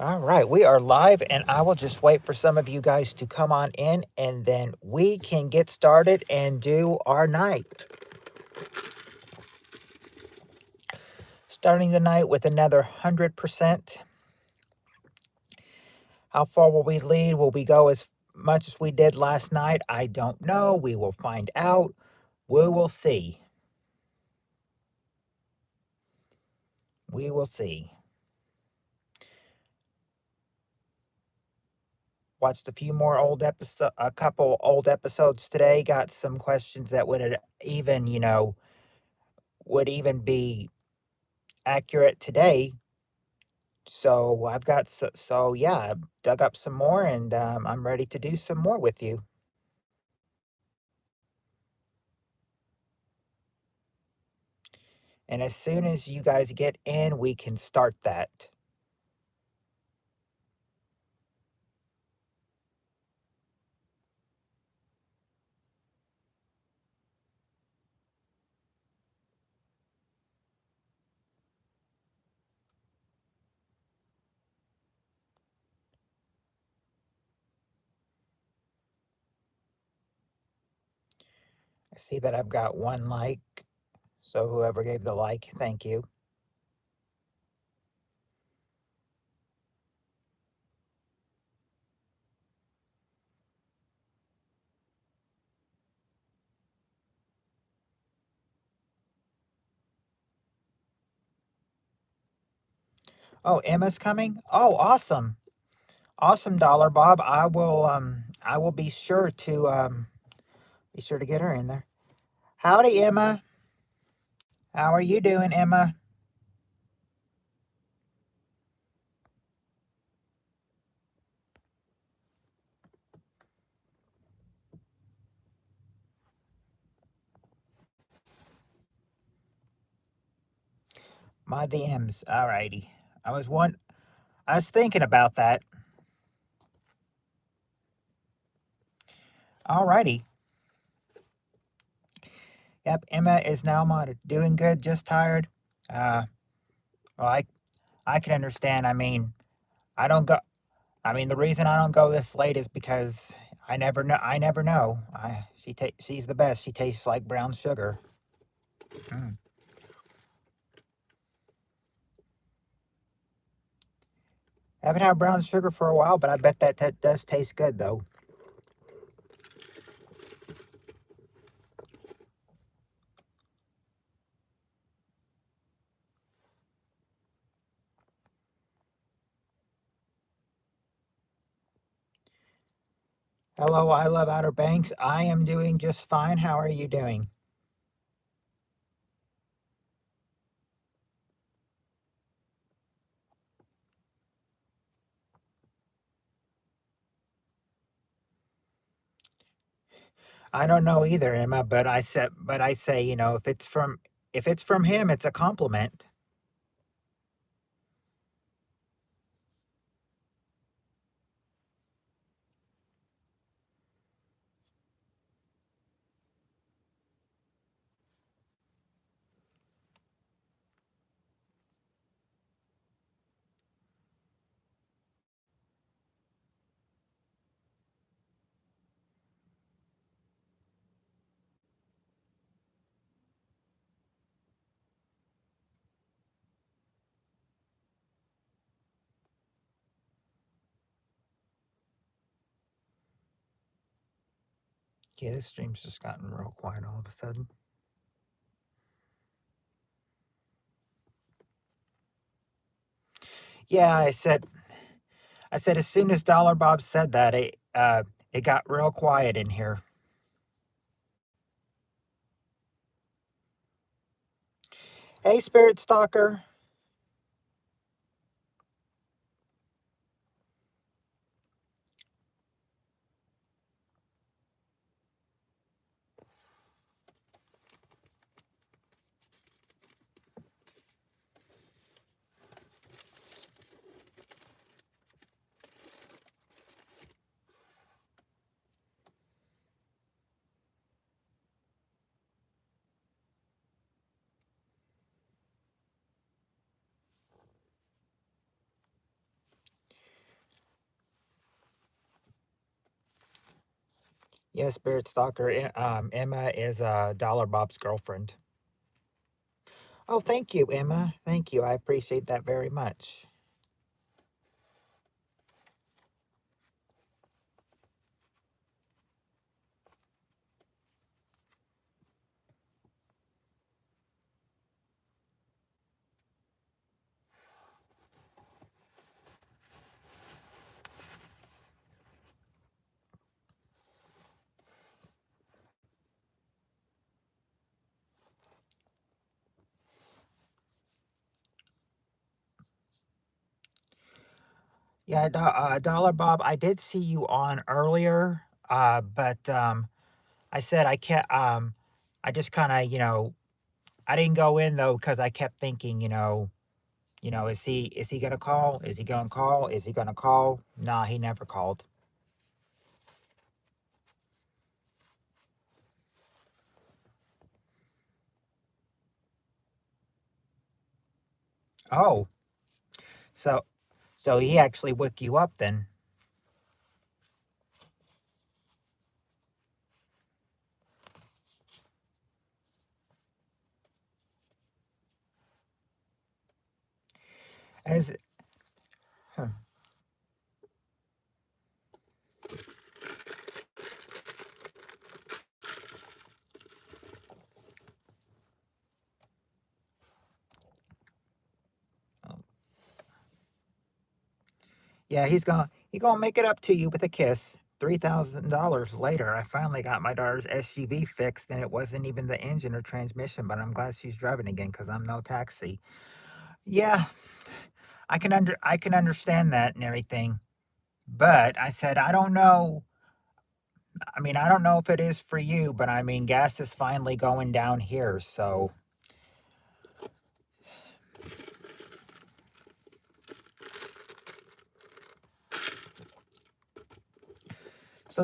All right, we are live, and I will just wait for some of you guys to come on in, and then we can get started and do our night. Starting the night with another 100%. How far will we lead? Will we go as much as we did last night? I don't know. We will find out. We will see. We will see. Watched a few more a couple old episodes today. Got some questions that would even, would even be accurate today. So I've got, yeah, I dug up some more, and I'm ready to do some more with you. And as soon as you guys get in, we can start that. I see that I've got one like, so whoever gave the like, thank you. Oh, Emma's coming? Oh, awesome. Awesome, Dollar Bob. I will be sure to get her in there. Howdy, Emma. How are you doing, Emma? My DMs. Alrighty. I was thinking about that. Alrighty. Yep, Emma is now modded. Doing good, just tired. Uh, well, I can understand. I don't go. The reason I don't go this late is because I never know. I never know. She's the best. She tastes like brown sugar. Mm. Haven't had brown sugar for a while, but I bet that does taste good though. Hello, I love Outer Banks. I am doing just fine. How are you doing? I don't know either, Emma, but I say, if it's from him, it's a compliment. Yeah, this stream's just gotten real quiet all of a sudden. Yeah, I said as soon as Dollar Bob said that, it got real quiet in here. Hey, Spirit Stalker. Yes, Spirit Stalker. Emma is Dollar Bob's girlfriend. Oh, thank you, Emma. Thank you. I appreciate that very much. Yeah, Dollar Bob, I did see you on earlier, but I said I can't. I just kind of, I didn't go in though because I kept thinking, is he gonna call? Is he gonna call? Is he gonna call? Nah, he never called. Oh, so so he actually woke you up then. As huh. Yeah, he gonna make it up to you with a kiss. $3,000 later, I finally got my daughter's SUV fixed, and it wasn't even the engine or transmission. But I'm glad she's driving again because I'm no taxi. Yeah, I can understand that and everything. But I said I don't know. I mean, I don't know if it is for you, but I mean, gas is finally going down here. So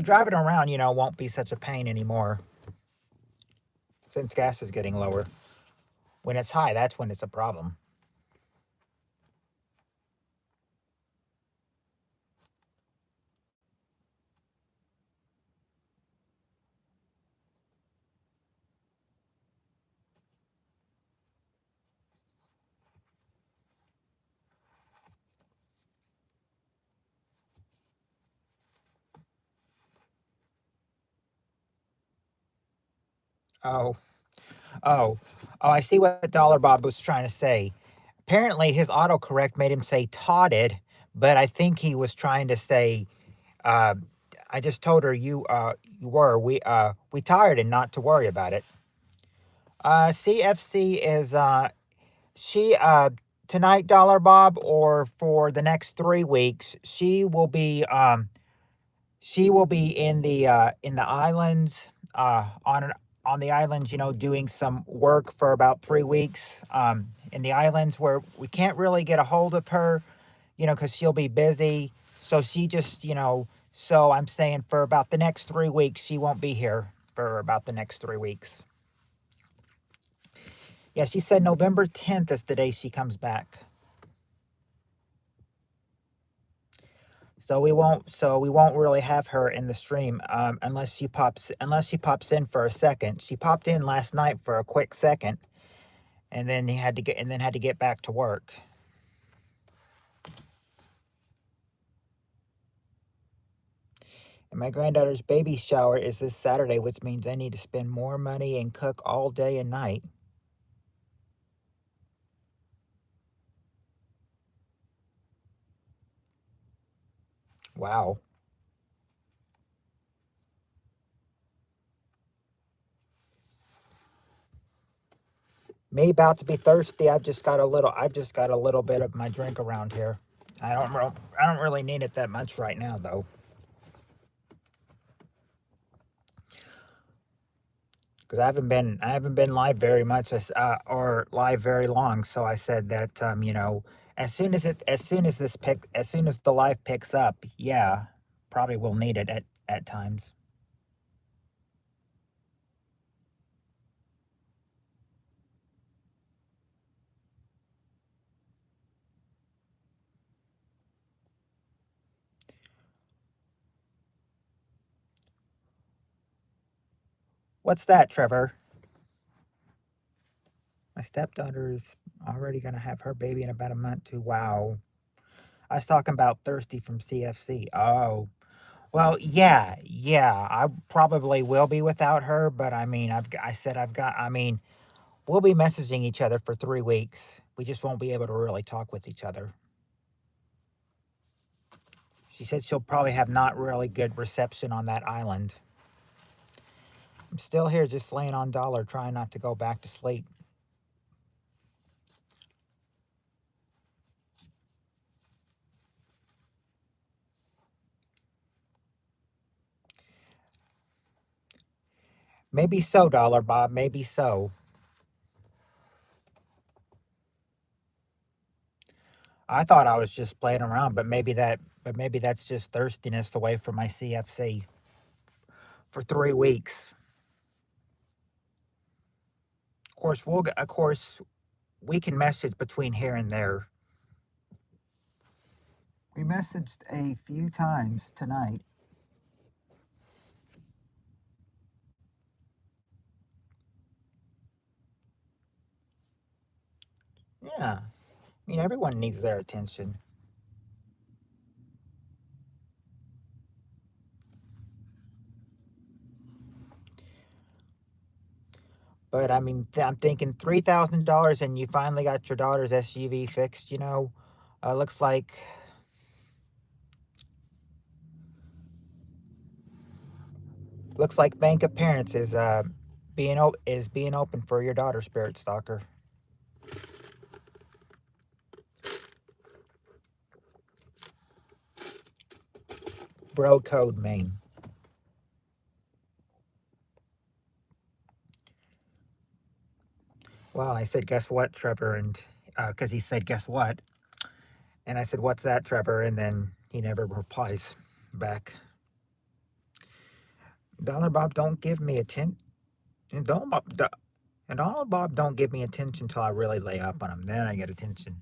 driving around, won't be such a pain anymore since gas is getting lower. When it's high, that's when it's a problem. Oh, oh, oh! I see what Dollar Bob was trying to say. Apparently, his autocorrect made him say "totted," but I think he was trying to say. Uh, I just told her you were we tired and not to worry about it. CFC is she tonight, Dollar Bob, or for the next 3 weeks. She will be in the islands, on the islands, doing some work for about 3 weeks. In the islands where we can't really get a hold of her, because she'll be busy. So she just, so I'm saying for about the next 3 weeks, she won't be here for about the next 3 weeks. Yeah, she said November 10th is the day she comes back. So we won't really have her in the stream, unless she pops in for a second. She popped in last night for a quick second, and then had to get back to work. And my granddaughter's baby shower is this Saturday, which means I need to spend more money and cook all day and night. Wow. Me about to be thirsty. I've just got a little bit of my drink around here. I don't really need it that much right now though. Because I haven't been live very much, or live very long. So I said that, as soon as the live picks up, yeah, probably will need it at times. What's that, Trevor? My stepdaughter is already going to have her baby in about a month, too. Wow. I was talking about Thirsty from CFC. Oh. Well, yeah. I probably will be without her, but I mean, I said I've got, I mean, we'll be messaging each other for 3 weeks. We just won't be able to really talk with each other. She said she'll probably have not really good reception on that island. I'm still here just laying on dollar, trying not to go back to sleep. Maybe so, Dollar Bob, maybe so. I thought I was just playing around, but maybe that's just thirstiness away from my CFC for 3 weeks. Of course, we can message between here and there. We messaged a few times tonight. Yeah, I mean, everyone needs their attention. But I mean, I'm thinking $3,000 and you finally got your daughter's SUV fixed, looks like Bank of Parents is being open for your daughter, Spirit Stalker. Bro code main. Well, I said, guess what, Trevor? And because he said, guess what? And I said, what's that, Trevor? And then he never replies back. Dollar Bob don't give me attention. And Dollar Bob don't give me attention until I really lay up on him. Then I get attention.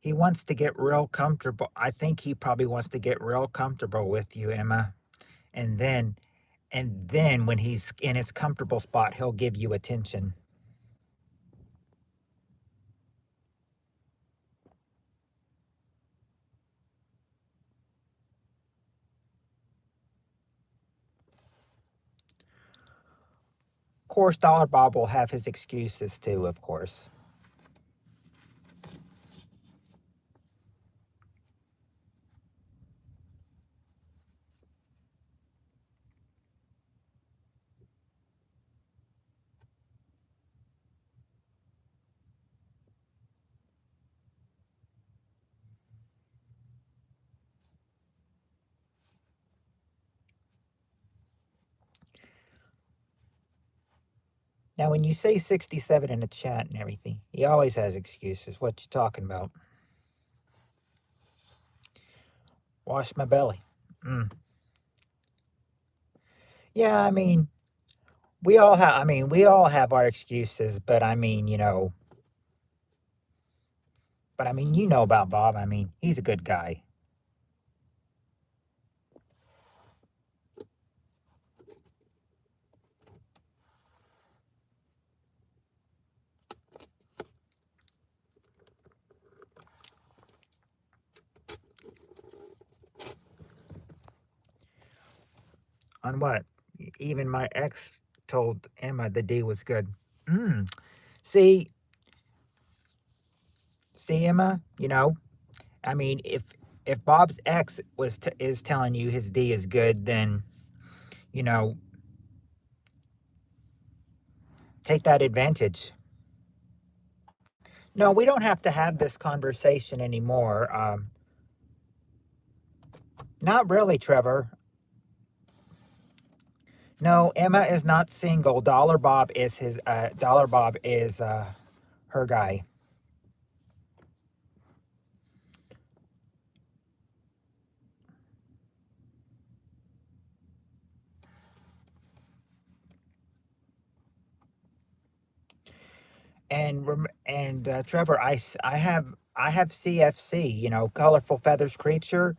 He wants to get real comfortable. I think he probably wants to get real comfortable with you, Emma. And then when he's in his comfortable spot, he'll give you attention. Of course, Dollar Bob will have his excuses too, of course. Now, when you say 67 in the chat and everything, he always has excuses. What you talking about? Wash my belly. Yeah, I mean, we all have our excuses, but I mean, you know about Bob. I mean, he's a good guy. On what? Even my ex told Emma the D was good. See, Emma, I mean, if Bob's ex is telling you his D is good, then you know, take that advantage. No, we don't have to have this conversation anymore. Not really, Trevor. No, Emma is not single. Dollar Bob is her guy. And Trevor, I have CFC. Colorful feathers creature.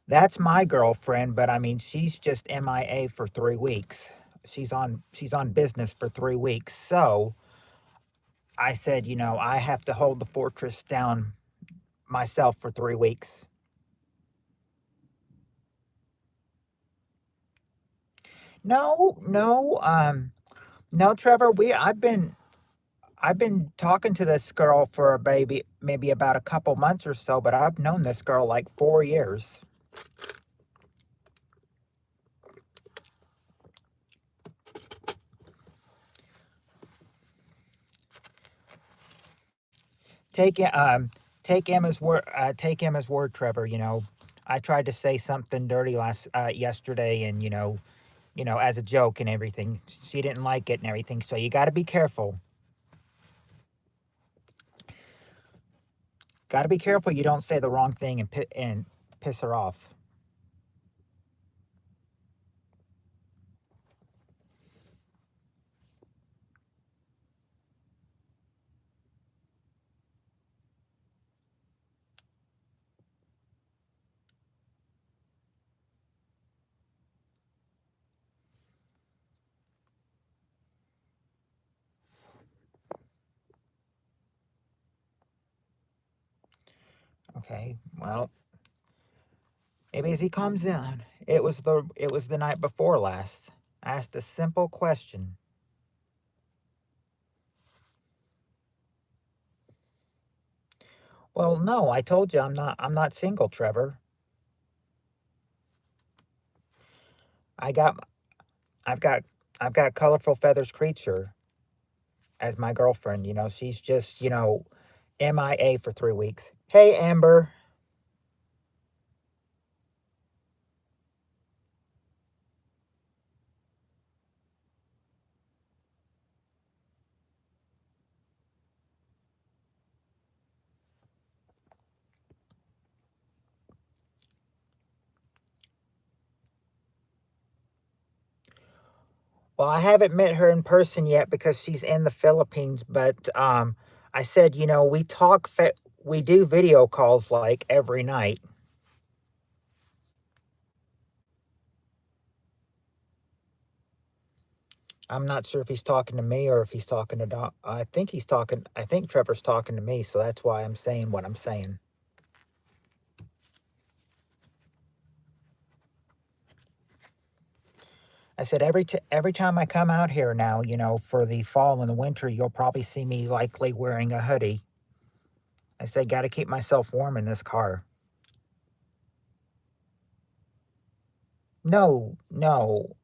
That's my girlfriend, but I mean, she's just MIA for 3 weeks. She's on business for 3 weeks. So I said, I have to hold the fortress down myself for 3 weeks. No, no, no, Trevor. I've been talking to this girl for a baby, maybe about a couple months or so, but I've known this girl like 4 years. Take it, take him as word. Take him as word, Trevor. I tried to say something dirty yesterday, and as a joke and everything. She didn't like it and everything. So you got to be careful. Got to be careful you don't say the wrong thing and piss her off. Okay. Well, maybe as he comes in, it was the night before last. I asked a simple question. Well, no, I told you I'm not single, Trevor. I got I've got I've got colorful feathers creature as my girlfriend. She's just, MIA for 3 weeks. Hey, Amber. Well, I haven't met her in person yet because she's in the Philippines, but I said, we do video calls like every night. I'm not sure if he's talking to me or if he's talking to Doc. I think Trevor's talking to me, so that's why I'm saying what I'm saying. I said every time I come out here now, for the fall and the winter, you'll probably see me likely wearing a hoodie. I said, got to keep myself warm in this car. No, no,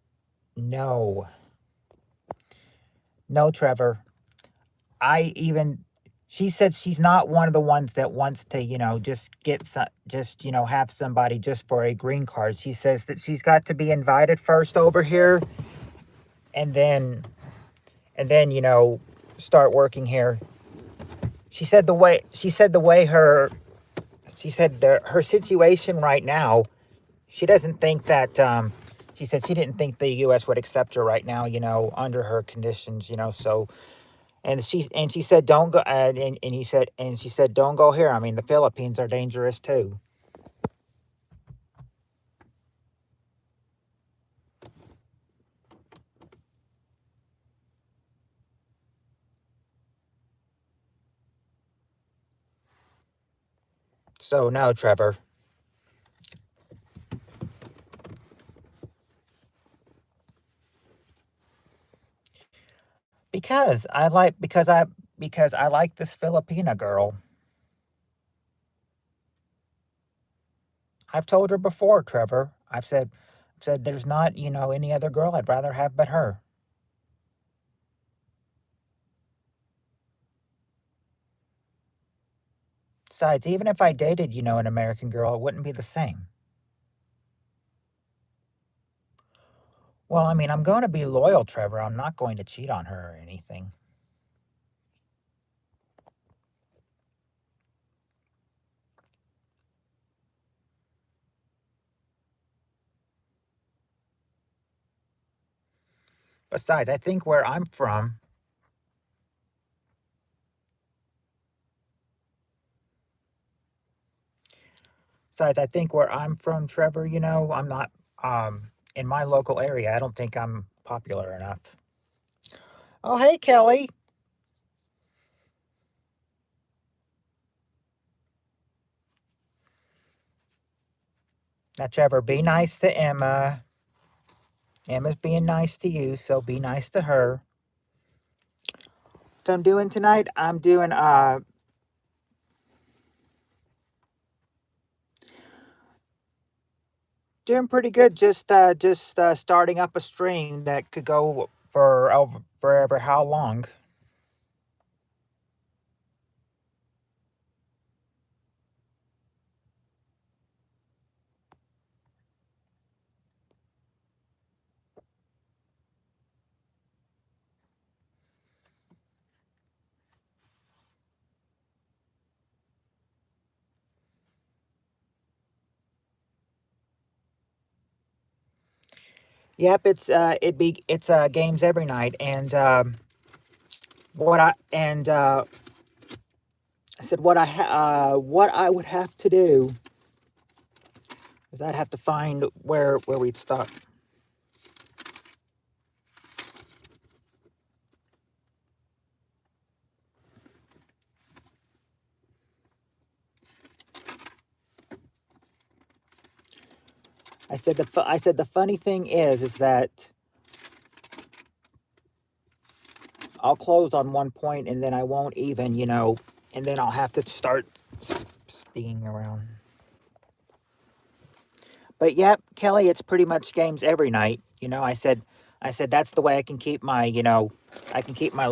no, no, Trevor. I even she said she's not one of the ones that wants to, just have somebody just for a green card. She says that she's got to be invited first over here, and then start working here. She said her situation right now. She doesn't think that. She said she didn't think the U.S. would accept her right now. Under her conditions. So and she said don't go. And she said don't go here. I mean the Philippines are dangerous too. So no, Trevor. Because I like this Filipina girl. I've told her before, Trevor. I've said there's not, any other girl I'd rather have but her. Besides, even if I dated, an American girl, it wouldn't be the same. Well, I mean, I'm going to be loyal, Trevor. I'm not going to cheat on her or anything. Besides, I think where I'm from, Besides, I think where I'm from, Trevor, I'm not in my local area. I don't think I'm popular enough. Oh, hey, Kelly. Now, Trevor, be nice to Emma. Emma's being nice to you, so be nice to her. What I'm doing tonight, I'm doing pretty good. Just starting up a stream that could go for over forever. How long? Yep, it's games every night, and what I said what I would have to do is I'd have to find where we'd start. I said the funny thing is that I'll close on one point and then I won't even, and then I'll have to start speaking around. But yep, Kelly, it's pretty much games every night. I said that's the way I can keep I can keep my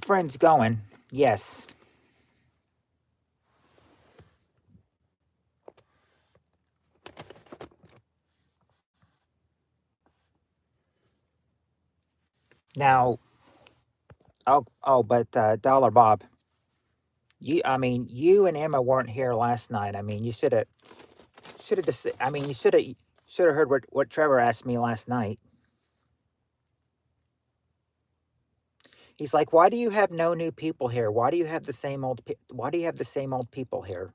friends going. Yes. Now, but Dollar Bob, you and Emma weren't here last night. I mean, you should have just. I mean, you should have heard what Trevor asked me last night. He's like, "Why do you have no new people here? Why do you have the same Why do you have the same old people here?"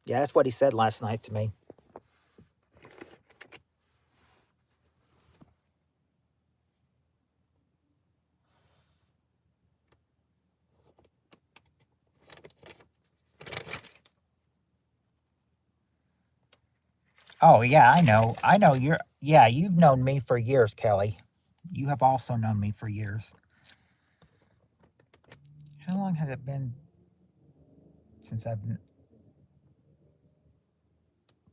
Yeah, that's what he said last night to me. Oh yeah, I know. I know you're. Yeah, you've known me for years, Kelly. You have also known me for years. How long has it been since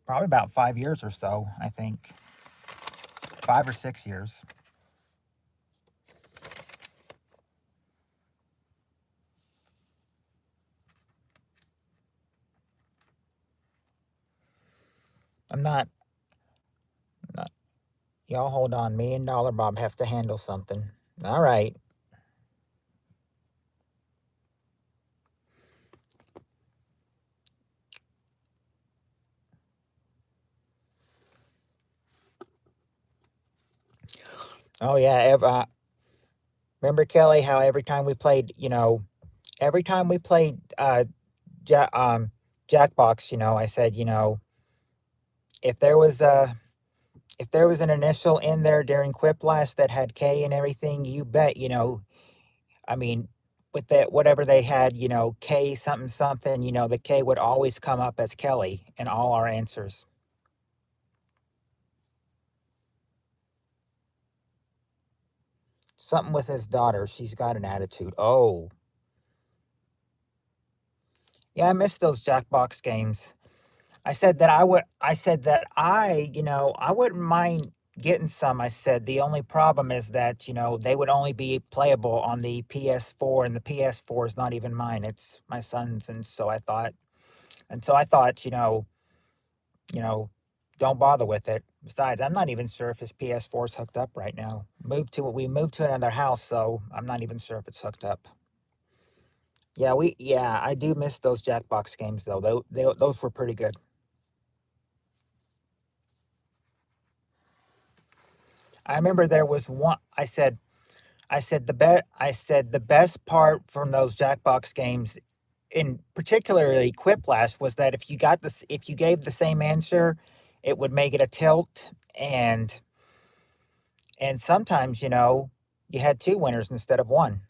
probably about 5 years or so, I think. 5 or 6 years. I'm not. Not y'all hold on. Me and Dollar Bob have to handle something. All right. Oh yeah. Remember Kelly? How every time we played, every time we played Jackbox, I said, if there was a if there was an initial in there during Quiplash that had K and everything, you bet, I mean, with that whatever they had, K something something, the K would always come up as Kelly in all our answers. Something with his daughter. She's got an attitude. Oh, yeah, I miss those Jackbox games. I said that I would. I said that I wouldn't mind getting some. I said the only problem is that they would only be playable on the PS4, and the PS4 is not even mine. It's my son's, and so I thought, you know, don't bother with it. Besides, I'm not even sure if his PS4 is hooked up right now. We moved to another house, so I'm not even sure if it's hooked up. Yeah, I do miss those Jackbox games though. Those were pretty good. I remember there was one. I said the best part from those Jackbox games, in particularly Quiplash, was that if you gave the same answer, it would make it a tilt, and sometimes you had two winners instead of one.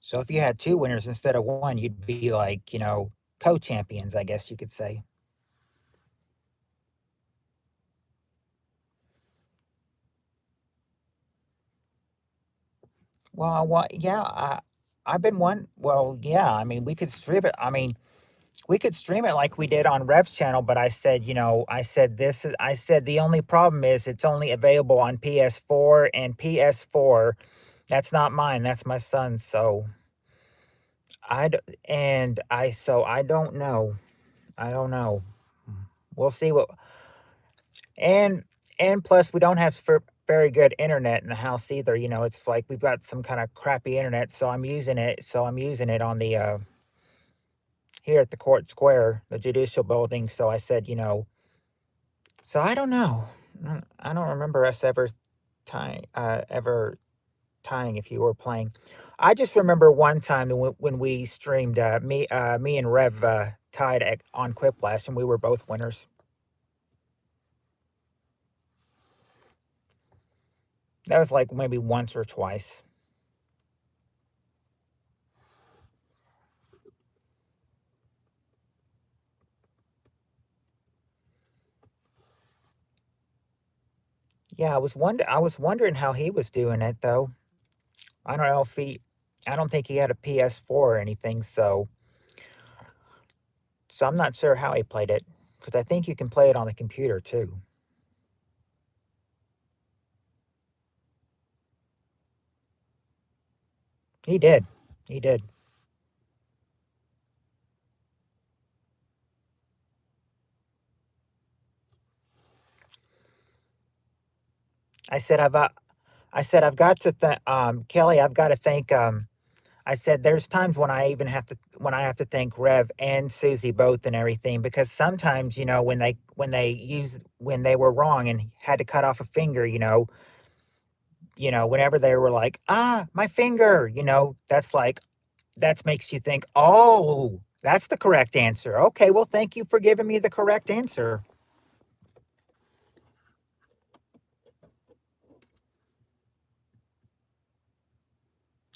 So if you had two winners instead of one, you'd be like co-champions, I guess you could say. Yeah, I've been one. Well, yeah, I mean, we could stream it. I mean, we could stream it like we did on Rev's channel, but I said the only problem is it's only available on PS4 and PS4. That's not mine. That's my son's. I d- so I don't know. I don't know. We'll see what and and plus we don't have very good internet in the house either. It's like we've got some kind of crappy internet, so I'm using it. So I'm using it on the here at the court square, the judicial building. So I said, so I don't know. I don't remember us ever tying if you were playing. I just remember one time when we streamed, me and Rev tied on Quiplash, and we were both winners. That was like maybe once or twice. Yeah, I was wondering how he was doing it though. I don't know if he. I don't think he had a PS4 or anything, so I'm not sure how he played it because I think you can play it on the computer too. He did. He did. I said I've got to Kelly. I've got to thank I said there's times when I have to thank Rev and Susie both and everything because sometimes when they were wrong and had to cut off a finger, whenever they were like my finger, that makes you think, oh, that's the correct answer. Okay, well thank you for giving me the correct answer.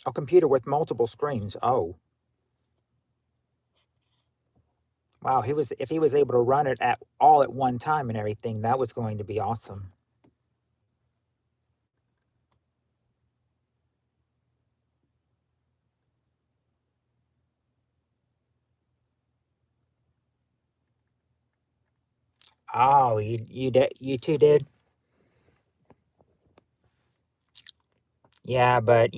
A computer with multiple screens. Oh, wow, he was if he was able to run it at all at one time and everything, that was going to be awesome. Oh, you two did. Yeah, but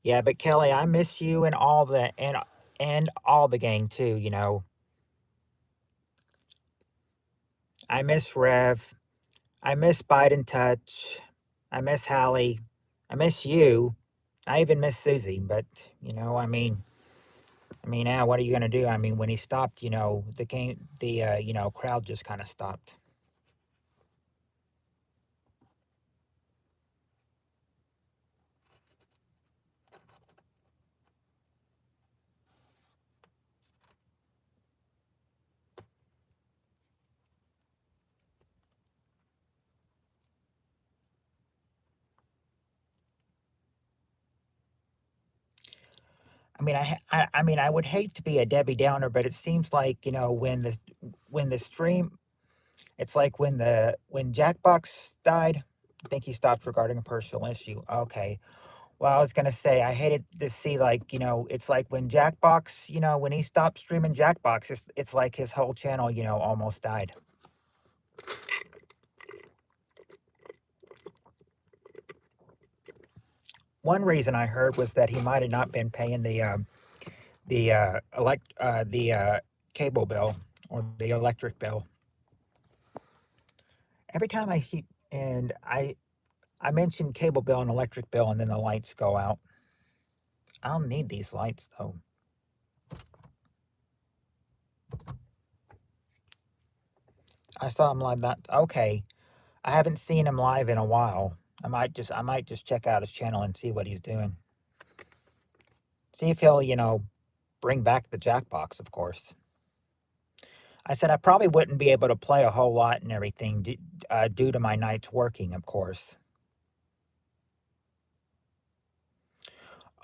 yeah, but Kelly, I miss you and all the gang too. I miss Rev. I miss Biden Touch. I miss Hallie. I miss you. I even miss Susie. But now what are you gonna do? I mean, when he stopped, the game, the crowd just kind of stopped. I mean, I would hate to be a Debbie Downer, but it seems like when the stream, it's like when Jackbox died. I think he stopped regarding a personal issue. Okay. Well, I was gonna say I hated to see like it's like when Jackbox when he stopped streaming Jackbox, it's like his whole channel almost died. One reason I heard was that he might have not been paying the cable bill or the electric bill. Every time I keep and I mention cable bill and electric bill, and then the lights go out. I don't need these lights though. I saw him live. Not okay. I haven't seen him live in a while. I might just check out his channel and see what he's doing. See if he'll, bring back the Jackbox, of course. I said I probably wouldn't be able to play a whole lot and everything due to my nights working, of course.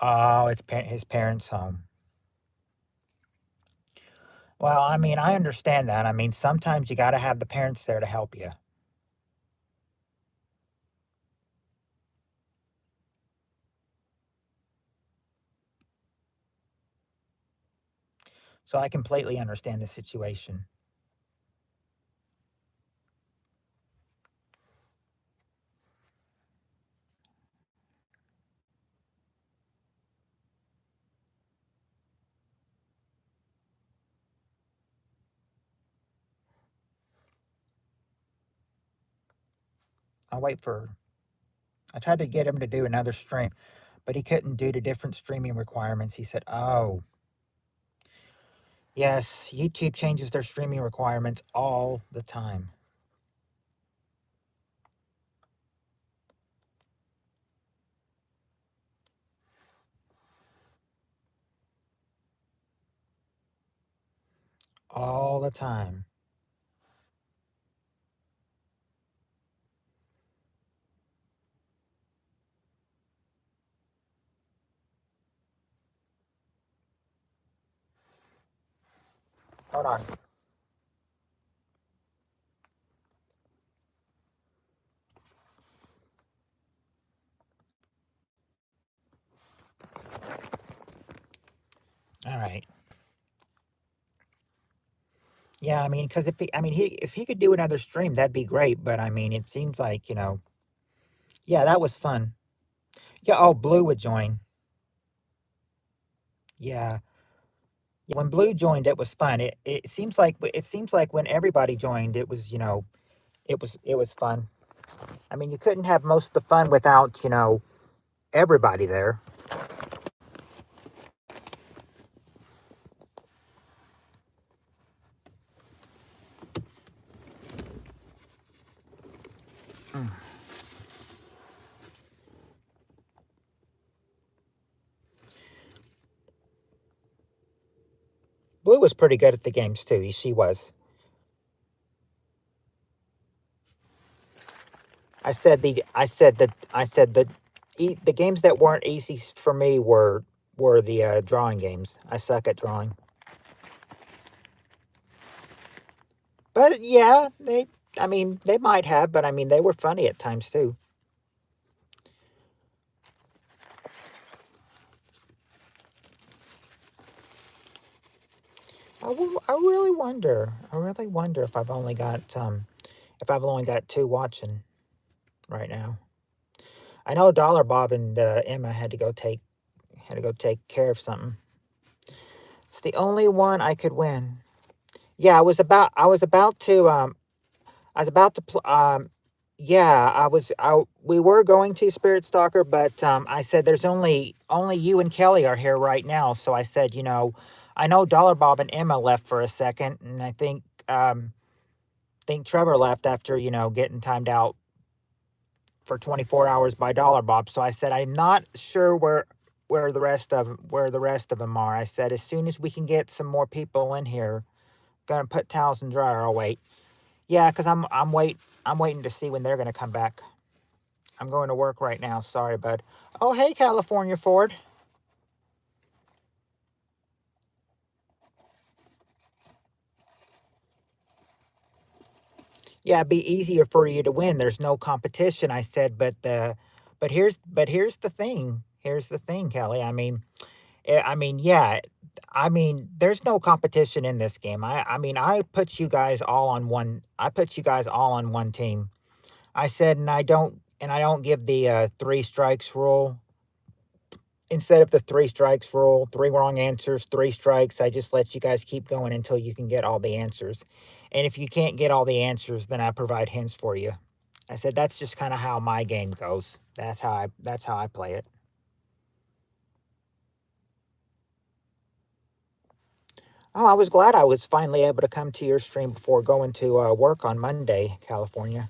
Oh, it's his parents' home. Well, I mean, I understand that. I mean, sometimes you got to have the parents there to help you. So I completely understand the situation. I'll wait for. I tried to get him to do another stream, but he couldn't due to different streaming requirements. He said, "Oh, yes, YouTube changes their streaming requirements all the time." All the time. Hold on. All right. Yeah, I mean, because if he could do another stream, that'd be great. But I mean, it seems like yeah, that was fun. Yeah. Oh, Blue would join. Yeah. Yeah. When Blue joined, it was fun. It seems like when everybody joined, it was it was fun. I mean, you couldn't have most of the fun without everybody there. Mm. Blue was pretty good at the games too. She was. I said that the games that weren't easy for me were the drawing games. I suck at drawing. But yeah, I mean, they might have, but I mean, they were funny at times too. I really wonder. I really wonder if I've only got two watching right now. I know Dollar Bob and Emma had to go take care of something. It's the only one I could win. Yeah, I was about to I was about to yeah, we were going to Spirit Stalker, but I said there's only you and Kelly are here right now, so I said, I know Dollar Bob and Emma left for a second, and I think Trevor left after, getting timed out for 24 hours by Dollar Bob. So I said I'm not sure where the rest of them are. I said as soon as we can get some more people in here, gonna put towels in the dryer. I'll wait. Yeah, because I'm waiting to see when they're gonna come back. I'm going to work right now. Sorry, bud. Oh, hey, California Ford. Yeah, it'd be easier for you to win. There's no competition. I said, but here's the thing. Here's the thing, Kelly. I mean, yeah. I mean, there's no competition in this game. I mean, I put you guys all on one. I put you guys all on one team. I said, and I don't give the three strikes rule. instead of the three strikes rule, three wrong answers, three strikes, I just let you guys keep going until you can get all the answers. And if you can't get all the answers, then I provide hints for you. I said that's just kind of how my game goes. That's how I play it. Oh, I was glad I was finally able to come to your stream before going to work on Monday, California.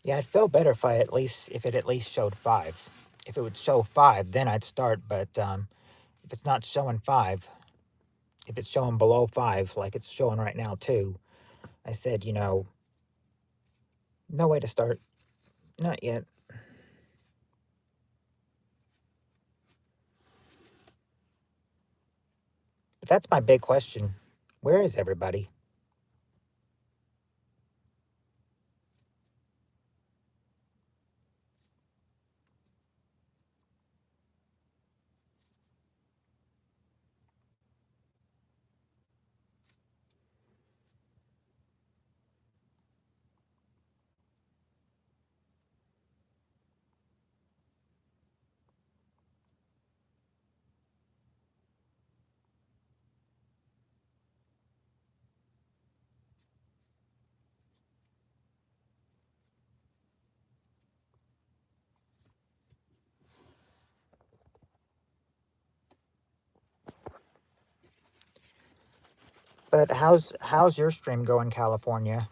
Yeah, I'd feel better if it at least showed five. If it would show five, then I'd start. But if it's not showing five, if it's showing below five, like it's showing right now too, I said, no way to start. Not yet. But that's my big question. Where is everybody? But how's your stream going, California?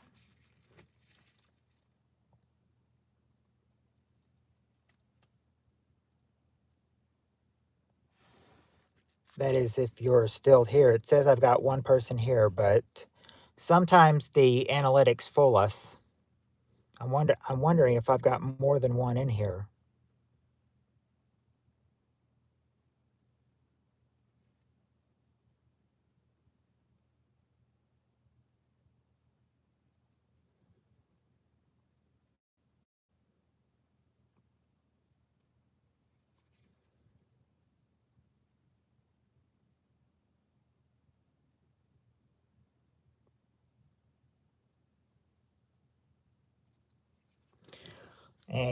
That is, if you're still here. It says I've got one person here, but sometimes the analytics fool us. I'm wondering if I've got more than one in here.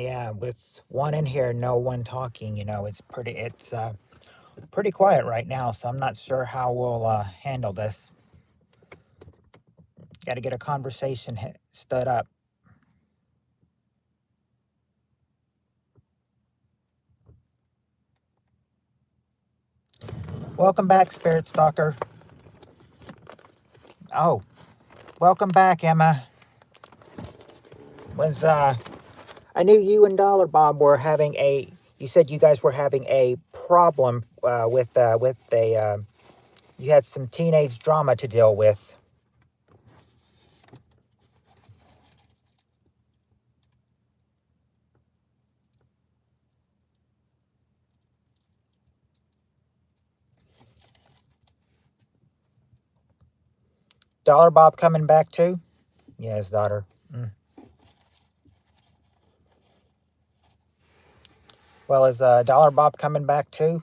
Yeah, with one in here, no one talking. It's pretty quiet right now, so I'm not sure how we'll handle this. Got to get a conversation stood up. Welcome back, Spirit Stalker. Oh, welcome back, Emma. Was I knew you and Dollar Bob were having a. You said you guys were having a problem with a. You had some teenage drama to deal with. Dollar Bob coming back too? Yeah, his daughter. Mm. Well, is Dollar Bob coming back too?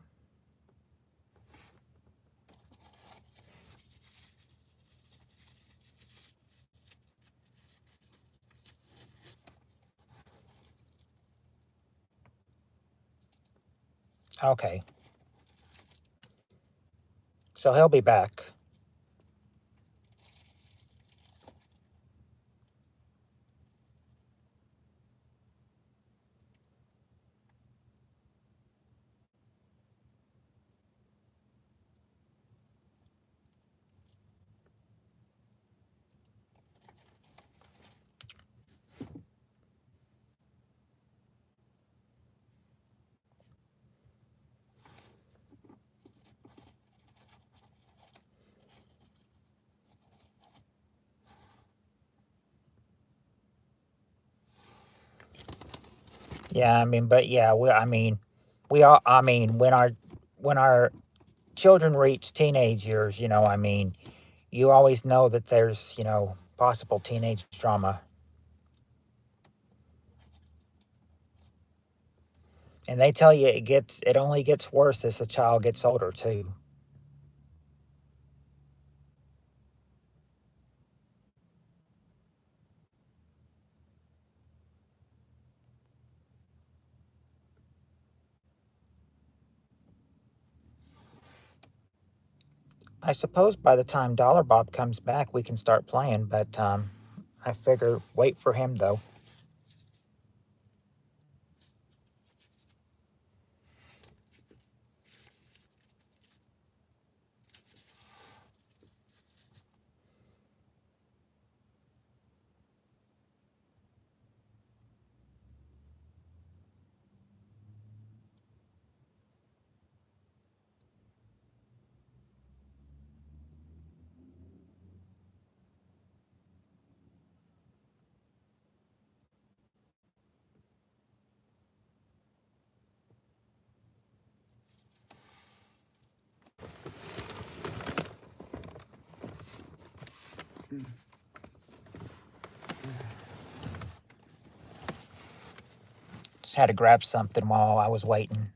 Okay. So he'll be back. Yeah, I mean, but yeah, I mean, we all. I mean, when our children reach teenage years, I mean, you always know that there's possible teenage drama, and they tell you it only gets worse as the child gets older too. I suppose by the time Dollar Bob comes back, we can start playing, but I figure wait for him though. Just had to grab something while I was waiting.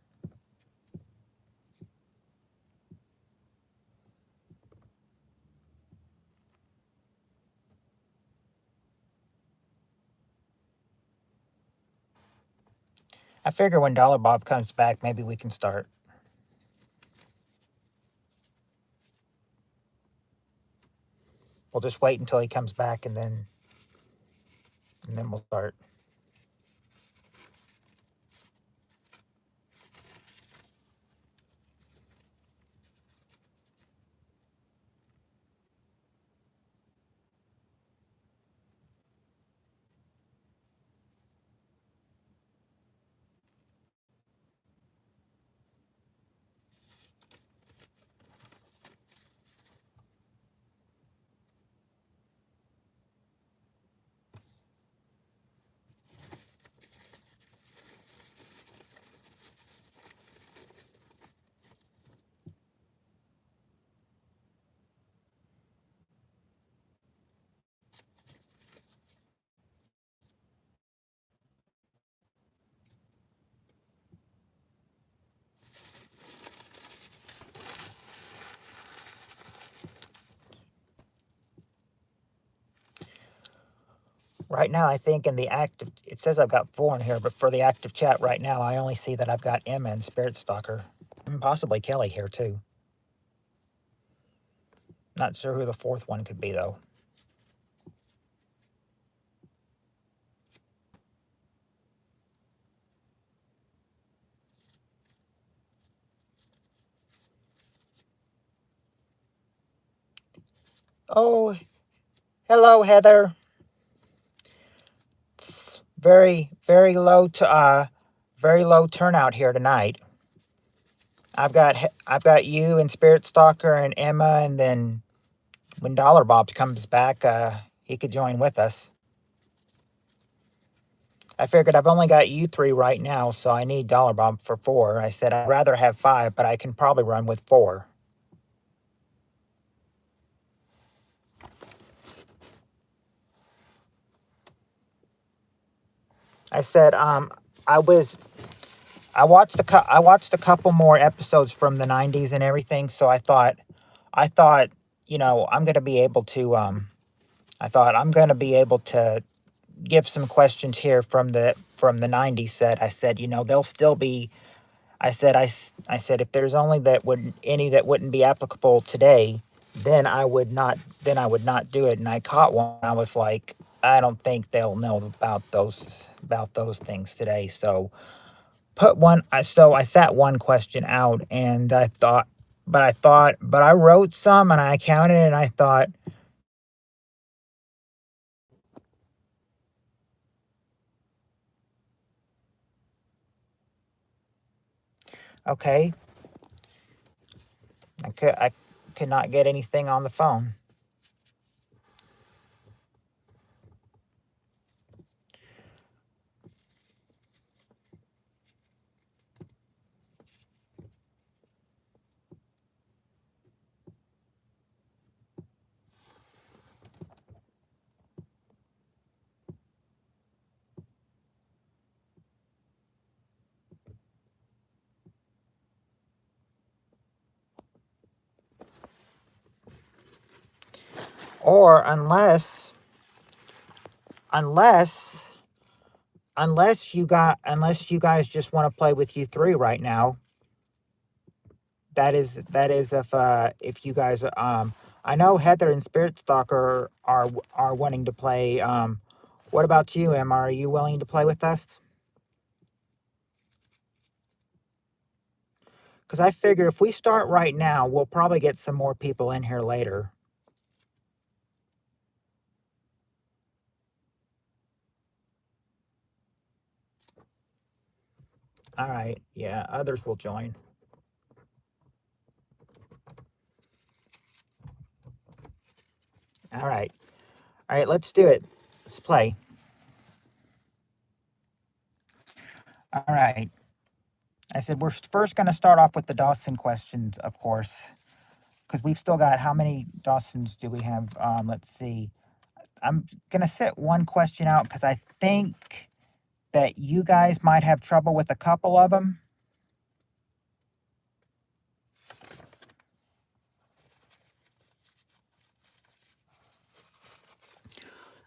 I figure when Dollar Bob comes back, maybe we can start. We'll just wait until he comes back and then we'll start. Right now, I think in the active, it says I've got 4 in here, but for the active chat right now, I only see that I've got Emma and Spirit Stalker, and possibly Kelly here too. Not sure who the 4th one could be though. Oh, hello, Heather. Very, very low turnout here tonight. I've got you and Spirit Stalker and Emma, and then when Dollar Bob comes back, he could join with us. I figured I've only got you 3 right now, so I need Dollar Bob for 4. I said I'd rather have 5, but I can probably run with 4. I said I was I watched a couple more episodes from the 90s and everything, so I thought I'm going to be able to give some questions here from the 90s that I said, they'll still be. I said if there's only that wouldn't be applicable today, then I would not do it. And I caught one. I was like, I don't think they'll know about those things today. So I sat one question out, and but I wrote some and I counted and I thought, okay, I could not get anything on the phone. Or unless unless you guys just want to play with you three right now. That is if you guys I know Heather and Spirit Stalker are wanting to play. What about you, Emma? Are you willing to play with us? Because I figure if we start right now, we'll probably get some more people in here later. All right, yeah, others will join. All right, let's do it. Let's play. All right. I said we're first going to start off with the Dawson questions, of course, because we've still got how many Dawsons do we have? Let's see. I'm going to set one question out because I think that you guys might have trouble with a couple of them.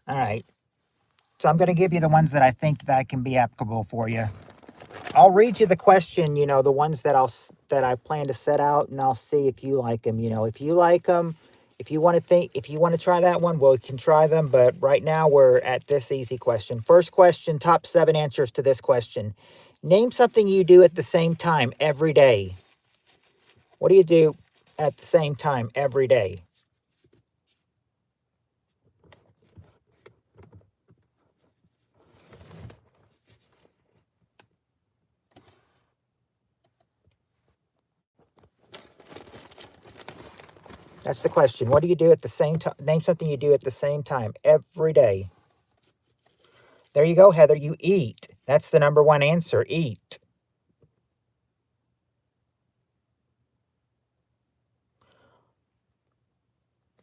All right. So I'm going to give you the ones that I think that can be applicable for you. I'll read you the question, the ones that I plan to set out, and I'll see if you like them. If you like them, if you want to try that one, well, we can try them. But right now we're at this easy question. First question, top 7 answers to this question. Name something you do at the same time every day. What do you do at the same time every day? That's the question. What do you do at the same time? Name something you do at the same time every day. There you go, Heather. You eat. That's the number 1 answer. Eat.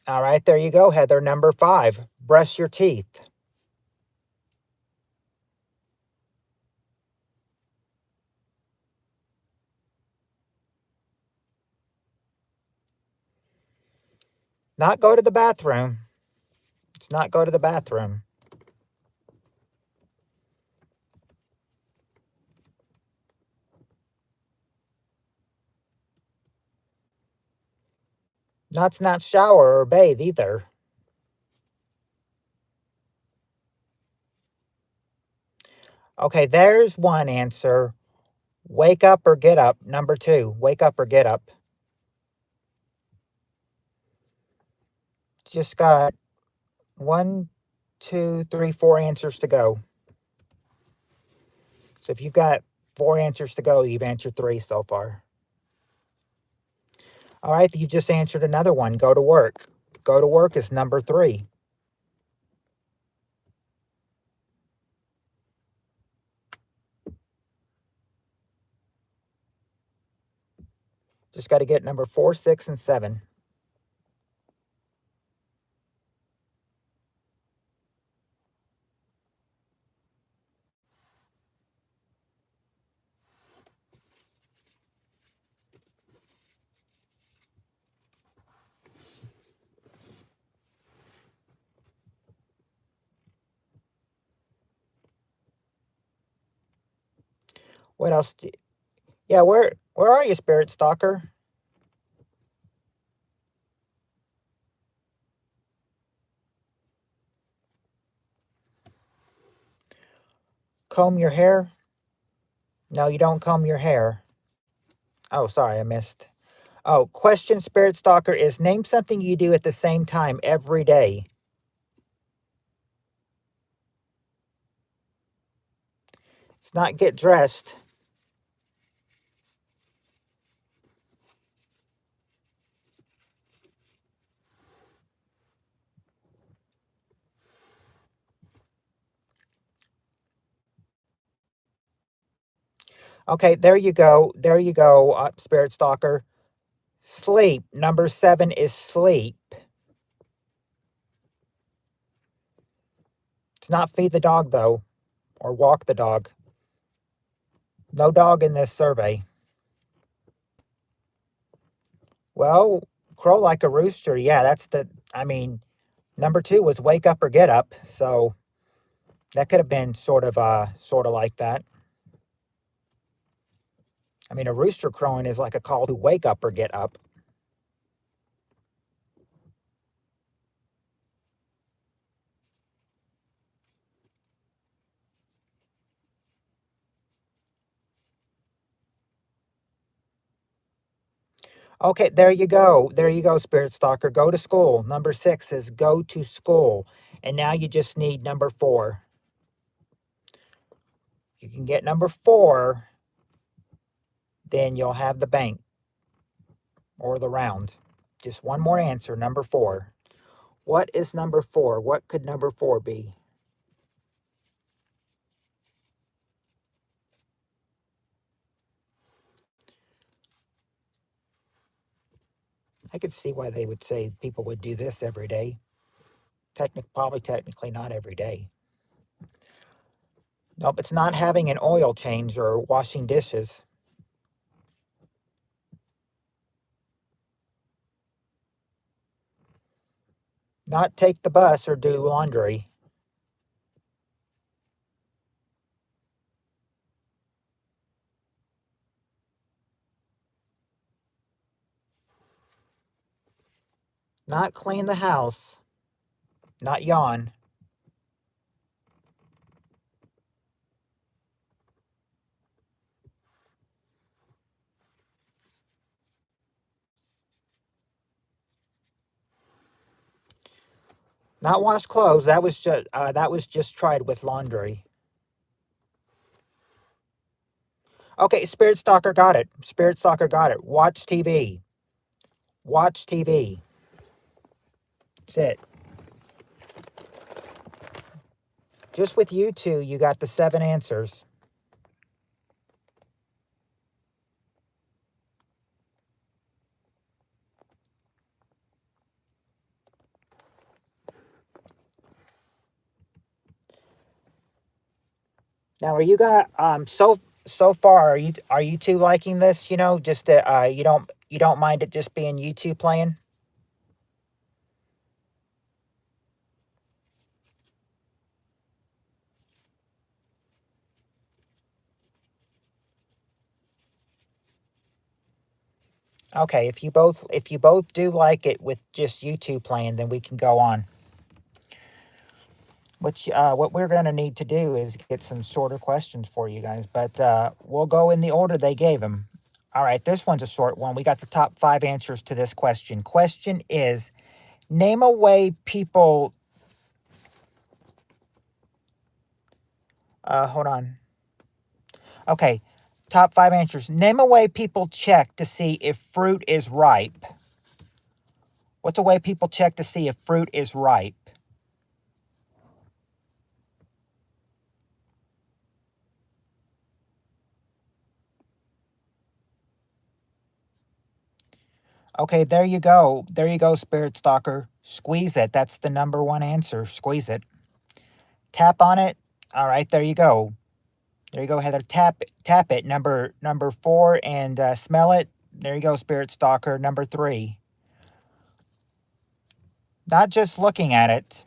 All right, there you go, Heather. Number 5, brush your teeth. Not go to the bathroom. It's not go to the bathroom. No, it's not shower or bathe either. Okay, there's one answer. Wake up or get up. Number 2, wake up or get up. Just got 1, 2, 3, 4 answers to go. So if you've got 4 answers to go, you've answered 3 so far. All right, you just answered another one. Go to work. Go to work is number 3. Just got to get number 4, 6, and 7. What else? Yeah, where are you, Spirit Stalker? Comb your hair? No, you don't comb your hair. Oh, sorry, I missed. Oh, question, Spirit Stalker, is name something you do at the same time every day. It's not get dressed. Okay, there you go. There you go, Spirit Stalker. Sleep. Number 7 is sleep. It's not feed the dog, though, or walk the dog. No dog in this survey. Well, crow like a rooster. Yeah, I mean, Number 2 was wake up or get up. So that could have been sort of like that. I mean, a rooster crowing is like a call to wake up or get up. Okay, there you go. There you go, Spirit Stalker. Go to school. Number 6 is go to school. And now you just need number 4. You can get number 4, then you'll have the bank or the round. Just one more answer, number 4. What is number 4? What could number 4 be? I could see why they would say people would do this every day. Probably technically not every day. Nope, it's not having an oil change or washing dishes. Not take the bus or do laundry. Not clean the house. Not yawn. Not wash clothes. That was just tried with laundry. Okay, Spirit Stalker got it. Spirit Stalker got it. Watch TV. Watch TV. That's it. Just with you two, you got the 7 answers. Now, are you guys so far? Are you two liking this? You know, just that you don't mind it just being you two playing. Okay, if you both do like it with just you two playing, then we can go on. What we're going to need to do is get some shorter questions for you guys, but we'll go in the order they gave them. All right, this one's a short one. We got the top 5 answers to this question. Question is, name a way people... hold on. Okay, top 5 answers. Name a way people check to see if fruit is ripe. What's a way people check to see if fruit is ripe? Okay, there you go. There you go, Spirit Stalker. Squeeze it. That's the number 1 answer. Squeeze it. Tap on it. All right, there you go. There you go, Heather. Tap it. Number 4, and smell it. There you go, Spirit Stalker. Number 3. Not just looking at it.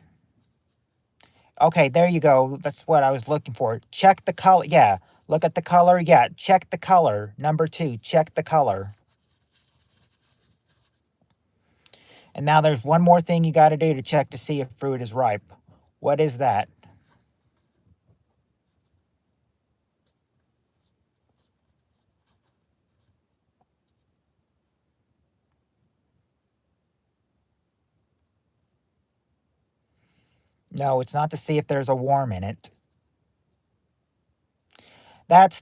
Okay, there you go. That's what I was looking for. Check the color. Yeah, look at the color. Yeah, check the color. Number 2, check the color. And now there's one more thing you got to do to check to see if fruit is ripe. What is that? No, it's not to see if there's a worm in it. That's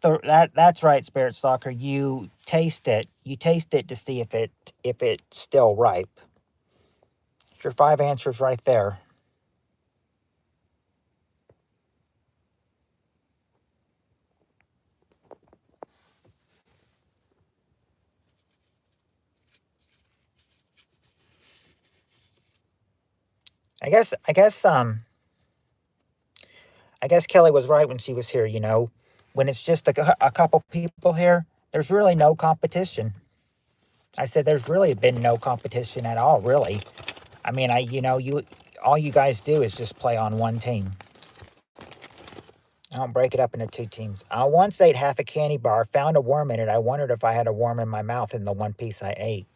right, Spirit Stalker. You taste it. You taste it to see if it's still ripe. It's your 5 answers right there. I guess Kelly was right when she was here, you know. When it's just a couple people here, there's really no competition. I said there's really been no competition at all, really. I mean, all you guys do is just play on one team. I don't break it up into two teams. I once ate half a candy bar, found a worm in it. I wondered if I had a worm in my mouth in the one piece I ate.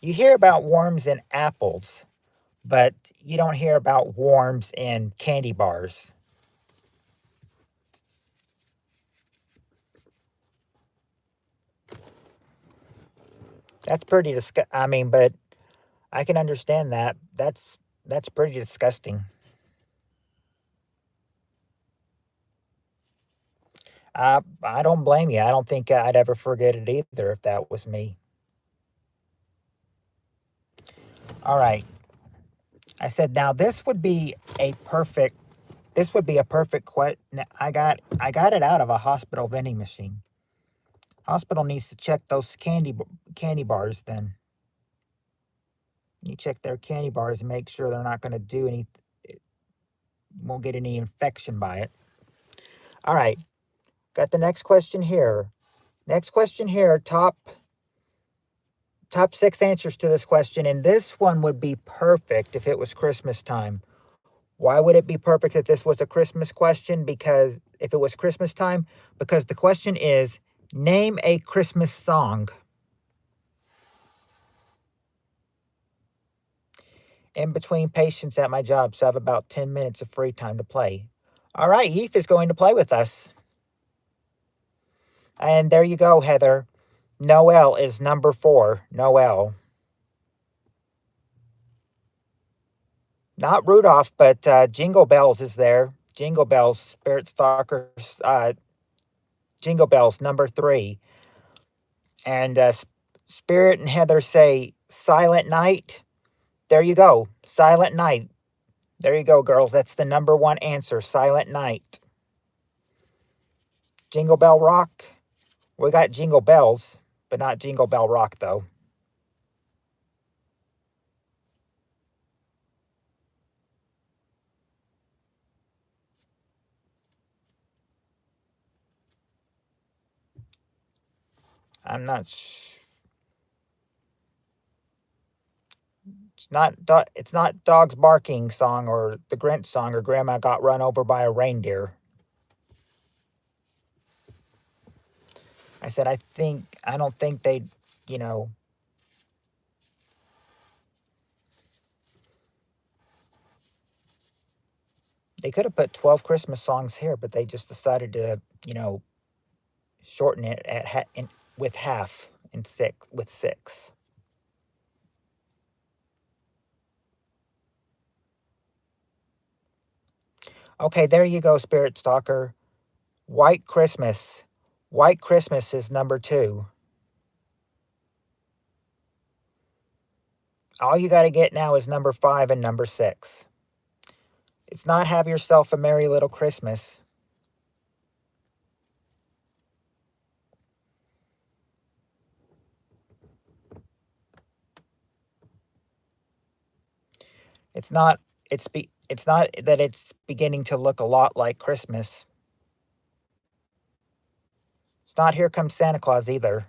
You hear about worms in apples, but you don't hear about worms in candy bars. That's pretty disgusting. I mean, but I can understand that. That's pretty disgusting. I don't blame you. I don't think I'd ever forget it either if that was me. All right. I said now this would be a perfect. This would be a perfect question. I got it out of a hospital vending machine. Hospital needs to check those candy bars. Then you check their candy bars and make sure they're not going to do any. Won't get any infection by it. All right. Got the next question here. Next question here. Top 6 answers to this question, and this one would be perfect if it was Christmas time. Why would it be perfect if this was a Christmas question? Because if it was Christmas time, because the question is, name a Christmas song. In between patients at my job, so I have about 10 minutes of free time to play. All right, Heath is going to play with us. And there you go, Heather. Noel is number 4. Noel. Not Rudolph, but Jingle Bells is there. Jingle Bells, Spirit Stalker, Jingle Bells, number 3. And Spirit and Heather say Silent Night. There you go. Silent Night. There you go, girls. That's the number 1 answer. Silent Night. Jingle Bell Rock. We got Jingle Bells, but not Jingle Bell Rock, though. I'm not. It's not Dog's Barking song or the Grinch song or Grandma Got Run Over by a Reindeer. I said I don't think they, you know, they could have put 12 Christmas songs here, but they just decided to, shorten it with half with 6. Okay, there you go, Spirit Stalker. White Christmas. White Christmas is number 2. All you got to get now is number 5 and number 6. It's not Have Yourself a Merry Little Christmas. It's not it's not that it's beginning to look a lot like Christmas. It's not Here Comes Santa Claus either.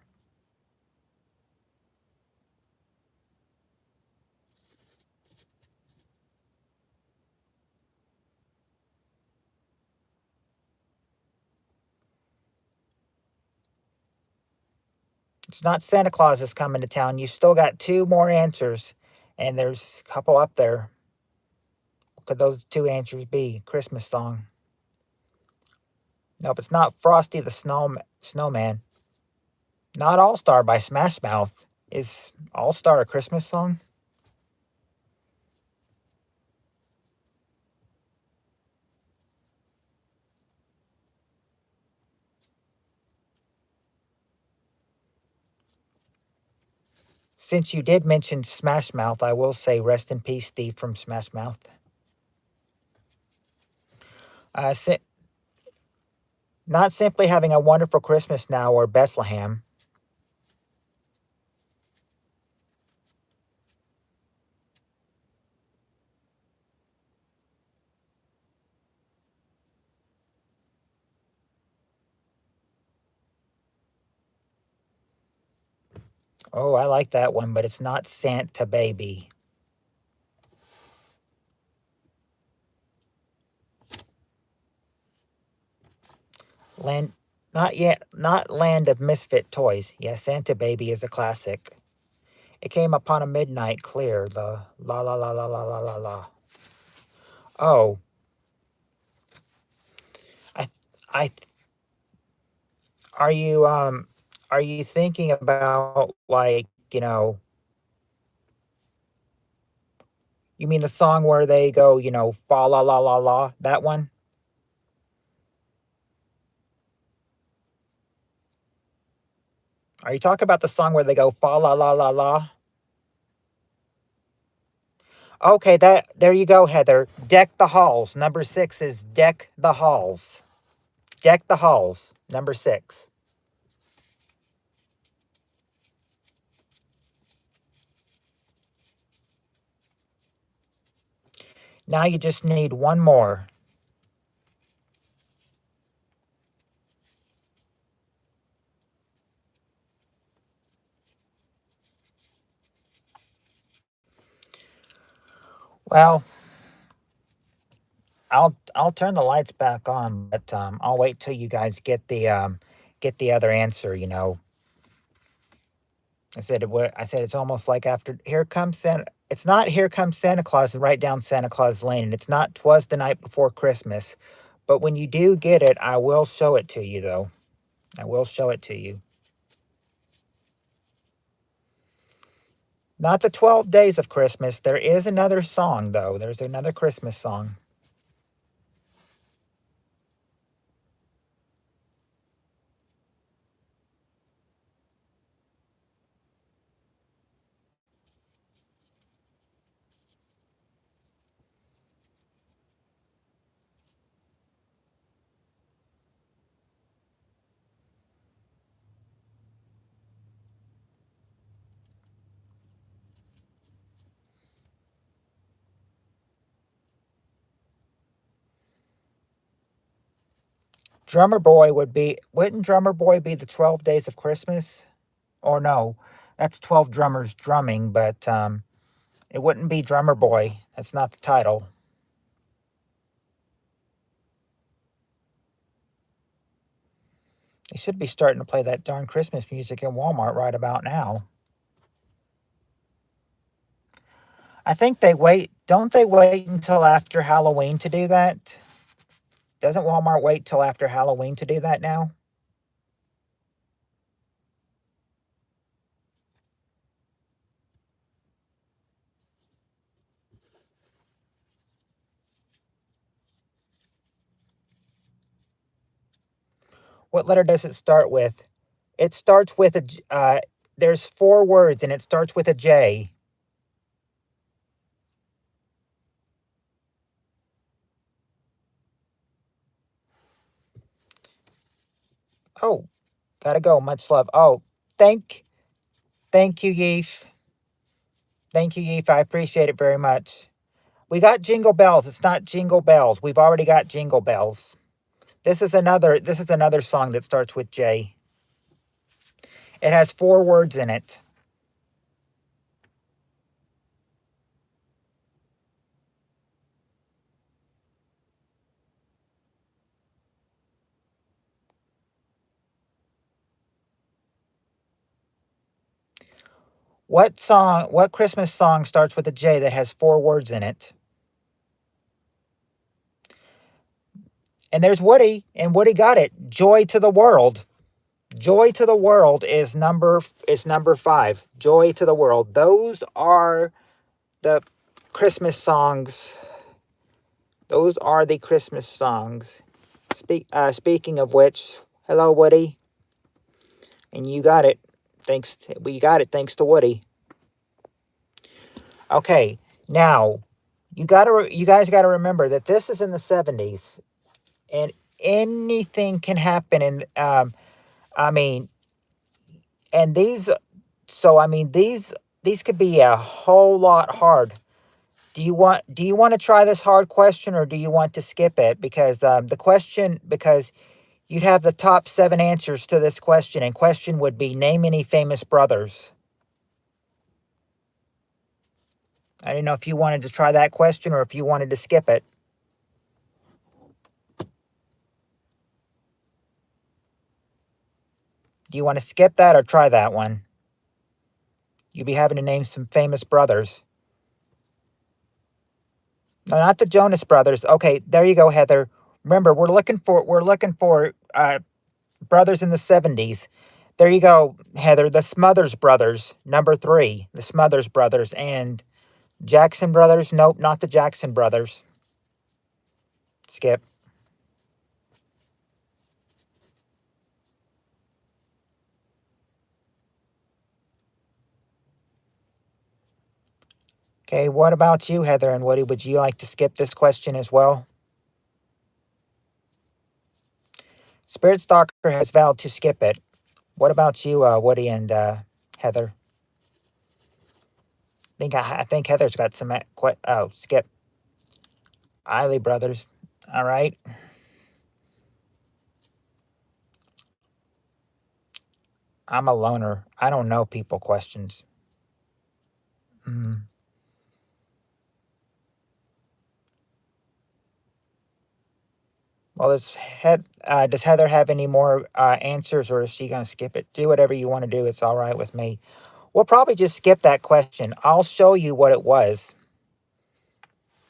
It's not Santa Claus is coming to town. You still got 2 more answers, and there's a couple up there. What could those 2 answers be? Christmas song. Nope, it's not Frosty the Snowman. Not All Star by Smash Mouth. Is All Star a Christmas song? Since you did mention Smash Mouth, I will say rest in peace, Steve from Smash Mouth. Not simply having a wonderful Christmas now or Bethlehem. Oh, I like that one, but it's not Santa Baby. Land, not yet, not Land of Misfit Toys. Yes, Santa Baby is a classic. It came upon a midnight clear. The la la la la la la la la. Oh, I, I, are you thinking about like you mean the song where they go fa la la la la, that one? Are you talking about the song where they go fa la la la la? Okay, that there you go, Heather. Deck the halls. Number 6 is Deck the Halls. Deck the Halls. Number 6. Now you just need one more. Well, I'll turn the lights back on, but I'll wait till you guys get the other answer. I said it's almost like after Here Comes Santa. It's not Here Comes Santa Claus and Right Down Santa Claus Lane, and it's not 'Twas the Night Before Christmas. But when you do get it, I will show it to you, though. I will show it to you. Not the 12 Days of Christmas. There is another song, though. There's another Christmas song. Wouldn't Drummer Boy be the 12 Days of Christmas? Or no, that's 12 drummers drumming, but it wouldn't be Drummer Boy. That's not the title. They should be starting to play that darn Christmas music in Walmart right about now. I think don't they wait until after Halloween to do that? Doesn't Walmart wait till after Halloween to do that now? What letter does it start with? It starts with there's 4 words and it starts with a J. Oh, gotta go. Much love. Oh, thank, thank you, Yeef. Thank you, Yeef. I appreciate it very much. We got Jingle Bells. It's not Jingle Bells. We've already got Jingle Bells. This is another song that starts with J. It has 4 words in it. What Christmas song starts with a J that has 4 words in it? And there's Woody, and Woody got it. Joy to the World. Joy to the World is number 5. Joy to the World. Those are the Christmas songs. Those are the Christmas songs. Speaking of which, hello Woody, and you got it. We got it thanks to Woody. Okay, now you guys gotta remember that this is in the 70s, and anything can happen. And I mean, and these, so I mean these could be a whole lot hard. Do you want to try this hard question, or do you want to skip it? Because because you'd have the top 7 answers to this question, and question would be name any famous brothers. I didn't know if you wanted to try that question or if you wanted to skip it. Do you want to skip that or try that one? You'll be having to name some famous brothers. No, not the Jonas Brothers. Okay, there you go, Heather. Remember, we're looking for brothers in the 70s. There you go, Heather. The Smothers Brothers, number 3. The Smothers Brothers and Jackson Brothers. Nope, not the Jackson Brothers. Skip. Okay, what about you, Heather and Woody? Would you like to skip this question as well? Spirit Stalker has vowed to skip it. What about you, Woody and Heather? I think Heather's got some. Oh, skip. Eiley Brothers. All right. I'm a loner. I don't know people questions. Mm. Well, does Heather have any more answers, or is she going to skip it? Do whatever you want to do. It's all right with me. We'll probably just skip that question. I'll show you what it was.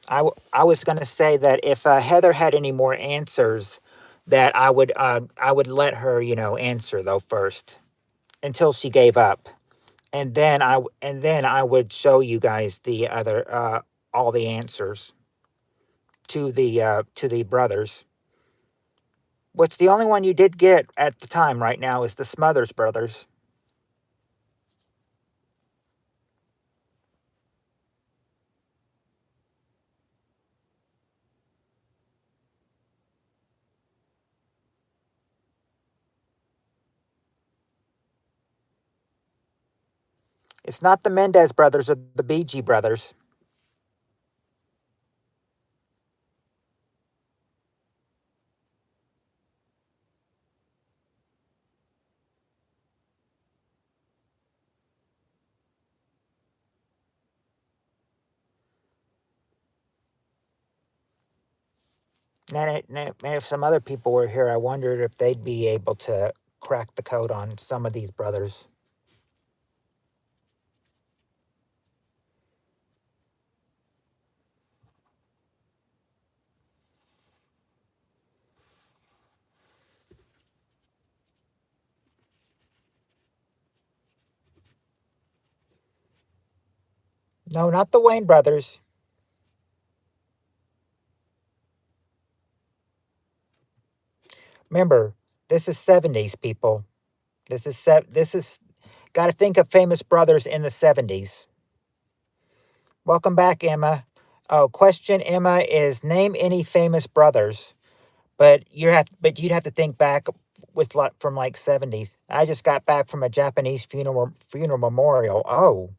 I was going to say that if Heather had any more answers, that I would let her, answer though first until she gave up, and then I would show you guys the other all the answers to the brothers. What's the only one you did get at the time right now is the Smothers Brothers. It's not the Mendez brothers or the BG brothers. And if some other people were here, I wondered if they'd be able to crack the code on some of these brothers. No, not the Wayne brothers. Remember, this is 70s people. This is got to think of famous brothers in the 70s. Welcome back, Emma. Oh, question, Emma, is name any famous brothers. But you'd have to think back from like 70s. I just got back from a Japanese funeral memorial. Oh,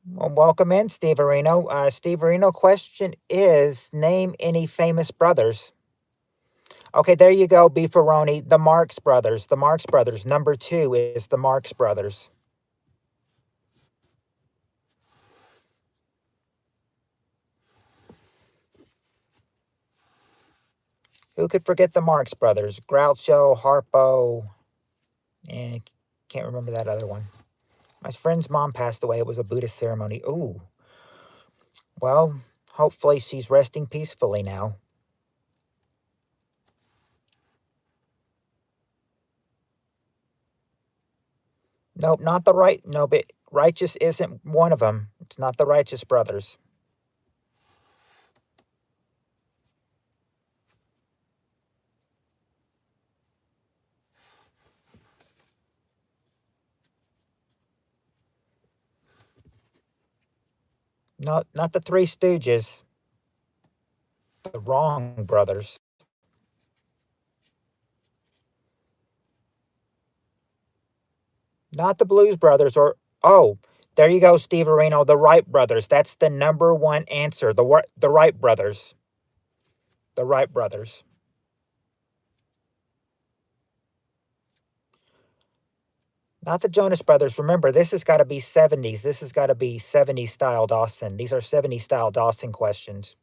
well, welcome in, Steve Areno. Steve Areno, question is name any famous brothers. Okay, there you go, Beefaroni. The Marx Brothers. The Marx Brothers. Number 2 is the Marx Brothers. Who could forget the Marx Brothers? Groucho, Harpo, and can't remember that other one. My friend's mom passed away. It was a Buddhist ceremony. Ooh. Well, hopefully she's resting peacefully now. Nope, not the right. No, but Righteous isn't one of them. It's not the Righteous Brothers. Not the Three Stooges. The wrong brothers. Not the Blues Brothers or oh, there you go, Steve Areno. The Wright Brothers. That's the number one answer. The Wright Brothers. The Wright Brothers. Not the Jonas Brothers. Remember, this has got to be 70s. This has got to be 70s style Dawson. These are 70s style Dawson questions.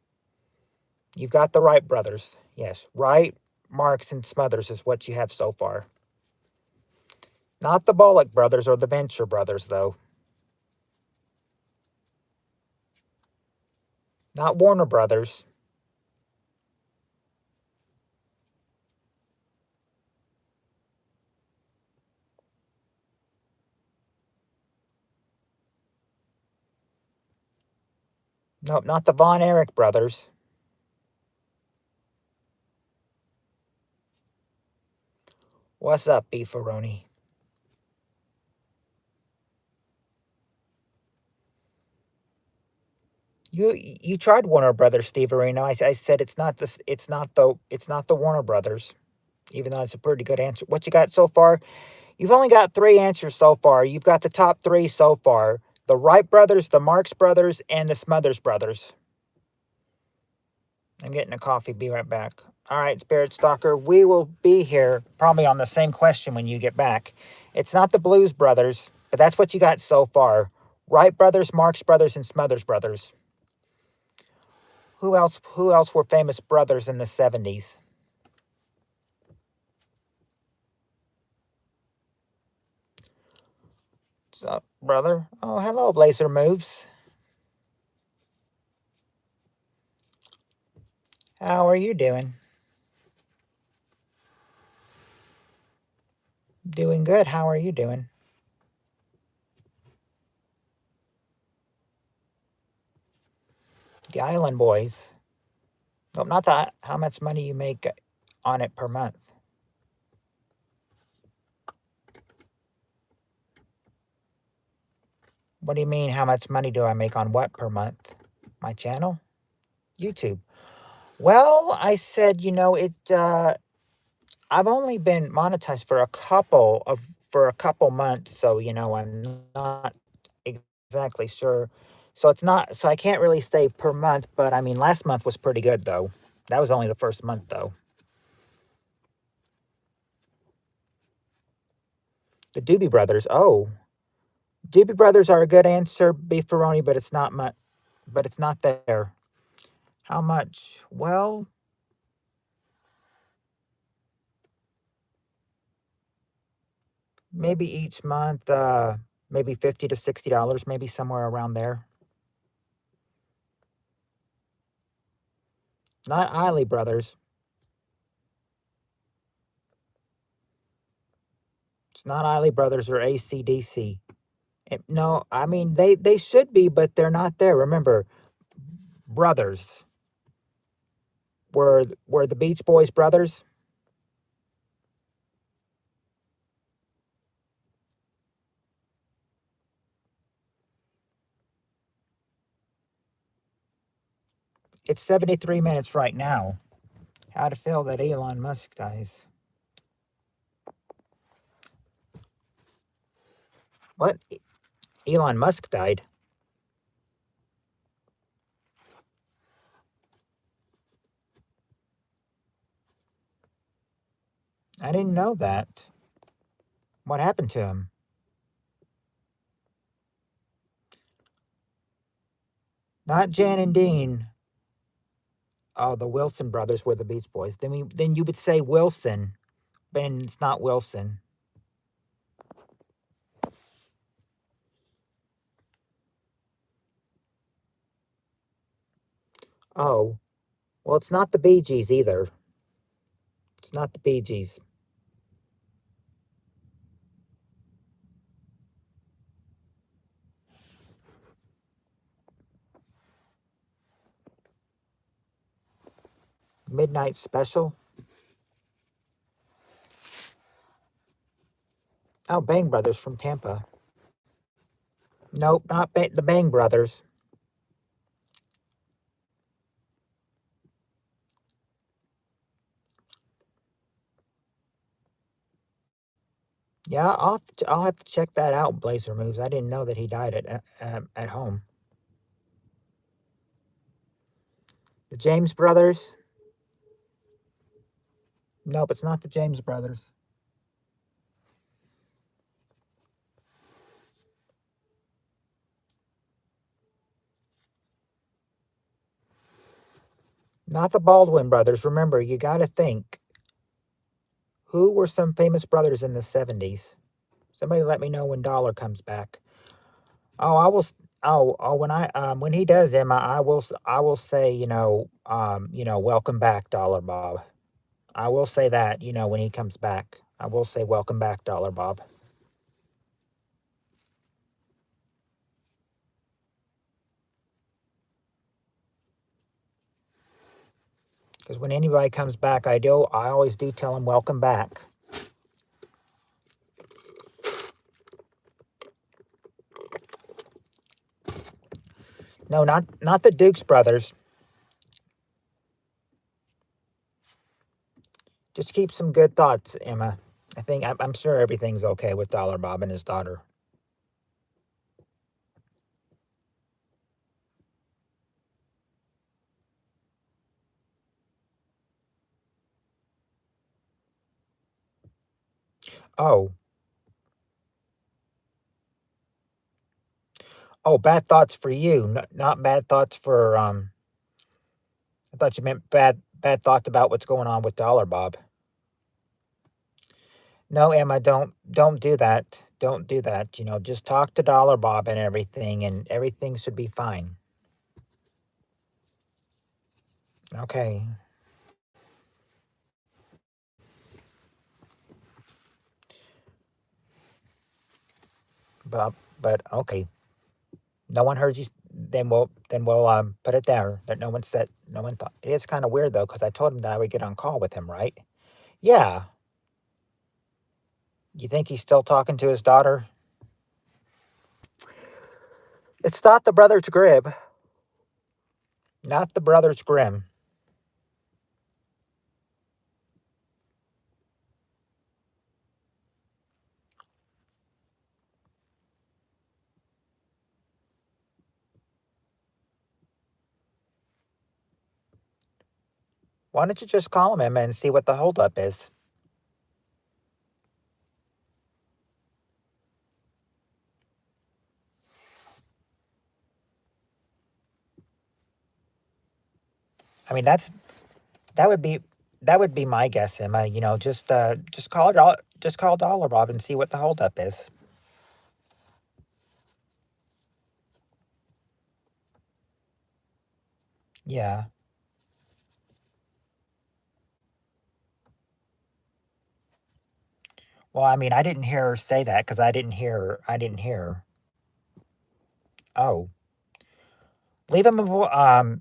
You've got the Wright brothers. Yes, Wright Marks and Smothers is what you have so far. Not the Bullock brothers or the Venture brothers, though. Not Warner Brothers. Nope, not the Von Erich brothers. What's up, Beefaroni? You tried Warner Brothers, Steve Areno. I said it's not the Warner Brothers, even though it's a pretty good answer. What you got so far? You've only got 3 answers so far. You've got the top 3 so far: the Wright brothers, the Marx brothers, and the Smothers brothers. I'm getting a coffee. Be right back. All right, Spirit Stalker. We will be here probably on the same question when you get back. It's not the Blues brothers, but that's what you got so far: Wright brothers, Marx brothers, and Smothers brothers. Who else were famous brothers in the 70s? What's up, brother? Oh, hello, Blazer Moves. How are you doing? Doing good. How are you doing? The Island Boys. Nope, not that. How much money you make on it per month? What do you mean? How much money do I make on what per month? My channel? YouTube. Well, I said, I've only been monetized for a couple months, so I'm not exactly sure. So it's not so I can't really say per month, but I mean last month was pretty good though. That was only the first month though. The Doobie Brothers. Oh, Doobie Brothers are a good answer, Beefaroni, but it's not there. How much? Well, maybe each month, maybe $50 to $60, maybe somewhere around there. Not Eiley Brothers. It's not Eiley Brothers or ACDC. No, I mean they should be, but they're not there. Remember, brothers were the Beach Boys brothers. It's 73 minutes right now. How to feel that Elon Musk dies? What? Elon Musk died? I didn't know that. What happened to him? Not Jan and Dean. Oh, the Wilson brothers were the Beach Boys. Then you would say Wilson, but it's not Wilson. Oh, well, it's not the Bee Gees either. It's not the Bee Gees. Midnight Special. Oh, Bang Brothers from Tampa. Nope, not the Bang Brothers. Yeah, I'll have to check that out. Blazer Moves. I didn't know that he died at home. The James Brothers. Nope, it's not the James Brothers. Not the Baldwin brothers. Remember, you got to think. Who were some famous brothers in the 70s? Somebody let me know when Dollar comes back. Oh, I will. When he does, Emma, I will say, welcome back, Dollar Bob. I will say that, when he comes back. I will say, welcome back, Dollar Bob. Because when anybody comes back, I always do tell them, welcome back. No, not the Dukes brothers. Just keep some good thoughts, Emma. I'm sure everything's okay with Dollar Bob and his daughter. Oh, bad thoughts for you, not bad thoughts for I thought you meant bad thoughts about what's going on with Dollar Bob. No, Emma, don't do that. Don't do that. Just talk to Dollar Bob and everything should be fine. Okay. But okay. No one heard you. Then we'll put it there. That no one said. No one thought. It is kind of weird though, because I told him that I would get on call with him, right? Yeah. You think he's still talking to his daughter? It's not the Brothers Grimm. Not the Brothers Grimm. Why don't you just call him and see what the holdup is? I mean, that would be that would be my guess, Emma. Just call Dollar Bob and see what the holdup is. Yeah. Well, I mean, I didn't hear her say that because I didn't hear. I didn't hear her. Oh, leave him a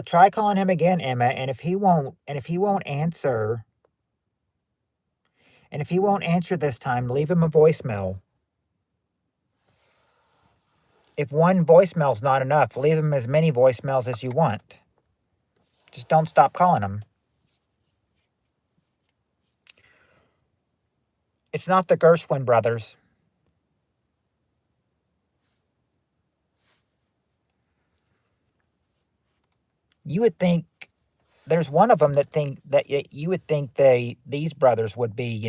try calling him again, Emma. And if he won't answer this time, leave him a voicemail. If one voicemail's not enough, leave him as many voicemails as you want. Just don't stop calling him. It's not the Gershwin brothers. You would think there's one of them you would think these brothers would be,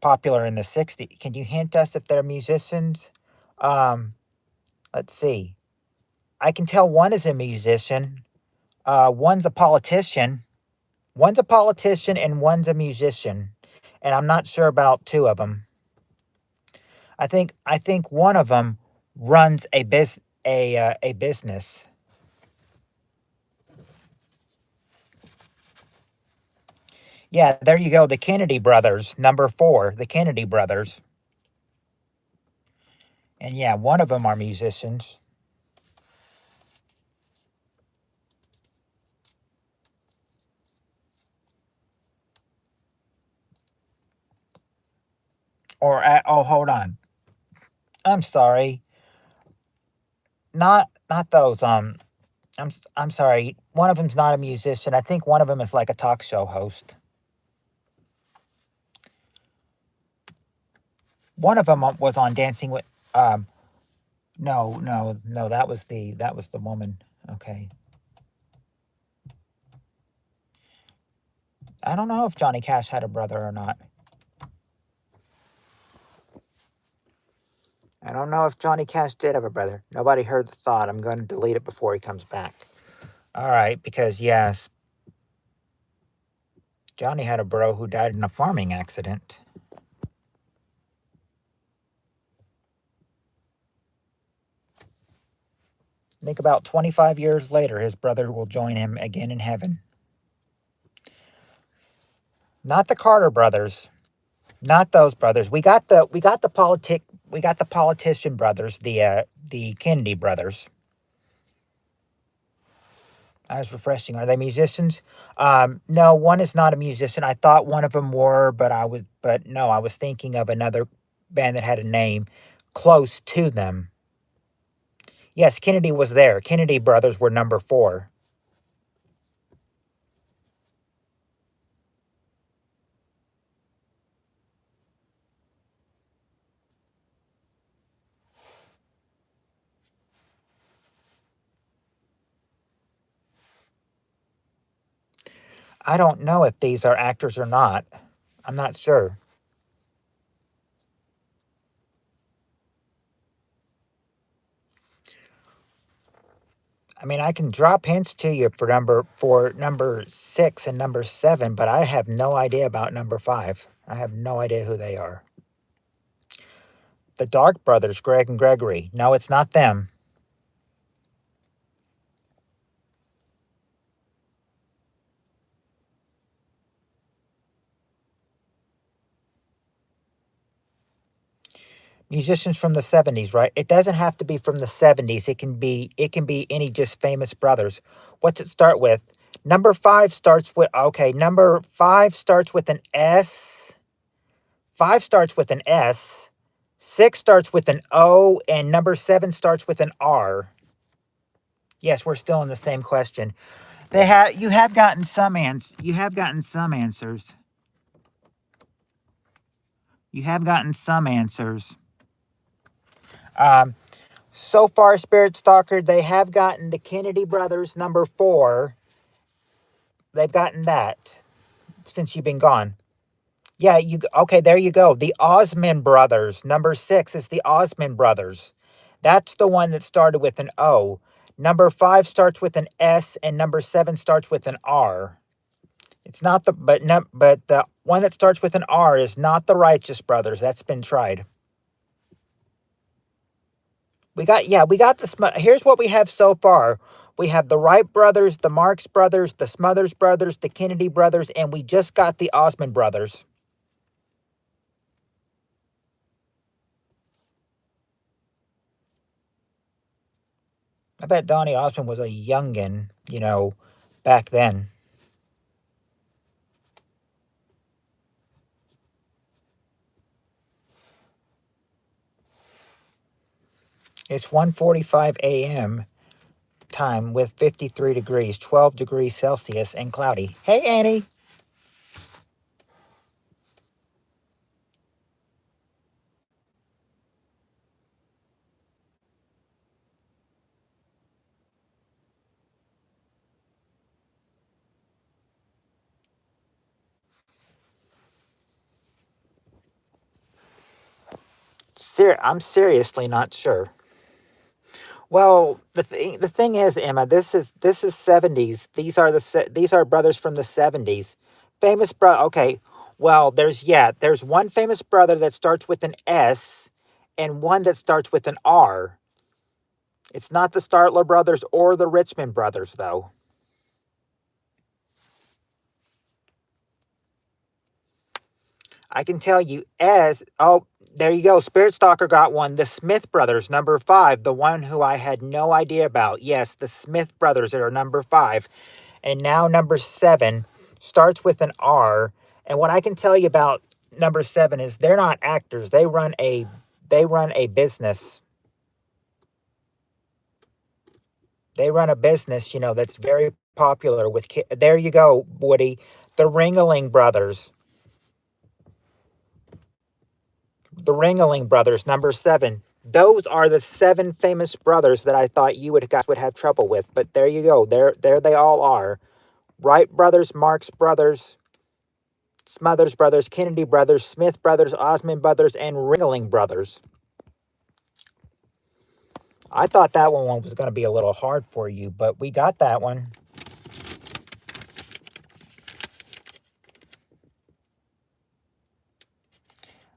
popular in the 60s. Can you hint us if they're musicians? Um, let's see. I can tell one is a musician. One's a politician. One's a politician and one's a musician. And I'm not sure about two of them. I think one of them runs a business. Yeah, there you go. The Kennedy brothers, number 4, the Kennedy brothers. And yeah, one of them are musicians. Hold on. I'm sorry. Not those. I'm sorry. One of them's not a musician. I think one of them is like a talk show host. One of them was on Dancing with. No, no, no. That was the woman. Okay. I don't know if Johnny Cash had a brother or not. I don't know if Johnny Cash did have a brother. Nobody heard the thought. I'm going to delete it before he comes back. All right, because yes, Johnny had a bro who died in a farming accident. I think about 25 years later, his brother will join him again in heaven. Not the Carter brothers. Not those brothers. We got the politician brothers, the Kennedy brothers. I was refreshing. Are they musicians? No, one is not a musician. I thought one of them were, but no, I was thinking of another band that had a name close to them. Yes, Kennedy was there. Kennedy brothers were number 4. I don't know if these are actors or not. I'm not sure. I mean, I can drop hints to you for number 6 and number 7, but I have no idea about number 5. I have no idea who they are. The Dark brothers, Greg and Gregory. No, it's not them. Musicians from the 70s, right? It doesn't have to be from the 70s. It can be any just famous brothers. What's it start with? Number 5 starts with number 5 starts with an S. 5 starts with an S. 6 starts with an O, and number 7 starts with an R. Yes, we're still in the same question. You have gotten some answers. You have gotten some answers. You have gotten some answers. So far, Spirit Stalker, they have gotten the Kennedy brothers number 4. They've gotten that since you've been gone. Yeah, okay, there you go. The Osmond brothers, number 6 is the Osmond brothers. That's the one that started with an O. Number 5 starts with an S, and number 7 starts with an R. It's not but the one that starts with an R is not the Righteous Brothers. That's been tried. We got here's what we have so far. We have the Wright brothers, the Marx brothers, the Smothers brothers, the Kennedy brothers, and we just got the Osmond brothers. I bet Donny Osmond was a youngin, back then. It's 1:45 a.m. time with 53 degrees, 12 degrees Celsius, and cloudy. Hey, Annie. I'm seriously not sure. Well, the thing is, Emma, this is 70s. These are brothers from the 70s. Famous bro. Okay. Well, there's one famous brother that starts with an S, and one that starts with an R. It's not the Startler brothers or the Richmond brothers, though. I can tell you there you go. Spirit Stalker got one. The Smith brothers, number 5, the one who I had no idea about. Yes, the Smith brothers are number 5. And now number 7 starts with an R. And what I can tell you about number 7 is they're not actors. They run a business. They run a business, that's very popular with kids. There you go, Woody. The Ringling brothers. The Ringling brothers, number 7. Those are the 7 famous brothers that I thought you guys would have trouble with. But there you go. There they all are. Wright brothers, Marx brothers, Smothers brothers, Kennedy brothers, Smith brothers, Osmond brothers, and Ringling brothers. I thought that one was going to be a little hard for you, but we got that one.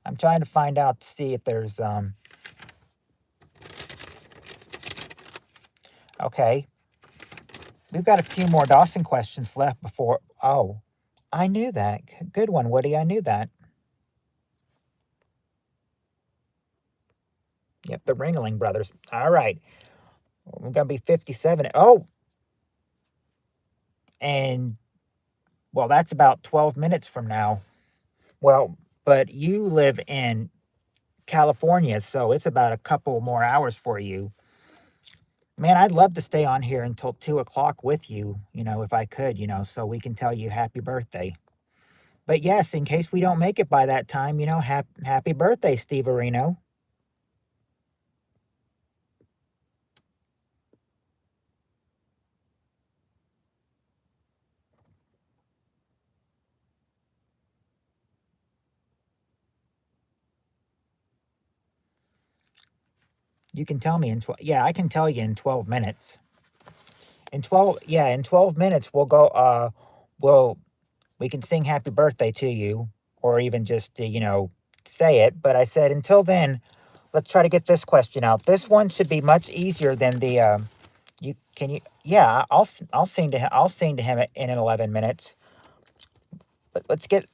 I'm trying to find out to see if there's okay. We've got a few more Dawson questions left before. Oh, I knew that. Good one, Woody. I knew that. Yep, the Ringling Brothers. All right. We're going to be 57. Oh, and well, that's about 12 minutes from now. Well, but you live in California, so it's about a couple more hours for you. Man, I'd love to stay on here until 2 o'clock with you, if I could, so we can tell you happy birthday. But yes, in case we don't make it by that time, happy birthday, Steve Areno. You can tell me in 12, yeah, I can tell you in 12 minutes. In 12 minutes we'll go we'll we can sing happy birthday to you or even just say it, but I said until then, let's try to get this question out. This one should be much easier than the you can you yeah, I'll sing to him in 11 minutes. But let's get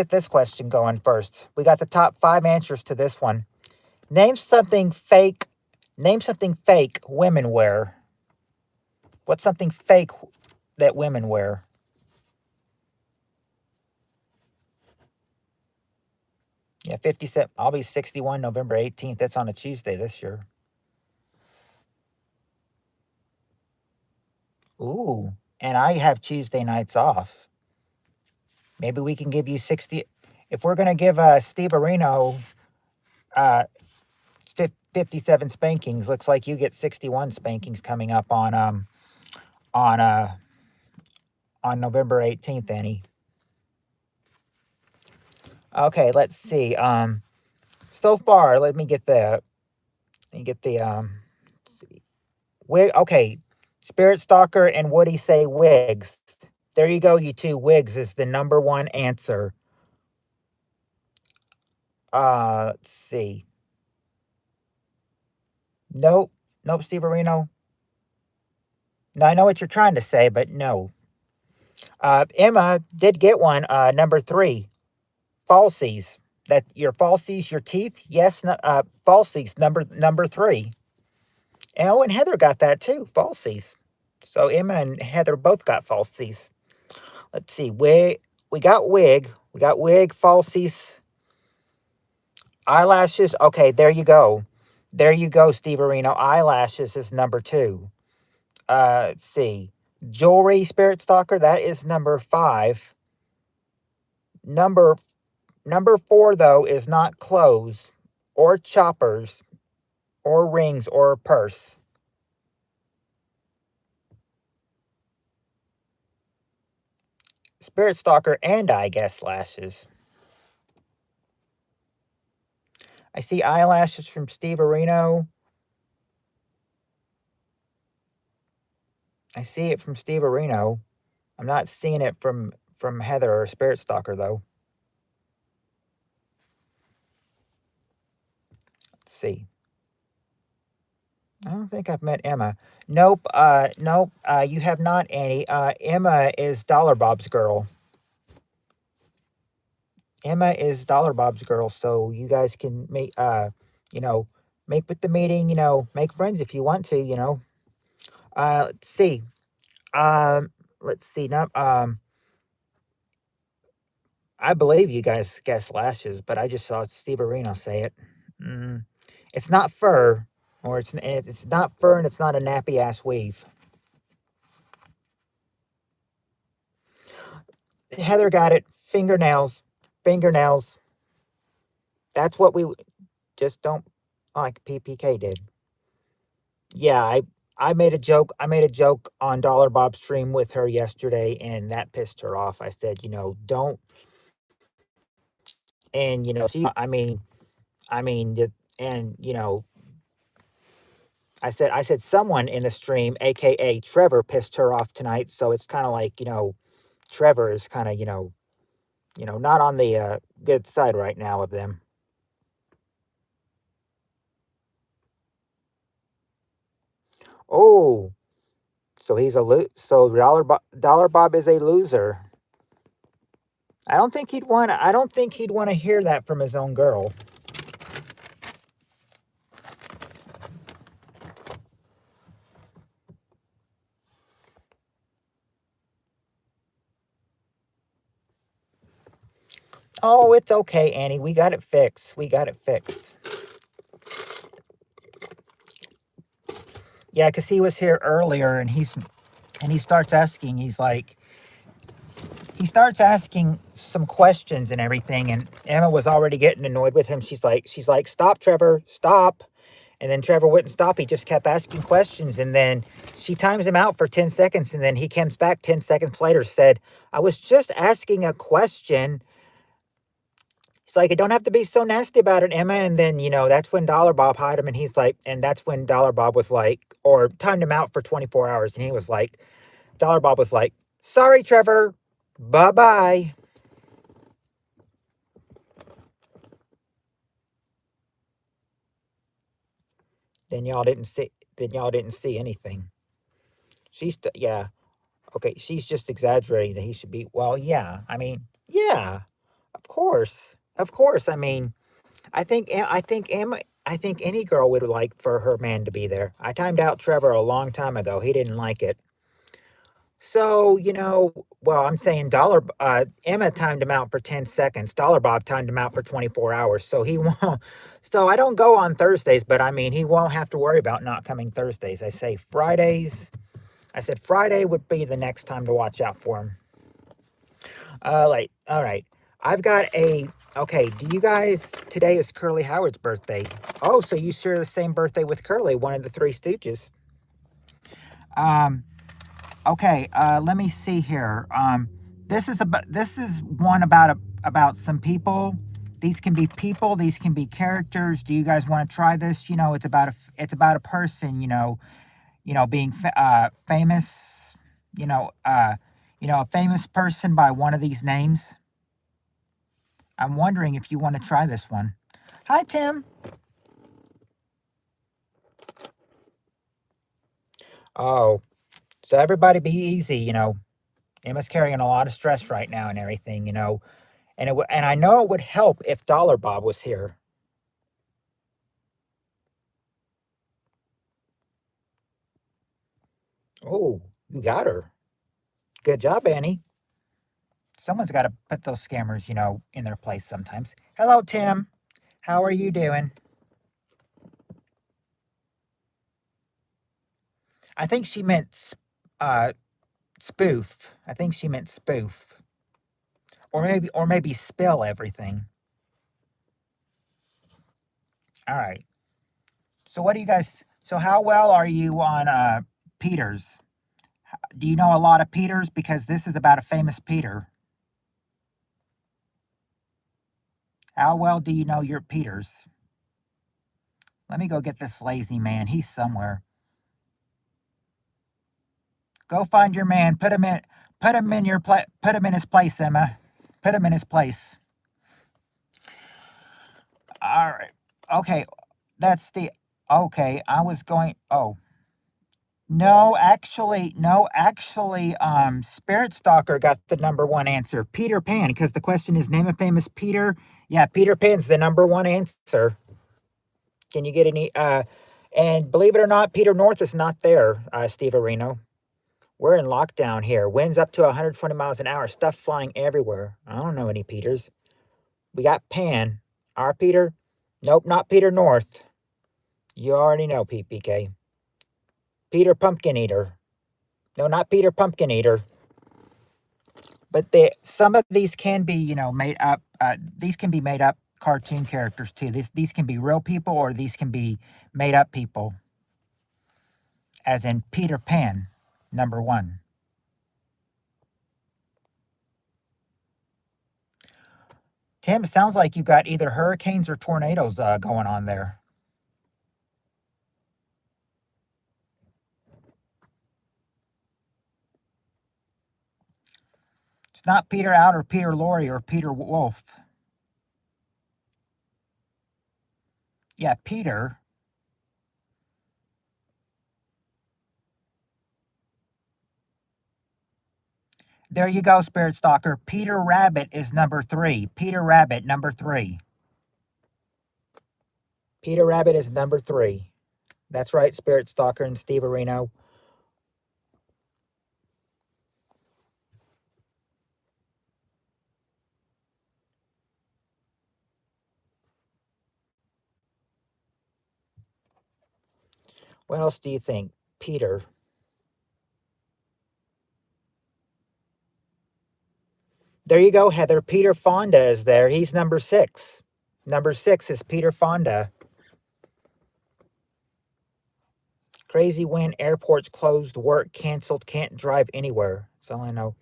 this question going first. We got the top 5 answers to this one. Name something fake. Name something fake women wear. What's something fake that women wear? Yeah, 57. I'll be 61 November 18th. That's on a Tuesday this year. Ooh, and I have Tuesday nights off. Maybe we can give you 60. If we're going to give Steve Areno uh, 57 spankings, looks like you get 61 spankings coming up on uh on November 18th, Annie. Okay, let's see. So far, let me get the let's see. Wig. Okay, Spirit Stalker and Woody say wigs. There you go, you two. Wigs is the number one answer. Let's see. Nope, nope, Steve Areno. No, I know what you're trying to say, but no. Emma did get one. Number 3, falsies. That your falsies, your teeth. Yes, no, falsies. Number 3. Oh, and Heather got that too. Falsies. So Emma and Heather both got falsies. Let's see. We got wig. We got wig, falsies, eyelashes. Okay, there you go. There you go, Steve Areno. Eyelashes is number 2. Let's see. Jewelry, Spirit Stalker. That is number 5. Number Number 4 though is not clothes or choppers or rings or a purse. Spirit Stalker and I guess lashes. I see eyelashes from Steve Areno. I see it from Steve Areno. I'm not seeing it from Heather or Spirit Stalker though. Let's see. I don't think I've met Emma. Nope. Nope. You have not, Annie. Emma is Dollar Bob's girl. Emma is Dollar Bob's girl, so you guys can you know, make with the meeting, make friends if you want to. Let's see. Um, let's see. Now, I believe you guys guessed lashes, but I just saw Steve Areno say it. Mm, it's not fur, or it's not fur, and it's not a nappy ass weave. Heather got it. Fingernails, fingernails. That's what we just don't like. PPK did. Yeah, I made a joke. I made a joke on Dollar Bob stream with her yesterday, and that pissed her off. I said, don't. And she. And I said someone in the stream, aka Trevor, pissed her off tonight. So it's kind of like Trevor is kind of not on the good side right now of them. Oh, so so Dollar Bob is a loser. I don't think he'd want to hear that from his own girl. Oh, it's okay, Annie. We got it fixed. We got it fixed. Yeah, because he was here earlier, and he starts asking. He starts asking some questions and everything, and Emma was already getting annoyed with him. She's like, stop, Trevor, stop. And then Trevor wouldn't stop. He just kept asking questions, and then she times him out for 10 seconds, and then he comes back 10 seconds later, said, I was just asking a question. He's like, "You don't have to be so nasty about it, Emma." And then, that's when Dollar Bob hired him. And that's when Dollar Bob was like, or timed him out for 24 hours. And Dollar Bob was like, sorry, Trevor. Bye bye. Then y'all didn't see anything. Yeah. Okay. She's just exaggerating that he should be, well, yeah. I mean, yeah, of course. Of course. I mean, I think any girl would like for her man to be there. I timed out Trevor a long time ago. He didn't like it. So, well, I'm saying Emma timed him out for 10 seconds. Dollar Bob timed him out for 24 hours. So he won't, so I don't go on Thursdays, but I mean, he won't have to worry about not coming Thursdays. I said Friday would be the next time to watch out for him. All right. I've got okay, today is Curly Howard's birthday. Oh, so you share the same birthday with Curly, one of the Three Stooges. Um, okay, let me see here. This is one about some people. These can be people. These can be characters. Do you guys want to try this? It's about a person. Being famous. You know, uh, a famous person by one of these names. I'm wondering if you want to try this one. Hi, Tim. Oh, so everybody be easy. Emma's carrying a lot of stress right now and everything. And I know it would help if Dollar Bob was here. Oh, you got her. Good job, Annie. Someone's got to put those scammers, in their place sometimes. Hello, Tim. How are you doing? I think she meant uh, spoof. I think she meant spoof, or maybe spill everything. All right. So what do you guys? So how well are you on Peters? Do you know a lot of Peters? Because this is about a famous Peter. How well do you know your Peters? Let me go get this lazy man. He's somewhere. Go find your man. Put him in his place, Emma. Put him in his place. All right. Okay. That's the okay. I was going oh. No, actually, Spirit Stalker got the number one answer. Peter Pan, because the question is name a famous Peter. Yeah, Peter Pan's the number one answer. Can you get any and believe it or not, Peter North is not there, Steve Areno. We're in lockdown here. Winds up to 120 miles an hour. Stuff flying everywhere. I don't know any Peters. We got Pan. Our Peter? Nope, not Peter North. You already know, PPK. Peter Pumpkin Eater. No, not Peter Pumpkin Eater. But some of these can be, made up. These can be made up cartoon characters too. These can be real people, or these can be made up people. As in Peter Pan, number one. Tim, it sounds like you've got either hurricanes or tornadoes going on there. It's not Peter Out or Peter Lorre or Peter Wolf. Yeah, Peter. There you go, Spirit Stalker. Peter Rabbit is number 3. Peter Rabbit, number 3. Peter Rabbit is number 3. That's right, Spirit Stalker and Steve Areno. What else do you think? Peter. There you go, Heather. Peter Fonda is there. He's number 6. Number 6 is Peter Fonda. Crazy when airports closed, work canceled, can't drive anywhere. That's all I know.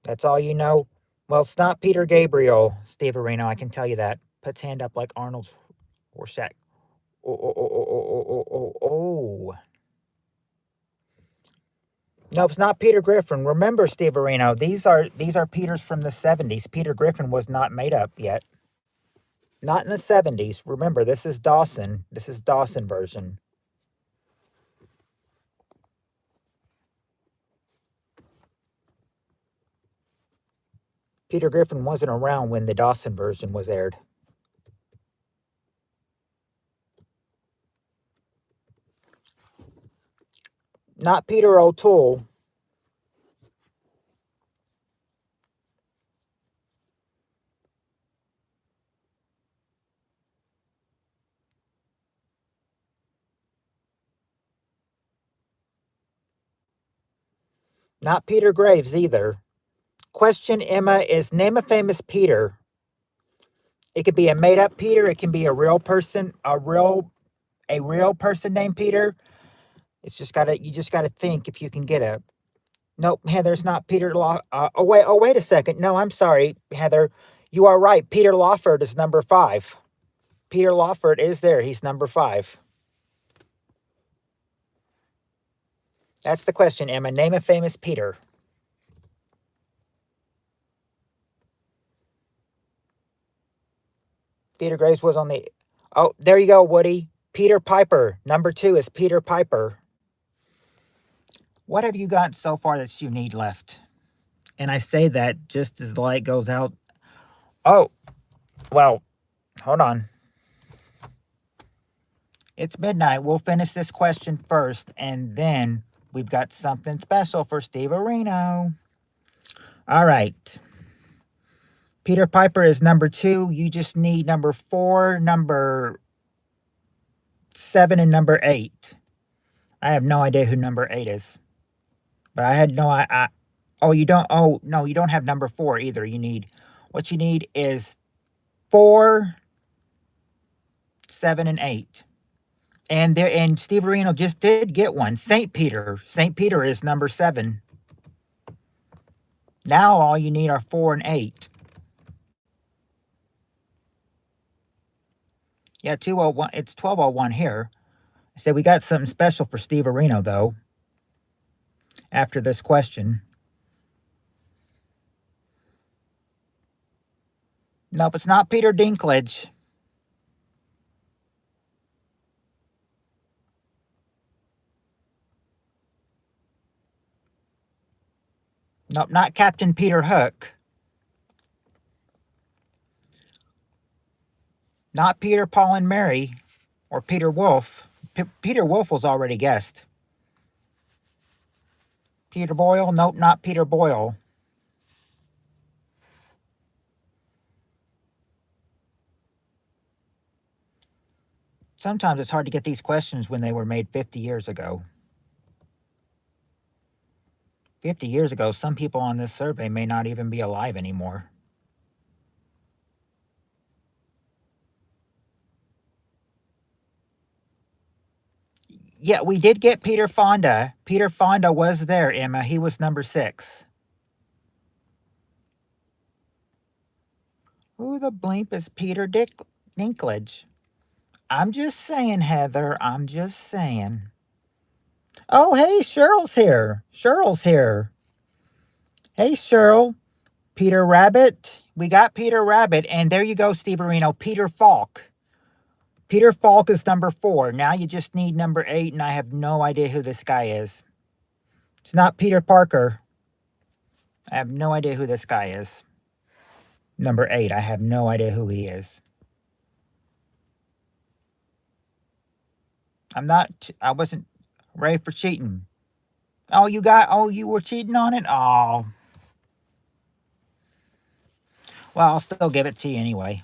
That's all you know? Well, it's not Peter Gabriel, Steve Areno. I can tell you that. Puts hand up like Arnold's Rorschach. Oh. No, it's not Peter Griffin. Remember, Steve Areno, these are Peters from the 70s. Peter Griffin was not made up yet. Not in the 70s. Remember, this is Dawson. This is Dawson version. Peter Griffin wasn't around when the Dawson version was aired. Not Peter O'Toole. Not Peter Graves either. Question, Emma, is name a famous Peter. It could be a made-up Peter. It can be a real person, a real person named Peter. You just gotta think if you can get a. Nope, Heather's not Peter wait a second. No, I'm sorry, Heather. You are right. Peter Lawford is number 5. Peter Lawford is there. He's number 5. That's the question, Emma. Name a famous Peter. Peter Graves was on the. Oh, there you go, Woody. Peter Piper. Number 2 is Peter Piper. What have you got so far that you need left? And I say that just as the light goes out. Oh, well, hold on. It's midnight. We'll finish this question first, and then we've got something special for Steve Areno. All right. Peter Piper is number 2. You just need number 4, number 7, and number 8. I have no idea who number 8 is. But I had no oh, you don't. Oh, no, you don't have number 4 either. What you need is 4, 7, and 8. And Steve Areno just did get one. St. Peter. St. Peter is number 7. Now all you need are 4 and 8. Yeah, 201. It's 1201 here. I said we got something special for Steve Areno though. After this question. Nope, it's not Peter Dinklage. Nope, not Captain Peter Hook. Not Peter, Paul, and Mary. Or Peter Wolf. Peter Wolf was already guessed. Peter Boyle? Nope, not Peter Boyle. Sometimes it's hard to get these questions when they were made 50 years ago. 50 years ago, some people on this survey may not even be alive anymore. Yeah, we did get Peter Fonda. Peter Fonda was there, Emma. He was number 6. Who the blimp is Peter Dinklage? I'm just saying, Heather. I'm just saying. Oh, hey, Cheryl's here. Cheryl's here. Hey, Cheryl. Peter Rabbit. We got Peter Rabbit, and there you go, Steve Areno. Peter Falk. Peter Falk is number 4. Now you just need number 8, and I have no idea who this guy is. It's not Peter Parker. I have no idea who this guy is. Number 8. I have no idea who he is. I wasn't ready for cheating. Oh, you were cheating on it? Oh. Well, I'll still give it to you anyway.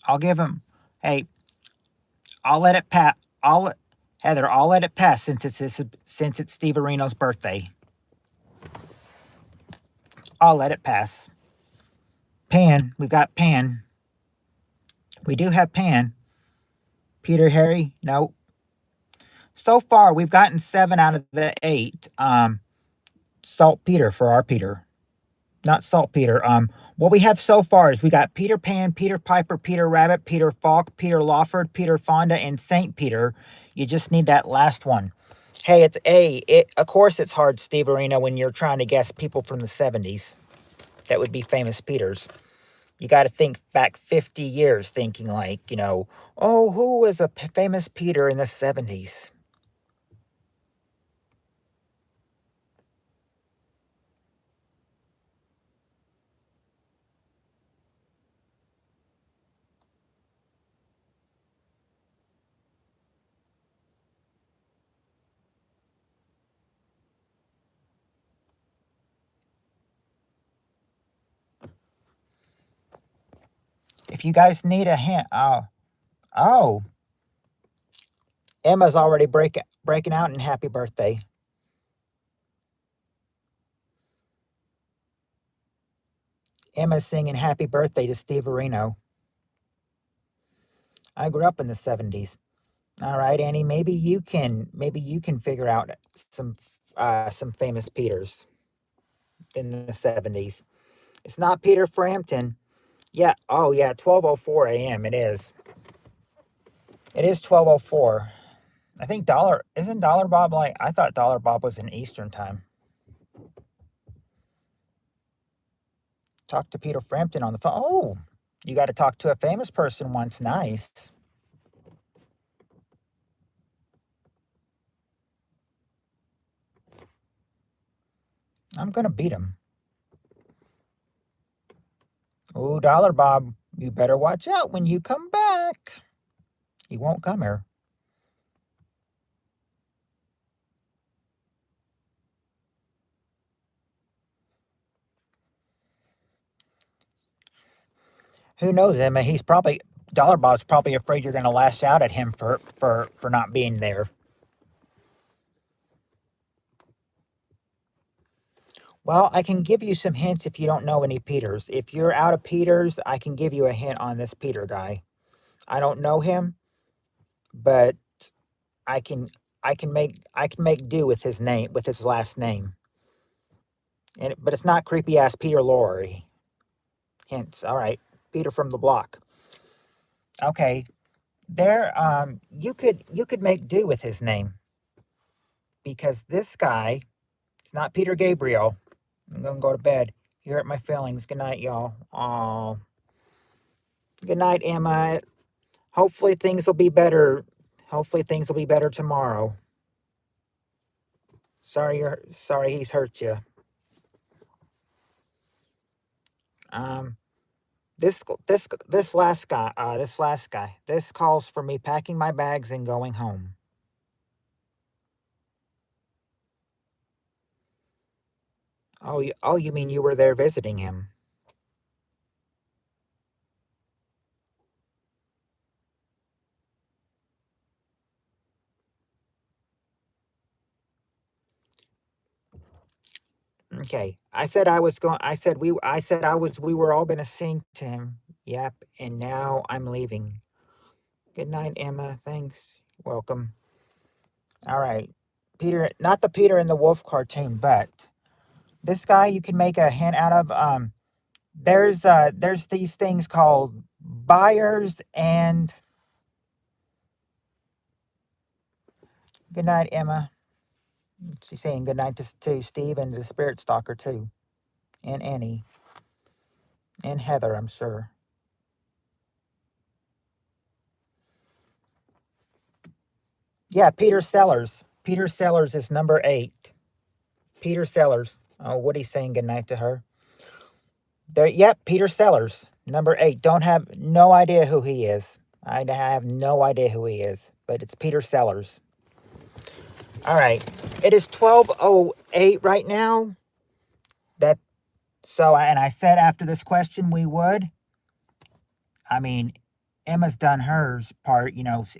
I'll give him, hey, I'll let it pass. Heather, I'll let it pass since it's Steve Areno's birthday. I'll let it pass. Pan, we've got Pan. We do have Pan. Peter Harry, nope. So far, we've gotten 7 out of the 8. Saltpeter for our Peter. Not saltpeter. What we have so far is we got Peter Pan, Peter Piper, Peter Rabbit, Peter Falk, Peter Lawford, Peter Fonda, and Saint Peter. You just need that last one. Hey, it's A. Of course it's hard, Steve Arena, when you're trying to guess people from the 70s. That would be famous Peters. You got to think back 50 years thinking like, oh, who was a famous Peter in the 70s? If you guys need a hint, oh, Emma's already breaking out in happy birthday. Emma's singing happy birthday to Steve Areno. I grew up in the 70s. All right, Annie, maybe you can figure out some famous Peters in the 70s. It's not Peter Frampton. Yeah, oh yeah, 12:04 a.m. it is. It is 12:04. I think isn't Dollar Bob like I thought Dollar Bob was in Eastern time. Talk to Peter Frampton on the phone. Oh, you got to talk to a famous person once. Nice. I'm going to beat him. Oh, Dollar Bob, you better watch out when you come back. He won't come here. Who knows, Emma? Dollar Bob's probably afraid you're going to lash out at him for not being there. Well, I can give you some hints if you don't know any Peters. If you're out of Peters, I can give you a hint on this Peter guy. I don't know him, but I can make do with his name, with his last name. But it's not creepy ass Peter Lorre. Hints. All right, Peter from the block. Okay, you could make do with his name because this guy, it's not Peter Gabriel. I'm gonna go to bed. You hurt my feelings. Good night, y'all. Oh, good night, Emma. Hopefully things will be better. Hopefully things will be better tomorrow. Sorry he's hurt you. Um, this last guy. This calls for me packing my bags and going home. Oh, you mean you were there visiting him? Okay. I said I was going. I said we. I said I was. We were all going to sing to him. Yep. And now I'm leaving. Good night, Emma. Thanks. Welcome. All right, Peter. Not the Peter in the Wolf cartoon, but this guy you can make a hint out of. There's these things called buyers and Good night, Emma. She's saying good night to Steve and the Spirit Stalker, too. And Annie. And Heather, I'm sure. Yeah, Peter Sellers. Peter Sellers is number 8. Peter Sellers. Oh, Woody's saying good night to her. There, yep, Peter Sellers, number 8. Don't have no idea who he is. I have no idea who he is, but it's Peter Sellers. All right, it is 12:08 right now. That so, and I said after this question we would. I mean, Emma's done hers part,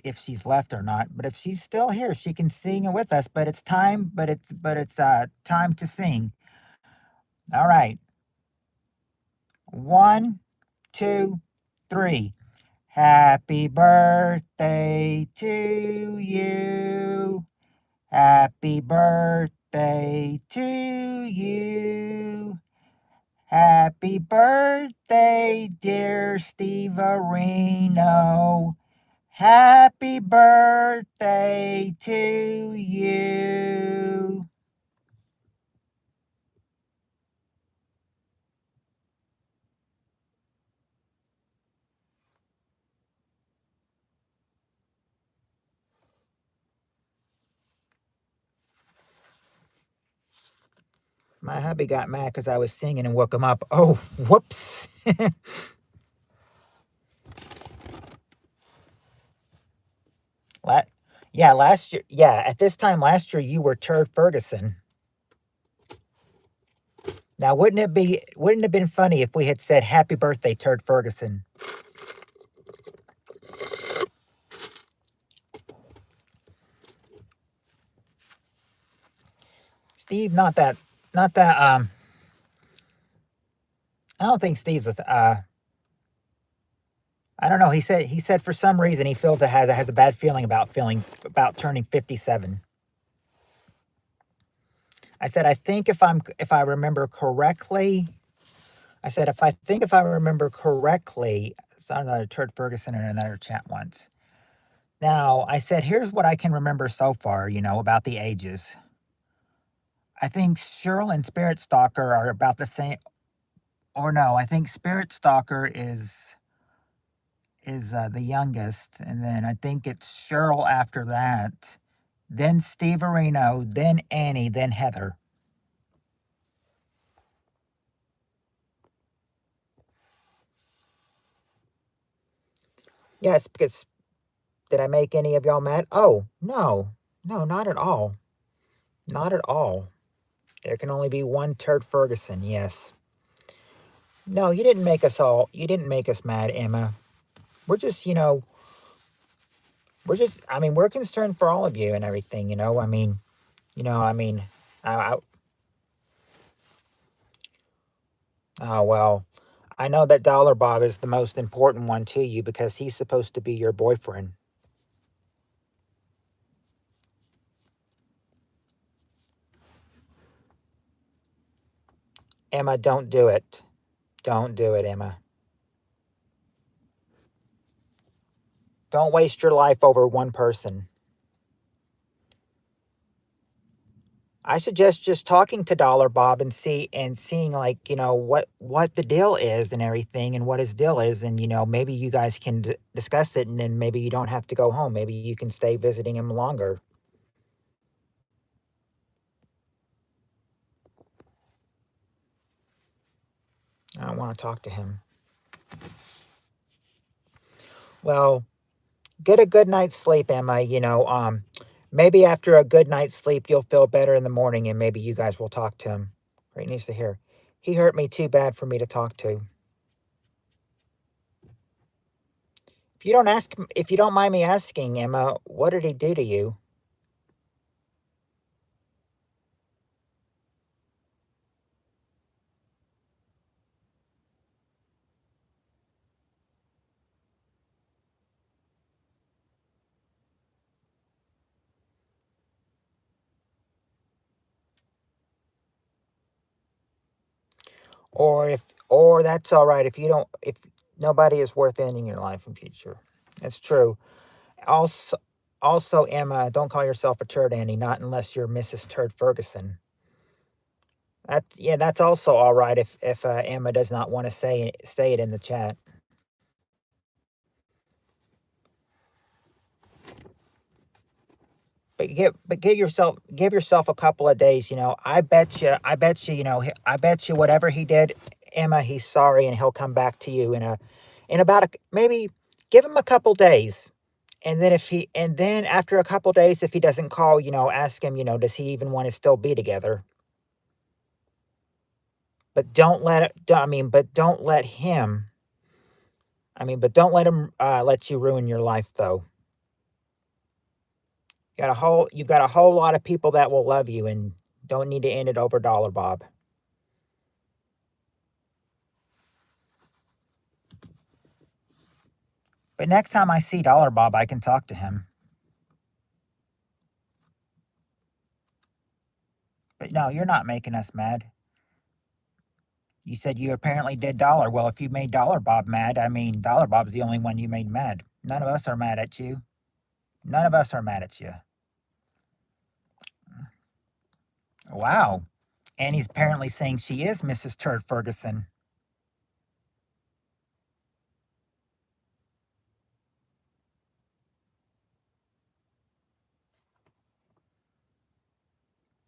if she's left or not. But if she's still here, she can sing with us. But it's time. But it's time to sing. All right. 1, 2, 3. Happy birthday to you. Happy birthday to you. Happy birthday, dear Steve Areno. Happy birthday to you. My hubby got mad because I was singing and woke him up. Oh, whoops. Yeah, last year. Yeah, at this time last year, you were Turd Ferguson. Now, wouldn't it have been funny if we had said happy birthday, Turd Ferguson? Steve, not that, I don't think Steve's, I don't know. He said for some reason he feels has a bad feeling about turning 57. I said, I think if I remember correctly, I said, if I remember correctly, it's on another Turd Ferguson in another chat once. Now, I said, here's what I can remember so far, about the ages. I think Cheryl and Spirit Stalker are about the same. Or no, I think Spirit Stalker is the youngest, and then I think it's Cheryl after that, then Steve Areno, then Annie, then Heather. Yes, because did I make any of y'all mad? Oh no, no, not at all, not at all. There can only be one Turd Ferguson. Yes. No, you didn't make us all. You didn't make us mad, Emma. We're just, we're just. I mean, we're concerned for all of you and everything. I mean, I mean, I, oh well. I know that Dollar Bob is the most important one to you because he's supposed to be your boyfriend. Emma, don't do it. Don't do it, Emma. Don't waste your life over one person. I suggest just talking to Dollar Bob and seeing like what the deal is and everything and what his deal is and maybe you guys can discuss it and then maybe you don't have to go home. Maybe you can stay visiting him longer. I don't want to talk to him. Well, get a good night's sleep, Emma. Maybe after a good night's sleep, you'll feel better in the morning, and maybe you guys will talk to him. Great news to hear. He hurt me too bad for me to talk to. If you don't mind me asking, Emma, what did he do to you? Or that's all right if nobody is worth ending your life in future. That's true. Also, Also, Emma, don't call yourself a turd, Annie. Not unless you're Mrs. Turd Ferguson. That's also all right if Emma does not want to say it in the chat. But give yourself a couple of days. I bet you whatever he did, Emma, he's sorry and he'll come back to you in about maybe give him a couple days. And then after a couple days, if he doesn't call, ask him, does he even want to still be together? But don't let it. I mean, but don't let him. But don't let him let you ruin your life, though. You've got a whole lot of people that will love you, and don't need to end it over Dollar Bob. But next time I see Dollar Bob, I can talk to him. But no, you're not making us mad. You said you apparently did Dollar. Well, if you made Dollar Bob mad, Dollar Bob's the only one you made mad. None of us are mad at you. None of us are mad at you. Wow. Annie's apparently saying she is Mrs. Turd Ferguson.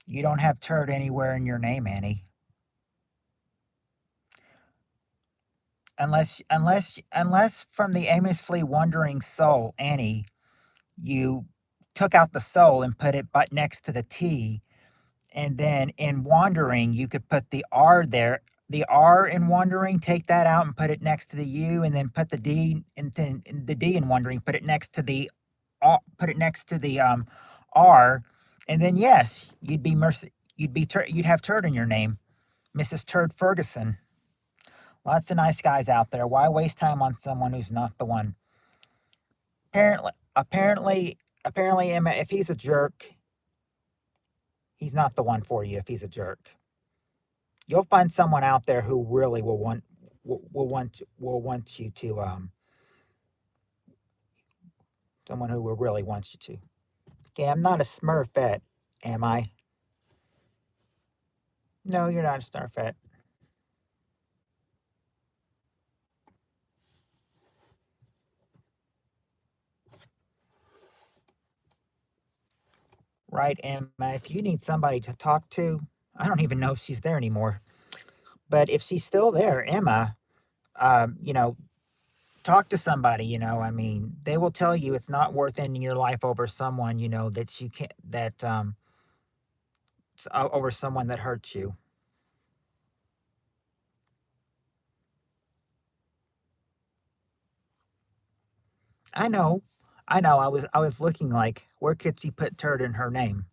You don't have turd anywhere in your name, Annie. Unless from the aimlessly wandering soul, Annie, you took out the soul and put it but next to the T, and then in wandering you could put the R there. The R in wandering, take that out and put it next to the U, and then put the D and then the D in wandering, put it next to the R, and then yes, you'd have turd in your name, Mrs. Turd Ferguson. Lots of nice guys out there. Why waste time on someone who's not the one? Apparently, Emma, if he's a jerk, he's not the one for you. If he's a jerk, you'll find someone out there who really will want you to someone who will really want you to. Okay, I'm not a Smurfette, am I? No, you're not a Smurfette. Right, Emma? If you need somebody to talk to, I don't even know if she's there anymore. But if she's still there, Emma, um, you know, talk to somebody. They will tell you it's not worth ending your life over someone that you can't that over someone that hurts you. I know, I know. I was looking like where could she put turd in her name?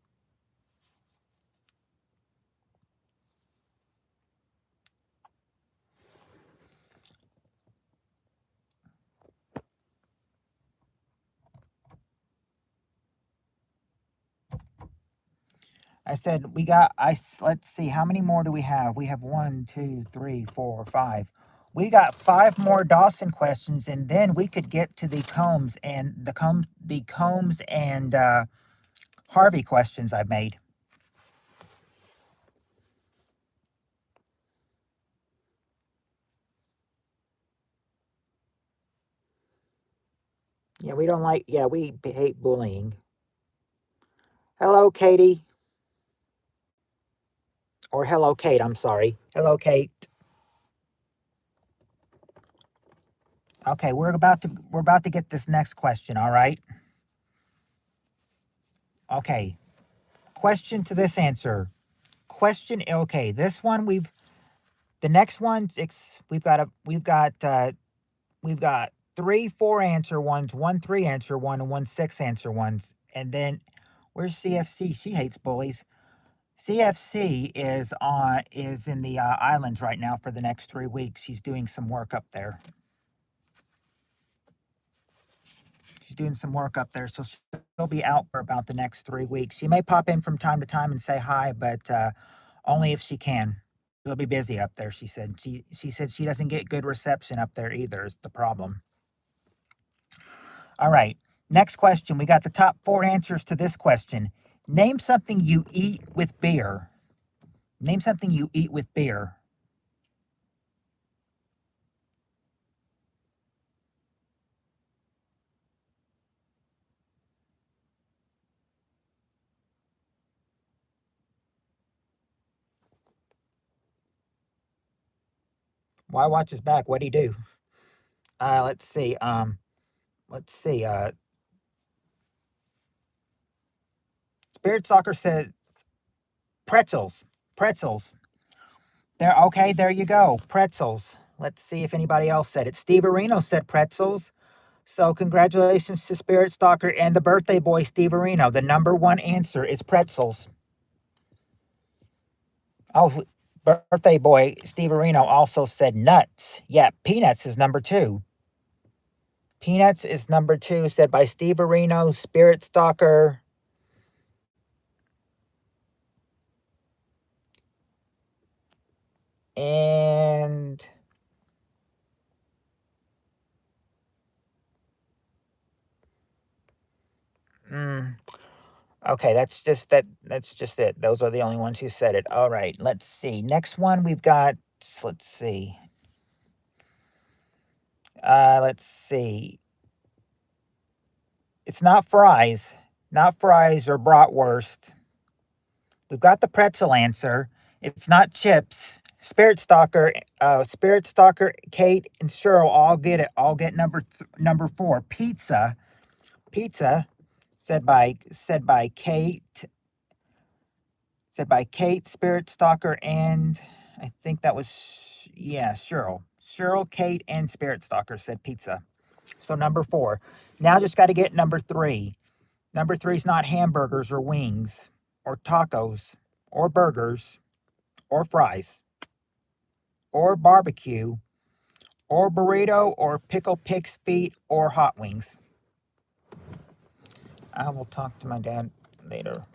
I said we got. Let's see. How many more do we have? We have one, two, three, four, five. We got five more Dawson questions, and then we could get to the Combs and Harvey questions I made. Yeah, we don't like. Yeah, we hate bullying. Hello, Katie. Or hello, Kate. I'm sorry. Hello, Kate. Okay, we're about to get this next question. All right. Okay. Question to this answer. Question. Okay, this one the next one. We've got three 4 answer ones, one 3 answer one, and one 6 answer ones. And then where's CFC? She hates bullies. CFC is in the islands right now for the next 3 weeks. She's doing some work up there. She's doing some work up there, so she'll be out for about the next 3 weeks. She may pop in from time to time and say hi, but only if she can. She'll be busy up there. She said. She said she doesn't get good reception up there either. Is the problem. All right. Next question. We got the top 4 answers to this question. Name something you eat with beer. Name something you eat with beer. Why watch his back? What'd he do? Let's see. Let's see. Spirit Soccer says pretzels. Pretzels. There. Okay, there you go. Pretzels. Let's see if anybody else said it. Steve Areno said pretzels. So congratulations to Spirit Stalker and the birthday boy, Steve Areno. The number 1 answer is pretzels. Oh, birthday boy, Steve Areno also said nuts. Yeah, peanuts is number 2. Peanuts is number 2, said by Steve Areno, Spirit Stalker. And okay, that's just that. That's just it. Those are the only ones who said it. All right, let's see. Next one we've got. Let's see. Let's see. It's not fries, not fries or bratwurst. We've got the pretzel answer. It's not chips. Spirit Stalker, Kate, and Cheryl all get it. All get number 4. Pizza. Pizza. Said by Kate. Said by Kate, Spirit Stalker, and I think that was Cheryl. Cheryl, Kate, and Spirit Stalker said pizza. So number 4. Now just got to get number 3. Number 3 is not hamburgers or wings or tacos or burgers or fries or barbecue or burrito or pickled pig's feet or hot wings. I will talk to my dad later.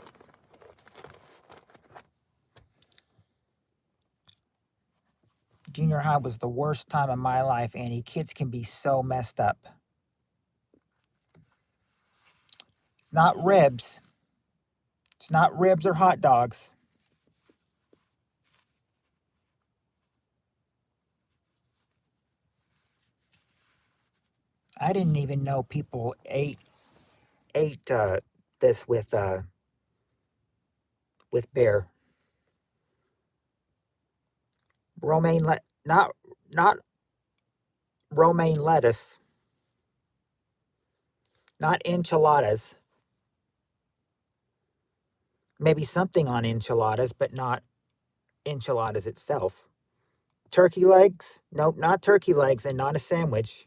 Junior high was the worst time of my life, Annie. Kids can be so messed up. It's not ribs. It's not ribs or hot dogs. I didn't even know people ate this with beer. Not romaine lettuce, not enchiladas. Maybe something on enchiladas, but not enchiladas itself. Turkey legs? Nope, not turkey legs and not a sandwich.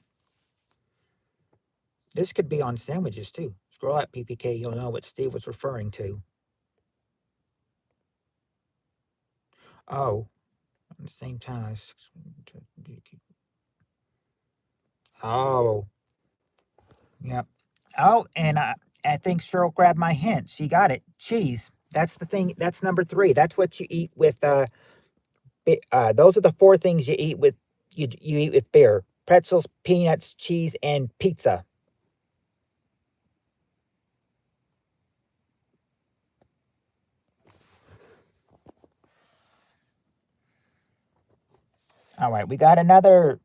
This could be on sandwiches too. Scroll up PPK, you'll know what Steve was referring to. Oh, at the same time. Oh, yep. Oh, and I think Cheryl grabbed my hint. She got it. Cheese. That's the thing. That's number 3. That's what you eat with. Those are the 4 things you eat with. You eat with beer: pretzels, peanuts, cheese, and pizza. All right, we got another.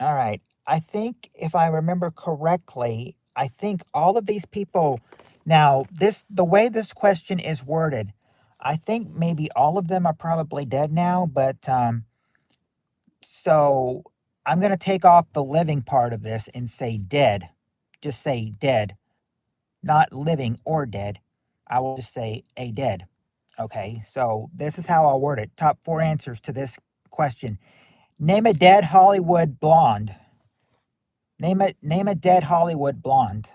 All right. I think if I remember correctly, I think all of these people now the way this question is worded, I think maybe all of them are probably dead now, but so I'm going to take off the living part of this and say dead. Just say dead, not living or dead. I will just say a dead. Okay. So this is how I'll word it. Top 4 answers to this question. Name a dead Hollywood blonde. Name a dead Hollywood blonde.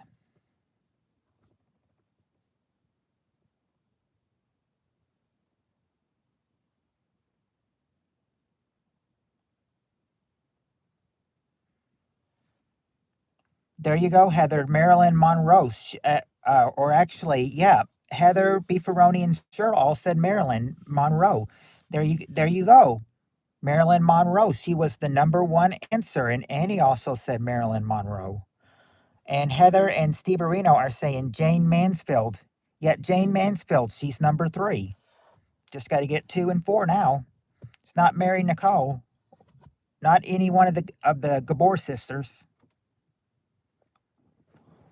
There you go, Heather. Marilyn Monroe. Or actually, yeah, Heather, Beefaroni, and Cheryl all said Marilyn Monroe. There you go. Marilyn Monroe. She was the #1 answer, and Annie also said Marilyn Monroe. And Heather and Steve Areno are saying Jane Mansfield. Yet Jane Mansfield, she's #3. Just got to get 2 and 4 now. It's not Mary Nicole, not any one of the Gabor sisters.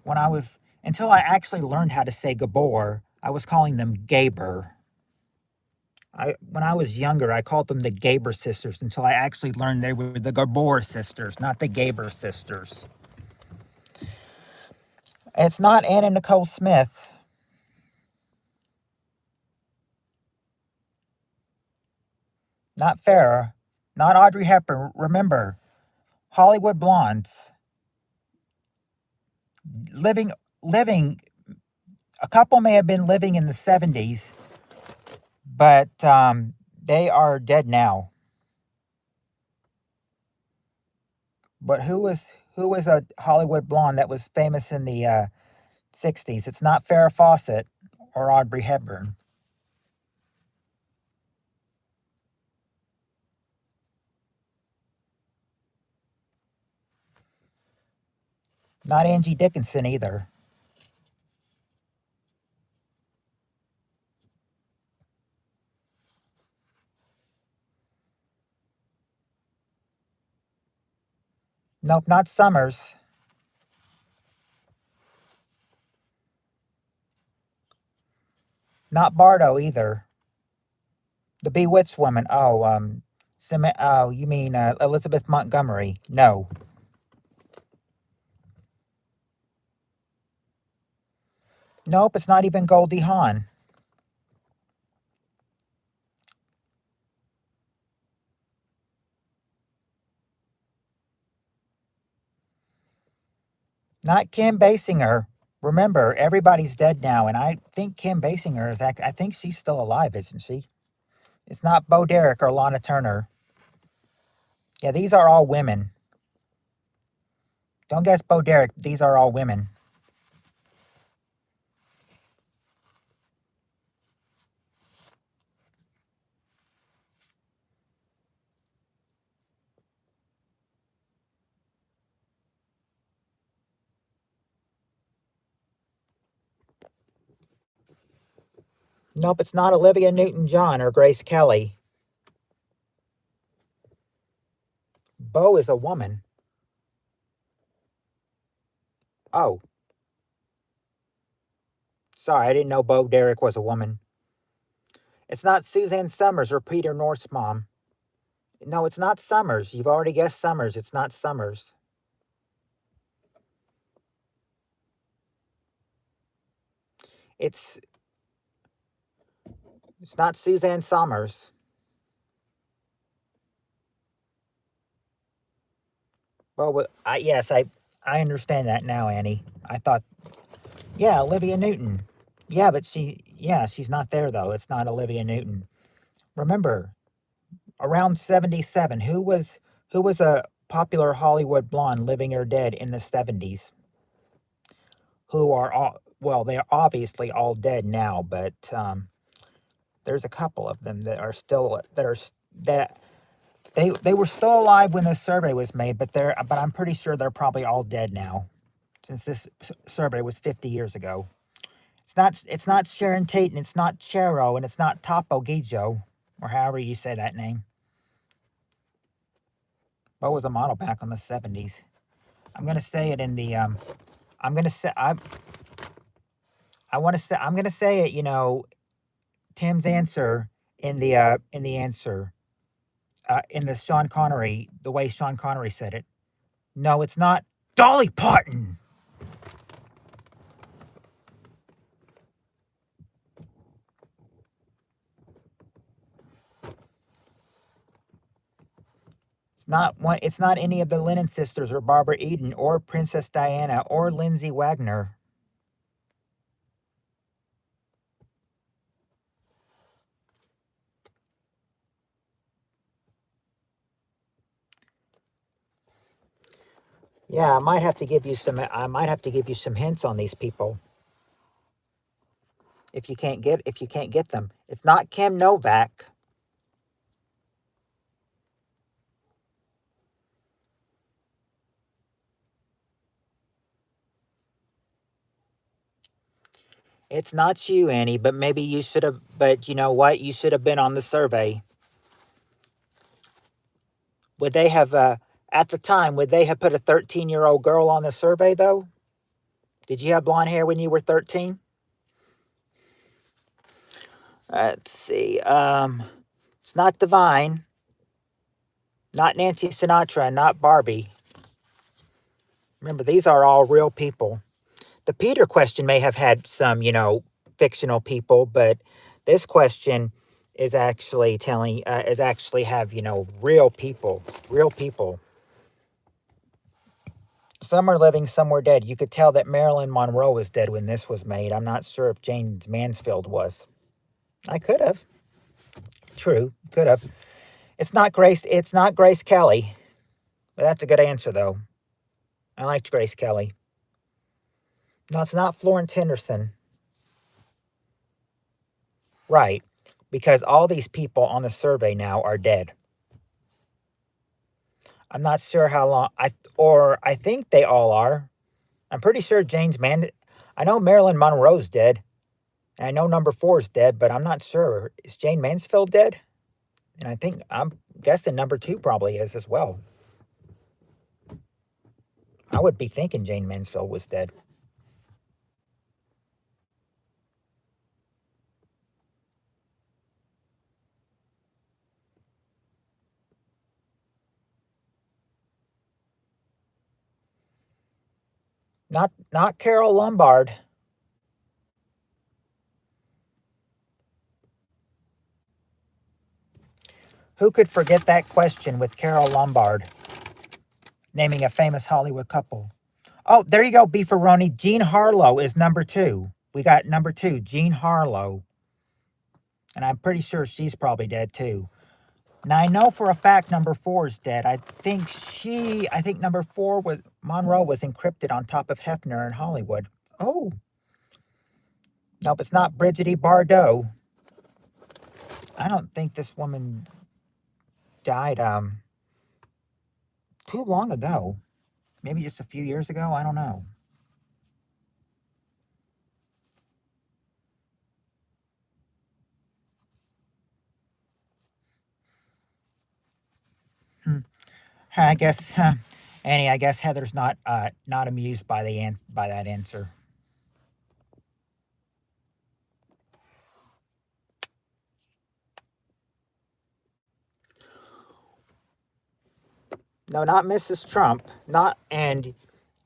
When I was until I actually learned how to say Gabor, I was calling them Gaber. When I was younger, I called them the Gaber sisters until I actually learned they were the Gabor sisters, not the Gaber sisters. It's not Anna Nicole Smith. Not Farrah. Not Audrey Hepburn. Remember, Hollywood blondes. Living. A couple may have been living in the 70s, but they are dead now. But who was a Hollywood blonde that was famous in the 60s? It's not Farrah Fawcett or Audrey Hepburn. Not Angie Dickinson either. Nope, not Summers. Not Bardo either. The Bewitched woman. Oh, oh, you mean Elizabeth Montgomery? No. Nope, it's not even Goldie Hawn. Not Kim Basinger. Remember, everybody's dead now, and I think Kim Basinger is. I think she's still alive, isn't she? It's not Bo Derek or Lana Turner. Yeah, these are all women. Don't guess Bo Derek. These are all women. Nope, it's not Olivia Newton-John or Grace Kelly. Bo is a woman. Oh, sorry, I didn't know Bo Derek was a woman. It's not Suzanne Summers or Peter North's mom. No, it's not Summers. You've already guessed Summers. It's not Summers. It's not Suzanne Summers. Well, yes, I understand that now, Annie. I thought, yeah, Olivia Newton. Yeah, but she's not there though. It's not Olivia Newton. Remember, around 77, who was a popular Hollywood blonde, living or dead, in the 70s? Who are all well, they're obviously all dead now, but there's a couple of them that are still that they were still alive when this survey was made, but I'm pretty sure they're probably all dead now, since this survey was 50 years ago. It's not Sharon Tate, and it's not Chero, and it's not Topo Gijo, or however you say that name. Bo was a model back in the 70s. I'm gonna say it in the I'm gonna say I want to say I'm gonna say it. Tim's answer in the answer in the Sean Connery, the way Sean Connery said it. No, it's not Dolly Parton. It's not one. It's not any of the Lennon sisters or Barbara Eden or Princess Diana or Lindsay Wagner. Yeah, I might have to give you some. I might have to give you some hints on these people. If you can't get them, it's not Kim Novak. It's not you, Annie, but maybe you should have. But you know what? You should have been on the survey. Would they have, at the time, would they have put a 13-year-old girl on the survey, though? Did you have blonde hair when you were 13? Let's see. It's not Divine, not Nancy Sinatra, not Barbie. Remember, these are all real people. The Peter question may have had some, fictional people, but this question is actually is actually have, real people, real people. Some are living, some were dead. You could tell that Marilyn Monroe was dead when this was made. I'm not sure if James Mansfield was. I could have. True, could have. It's not Grace. It's not Grace Kelly. But that's a good answer, though. I liked Grace Kelly. No, it's not Florence Henderson. Right, because all these people on the survey now are dead. I'm not sure how long. I think they all are. I'm pretty sure I know Marilyn Monroe's dead, and I know number 4 is dead, but I'm not sure. Is Jane Mansfield dead? And I'm guessing number 2 probably is as well. I would be thinking Jane Mansfield was dead. Not Carol Lombard. Who could forget that question with Carol Lombard naming a famous Hollywood couple? Oh, there you go, Beefaroni. Jean Harlow is number 2. We got number 2, Jean Harlow. And I'm pretty sure she's probably dead too. Now I know for a fact number 4 is dead. I think number 4 was Monroe was encrypted on top of Hefner in Hollywood. Oh. Nope, it's not Brigitte Bardot. I don't think this woman died too long ago. Maybe just a few years ago. I don't know. I guess, Annie. I guess Heather's not amused by by that answer. No, not Mrs. Trump. Not and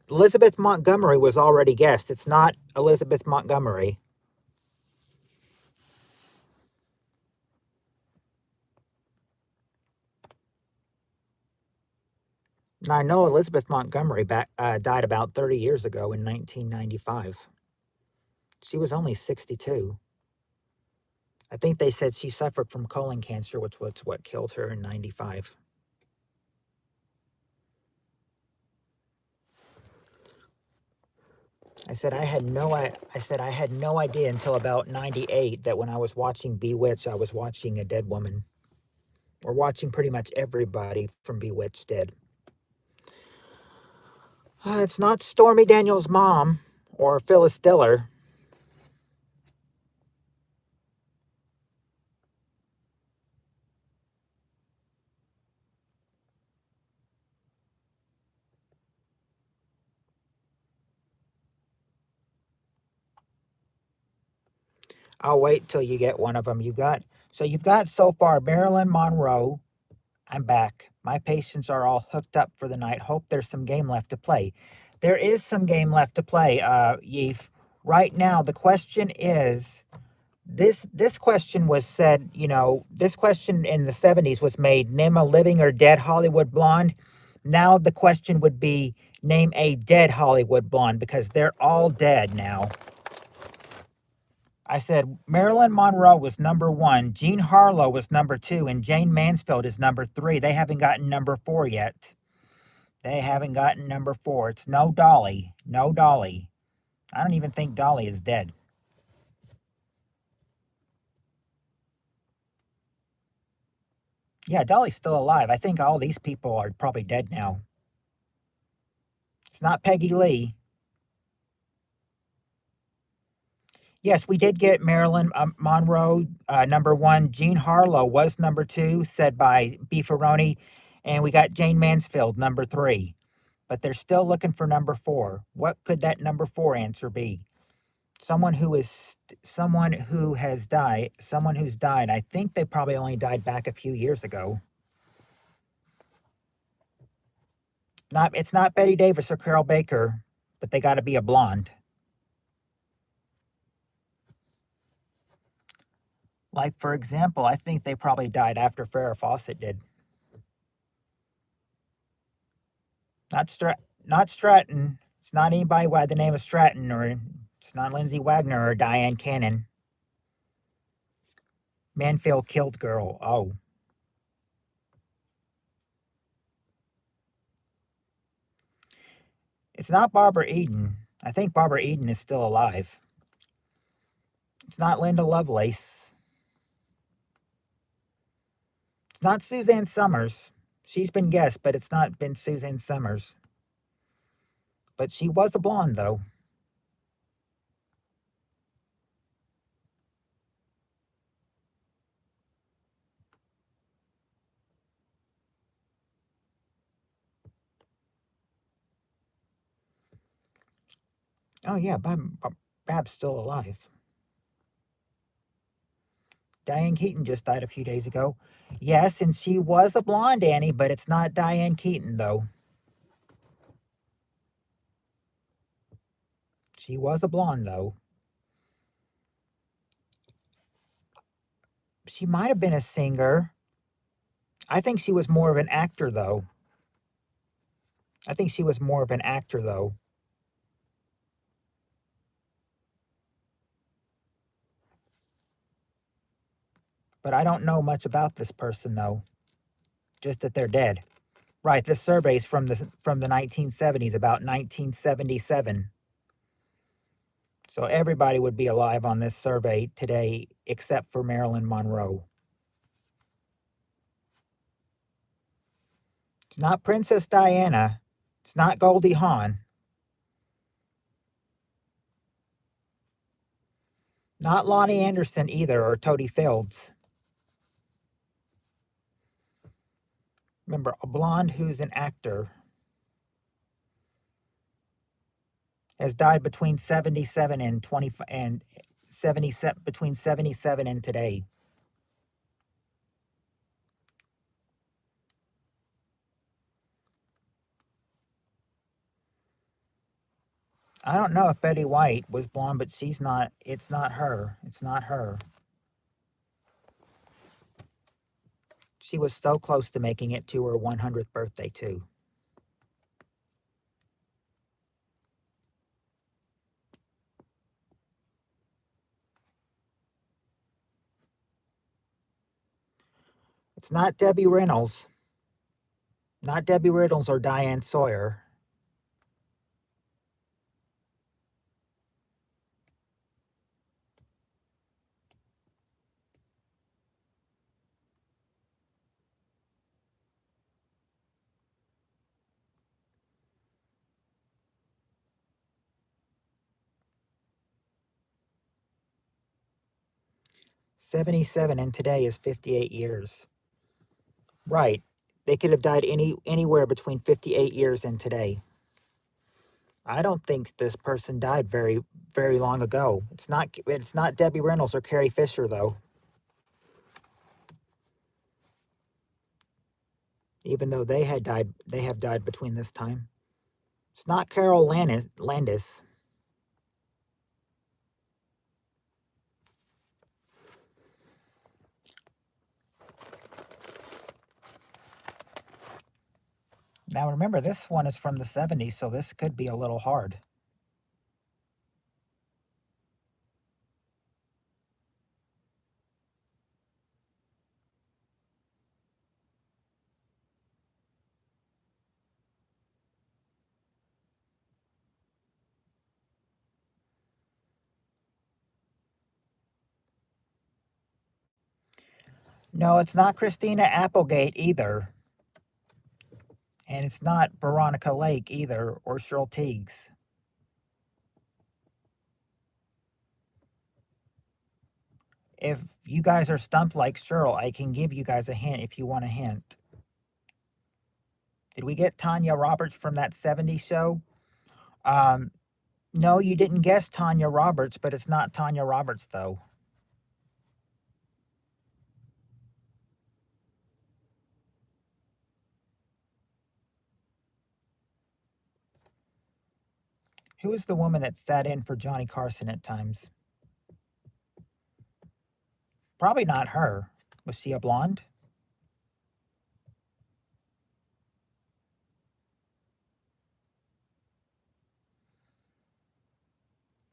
Elizabeth Montgomery was already guessed. It's not Elizabeth Montgomery. Now, I know Elizabeth Montgomery died about 30 years ago in 1995. She was only 62. I think they said she suffered from colon cancer, which was what killed her in 95. I said I had no idea until about 98 that when I was watching Bewitched, I was watching a dead woman. We're watching pretty much everybody from Bewitched dead. It's not Stormy Daniels' mom or Phyllis Diller. I'll wait till you get one of them. You've got so far Marilyn Monroe. I'm back. My patients are all hooked up for the night. Hope there's some game left to play. There is some game left to play, Yeef. Right now, the question is this question was said, this question in the 70s was made, name a living or dead Hollywood blonde. Now the question would be, name a dead Hollywood blonde, because they're all dead now. I said Marilyn Monroe was number 1, Jean Harlow was number 2, and Jane Mansfield is number 3. They haven't gotten number 4 yet. They haven't gotten number 4. It's no Dolly. No Dolly. I don't even think Dolly is dead. Yeah, Dolly's still alive. I think all these people are probably dead now. It's not Peggy Lee. Yes, we did get Marilyn Monroe, number one. Jean Harlow was number two, said by Beefaroni. And we got Jane Mansfield, number three. But they're still looking for number four. What could that number four answer be? Someone who has died. Someone who's died. I think they probably only died back a few years ago. It's not Betty Davis or Carol Baker, but they got to be a blonde. Like, for example, I think they probably died after Farrah Fawcett did. Not Stratton. It's not anybody by the name of Stratton, or it's not Lindsay Wagner or Diane Cannon. Manfield killed girl. Oh. It's not Barbara Eden. I think Barbara Eden is still alive. It's not Linda Lovelace. It's not Suzanne Summers. She's been guessed, but it's not been Suzanne Summers. But she was a blonde, though. Oh, yeah, Bab's still alive. Diane Keaton just died a few days ago. Yes, and she was a blonde, Annie, but it's not Diane Keaton, though. She was a blonde, though. She might have been a singer. I think she was more of an actor, though. I think she was more of an actor, though. But I don't know much about this person, though. Just that they're dead. Right, this survey's from the 1970s, about 1977. So everybody would be alive on this survey today except for Marilyn Monroe. It's not Princess Diana. It's not Goldie Hawn. Not Lonnie Anderson either, or Toady Fields. Remember, a blonde who's an actor has died between 77 and 20 and 77 between 77 and today. I don't know if Betty White was blonde, but she's not. It's not her. It's not her. She was so close to making it to her 100th birthday, too. It's not Debbie Reynolds. Not Debbie Reynolds or Diane Sawyer. '77 and today is 58 years. Right. They could have died anywhere between 58 years and today. I don't think this person died very long ago. It's not Debbie Reynolds or Carrie Fisher, though. Even though they have died between this time. It's not Carol Landis. Now remember, this one is from the 70s, so this could be a little hard. No, it's not Christina Applegate either. And it's not Veronica Lake either, or Cheryl Teagues. If you guys are stumped like Cheryl, I can give you guys a hint if you want a hint. Did we get Tanya Roberts from that 70s show? No, you didn't guess Tanya Roberts, but it's not Tanya Roberts, though. Who is the woman that sat in for Johnny Carson at times? Probably not her. Was she a blonde?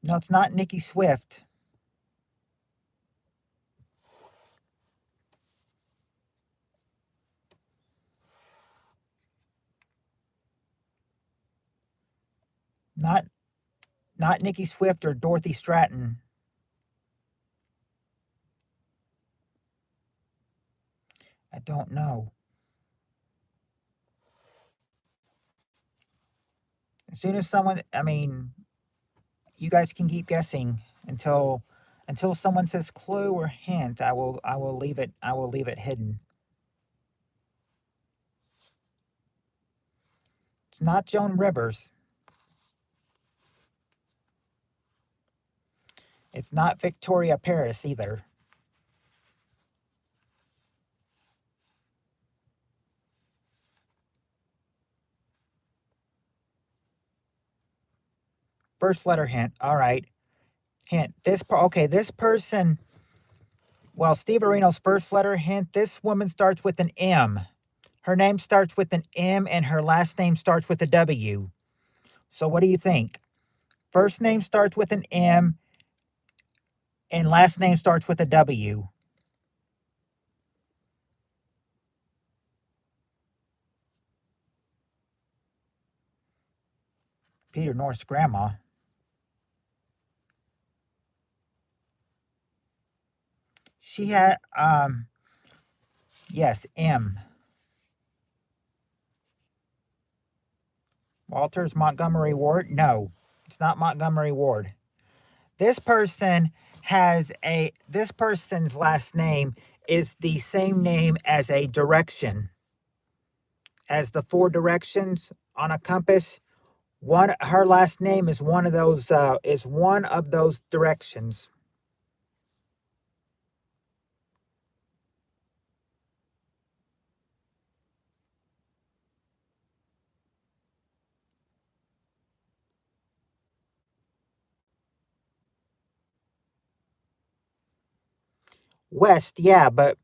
No, it's not Nikki Swift. Not Nikki Swift or Dorothy Stratton. I don't know. As soon as someone, I mean, you guys can keep guessing until someone says clue or hint. I will leave it hidden. It's not Joan Rivers. It's not Victoria Paris either. First letter hint. All right. Hint. This person. Well, Steve Areno's first letter hint. This woman starts with an M. Her name starts with an M, and her last name starts with a W. So what do you think? First name starts with an M, and last name starts with a W. Peter North's grandma. She had yes, M. Walters Montgomery Ward? No, it's not Montgomery Ward. This person's last name is the same name as a direction. As the 4 directions on a compass, her last name is one of those directions. West, yeah, but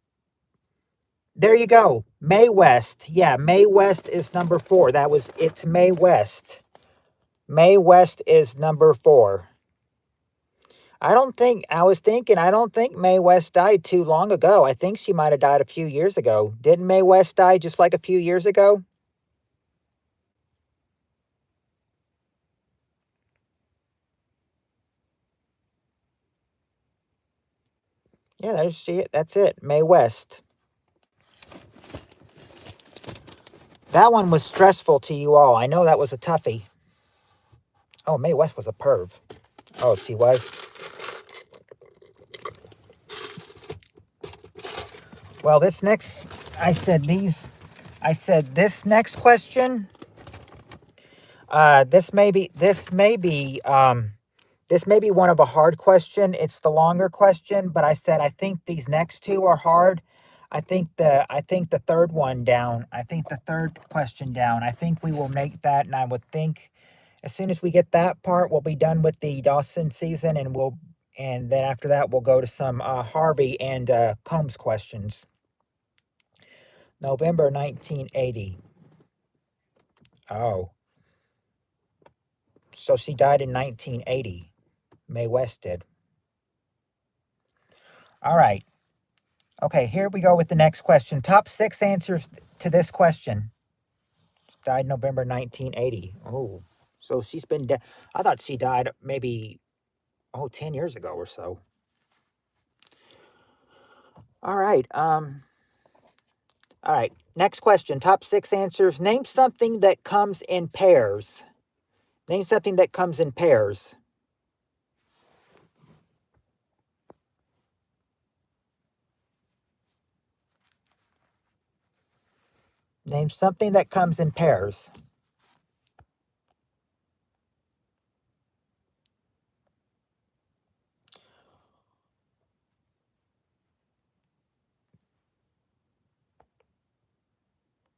there you go. Mae West. Yeah, Mae West is number 4. It's Mae West. Mae West is number 4. I don't think Mae West died too long ago. I think she might have died a few years ago. Didn't Mae West die just like a few years ago? Yeah, that's it. Mae West. That one was stressful to you all. I know that was a toughie. Oh, Mae West was a perv. Oh, she was? Well, this next question. This may be one of a hard question. It's the longer question, but I said I think these next 2 are hard. I think the third one down. I think the third question down. I think we will make that, and I would think as soon as we get that part, we'll be done with the Dawson season, and then after that we'll go to some Harvey and Combs questions. November 1980. Oh. So she died in 1980. Mae West did. All right. Okay, here we go with the next question. Top 6 answers to this question. She died November 1980. Oh, so she's been dead. I thought she died maybe, 10 years ago or so. All right. All right. Next question. Top 6 answers. Name something that comes in pairs. Name something that comes in pairs. Name something that comes in pairs.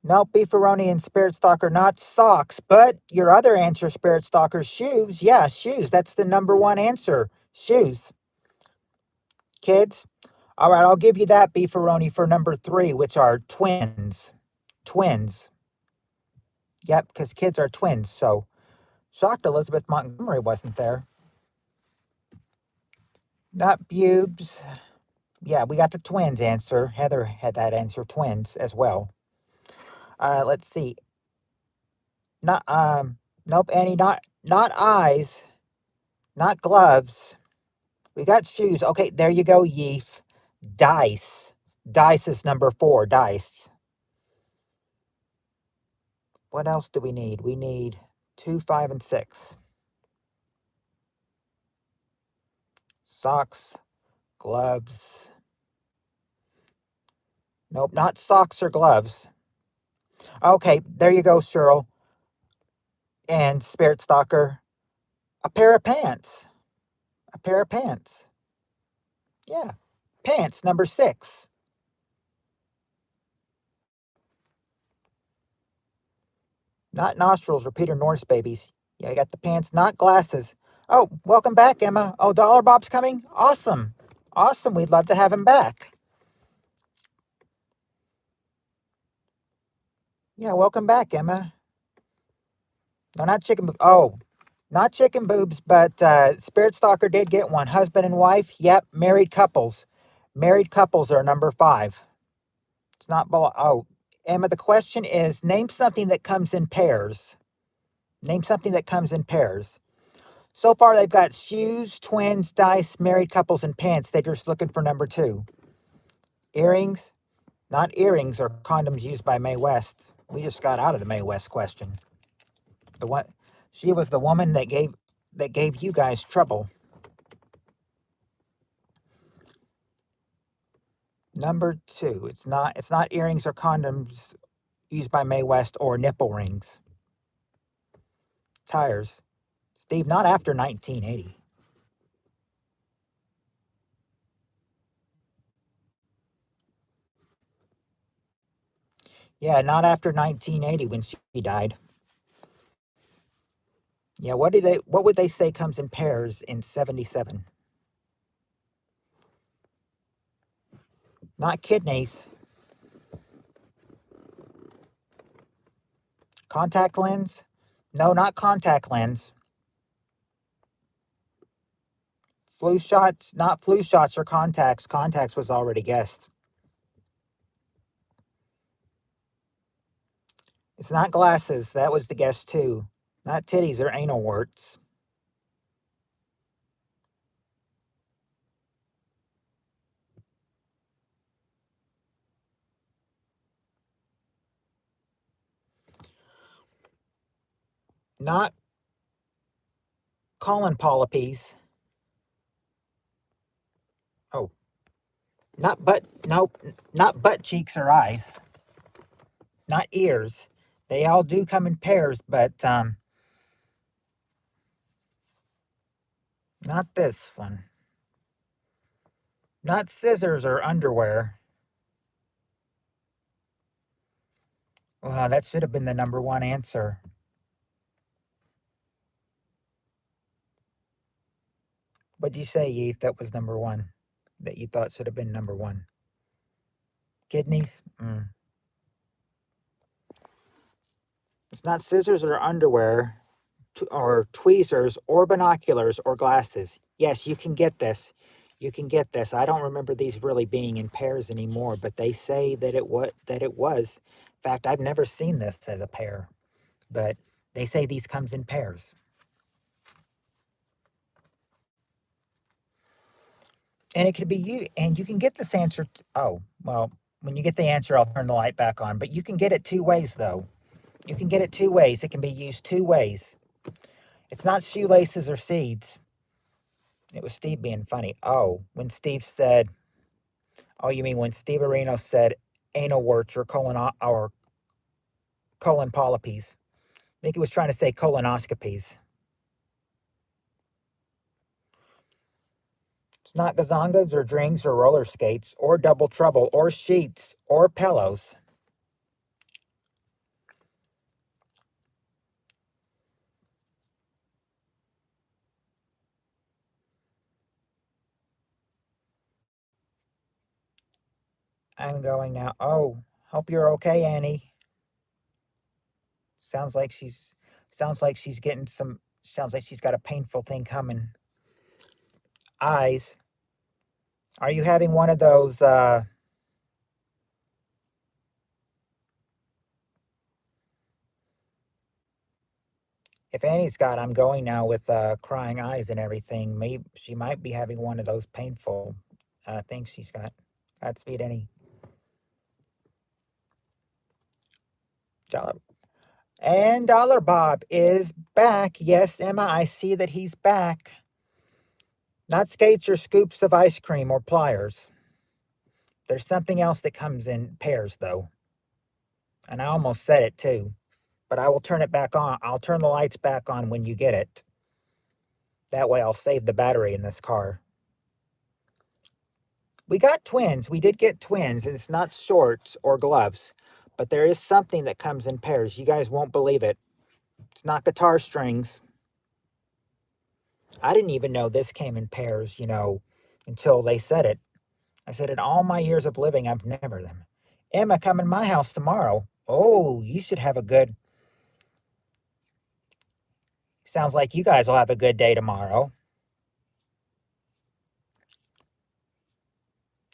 No, beefaroni and Spirit Stalker, not socks, but your other answer, Spirit Stalker, shoes. Yeah, shoes. That's the number one answer. Shoes. Kids. All right, I'll give you that, beefaroni, for number 3, which are twins. Twins. Yep, because kids are twins. So shocked Elizabeth Montgomery wasn't there. Not bubes. Yeah, we got the twins answer. Heather had that answer, twins as well. Let's see. Not nope, Annie, not eyes, not gloves. We got shoes. Okay, there you go, Yeef. Dice. Dice is number 4, dice. What else do we need? We need 2, 5, and 6. Socks, gloves. Nope, not socks or gloves. Okay, there you go, Cheryl. And Spirit Stalker. A pair of pants. A pair of pants. Yeah. Pants, number 6. Not nostrils or Peter Norris babies. Yeah, I got the pants, not glasses. Oh, welcome back, Emma. Oh, Dollar Bob's coming? Awesome. Awesome. We'd love to have him back. Yeah, welcome back, Emma. No, not chicken boobs. Oh, not chicken boobs, but Spirit Stalker did get one. Husband and wife. Yep, married couples. Married couples are number 5. It's not below. Oh, Emma, the question is name something that comes in pairs. Name something that comes in pairs. So far, they've got shoes, twins, dice, married couples, and pants. They're just looking for number 2. Earrings, not earrings or condoms used by Mae West. We just got out of the Mae West question. The one, she was the woman that gave you guys trouble. Number 2, it's not earrings or condoms used by Mae West or nipple rings. Tires, Steve, not after 1980. Yeah, not after 1980 when she died. Yeah, what would they say comes in pairs in 77? Not kidneys. Contact lens? No, not contact lens. Flu shots, not flu shots or contacts. Contacts was already guessed. It's not glasses. That was the guess too. Not titties or anal warts. Not colon polyps. Oh, not butt. Nope, not butt cheeks or eyes. Not ears. They all do come in pairs, but not this one. Not scissors or underwear. Well, that should have been the number 1 answer. What'd you say, Eve? That was number 1. That you thought should have been number 1. Kidneys? It's not scissors or underwear, or tweezers, or binoculars, or glasses. Yes, you can get this. You can get this. I don't remember these really being in pairs anymore, but they say that it was. In fact, I've never seen this as a pair, but they say these comes in pairs. And it could be you, and you can get this answer. Oh, well, when you get the answer, I'll turn the light back on. But you can get it 2 ways, though. You can get it 2 ways. It can be used 2 ways. It's not shoelaces or seeds. It was Steve being funny. Oh, when Steve said, oh, you mean when Steve Areno said anal warts or colon polyps. I think he was trying to say colonoscopies. It's not gazongas or drinks or roller skates or double trouble or sheets or pillows. I'm going now. Oh, hope you're okay, Annie. Sounds like she's getting some. Sounds like she's got a painful thing coming. Eyes. Are you having one of those? If Annie's got, I'm going now with crying eyes and everything. Maybe she might be having one of those painful things she's got. Godspeed, Annie. Dollar and Dollar Bob is back. Yes, Emma, I see that he's back. Not skates or scoops of ice cream or pliers. There's something else that comes in pairs, though. And I almost said it too. But I will turn it back on. I'll turn the lights back on when you get it. That way I'll save the battery in this car. We got twins. We did get twins, and it's not shorts or gloves. But there is something that comes in pairs. You guys won't believe it. It's not guitar strings. I didn't even know this came in pairs, until they said it. I said, in all my years of living, I've never them. Emma, come in my house tomorrow. Oh, you should have a good. Sounds like you guys will have a good day tomorrow.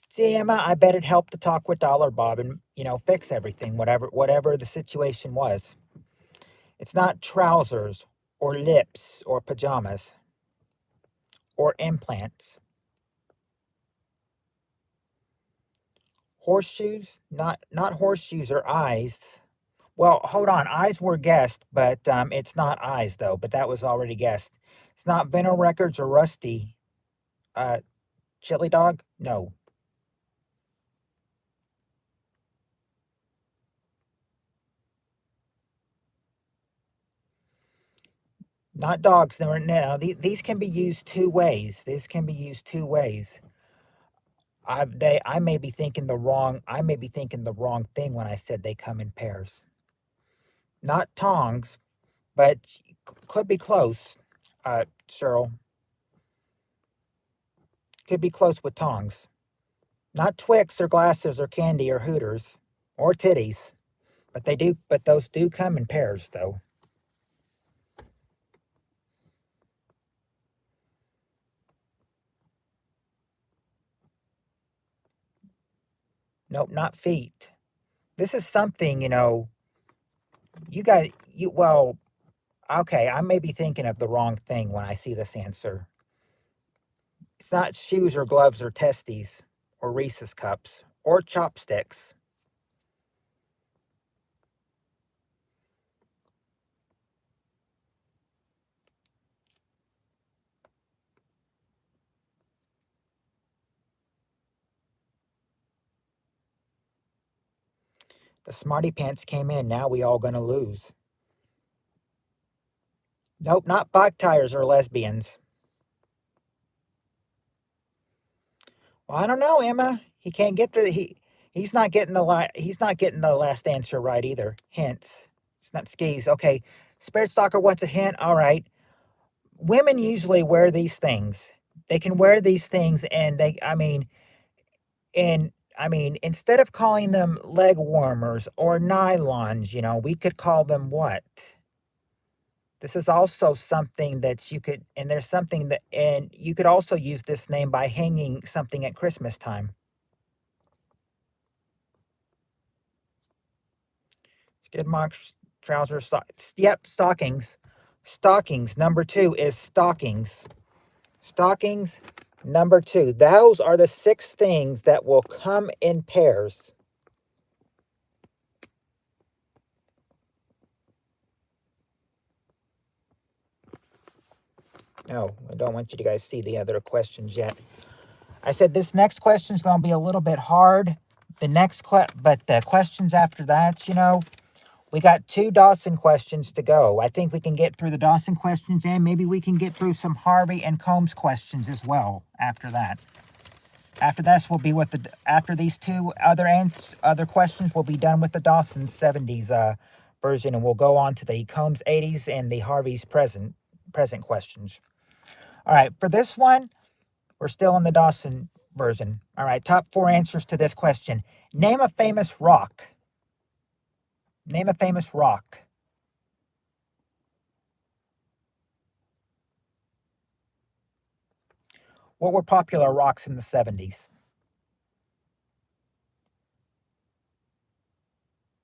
See, Emma, I bet it helped to talk with Dollar Bob and, fix everything, whatever the situation was. It's not trousers or lips or pajamas or implants. Horseshoes, not horseshoes or eyes. Well, hold on. Eyes were guessed, but it's not eyes though. But that was already guessed. It's not Vinyl Records or Rusty. Chili dog? No. Not dogs. No. These can be used two ways. These can be used two ways. I may be thinking the wrong. I may be thinking the wrong thing when I said they come in pairs. Not tongs, but could be close. Cheryl. Could be close with tongs. Not Twix or glasses or candy or Hooters or titties, but they do. But those do come in pairs, though. Nope, not feet. This is something You guys, well, okay. I may be thinking of the wrong thing when I see this answer. It's not shoes or gloves or testes or Reese's cups or chopsticks. The smarty pants came in. Now we all gonna lose. Nope, not bike tires or lesbians. Well, I don't know, Emma. He can't get he's not getting he's not getting the last answer right either. Hints. It's not skis. Okay. Spirit Stalker wants a hint. All right. Women usually wear these things. They can wear these things and instead of calling them leg warmers or nylons, we could call them what? This is also something that you could, and there's something that, and you could also use this name by hanging something at Christmas time. Skid marks, trousers, yep, stockings. Stockings. Number two is stockings. Stockings. Number two. Those are the 6 things that will come in pairs. No, I don't want you to guys see the other questions yet. I said this next question is going to be a little bit hard. But the questions after that, We got 2 Dawson questions to go. I think we can get through the Dawson questions, and maybe we can get through some Harvey and Combs questions as well after that. After this, we'll be with the after these 2 other questions, we'll be done with the Dawson 70s version, and we'll go on to the Combs 80s and the Harvey's present questions. All right, for this one, we're still in the Dawson version. All right, top 4 answers to this question. Name a famous rock. Name a famous rock. What were popular rocks in the 70s?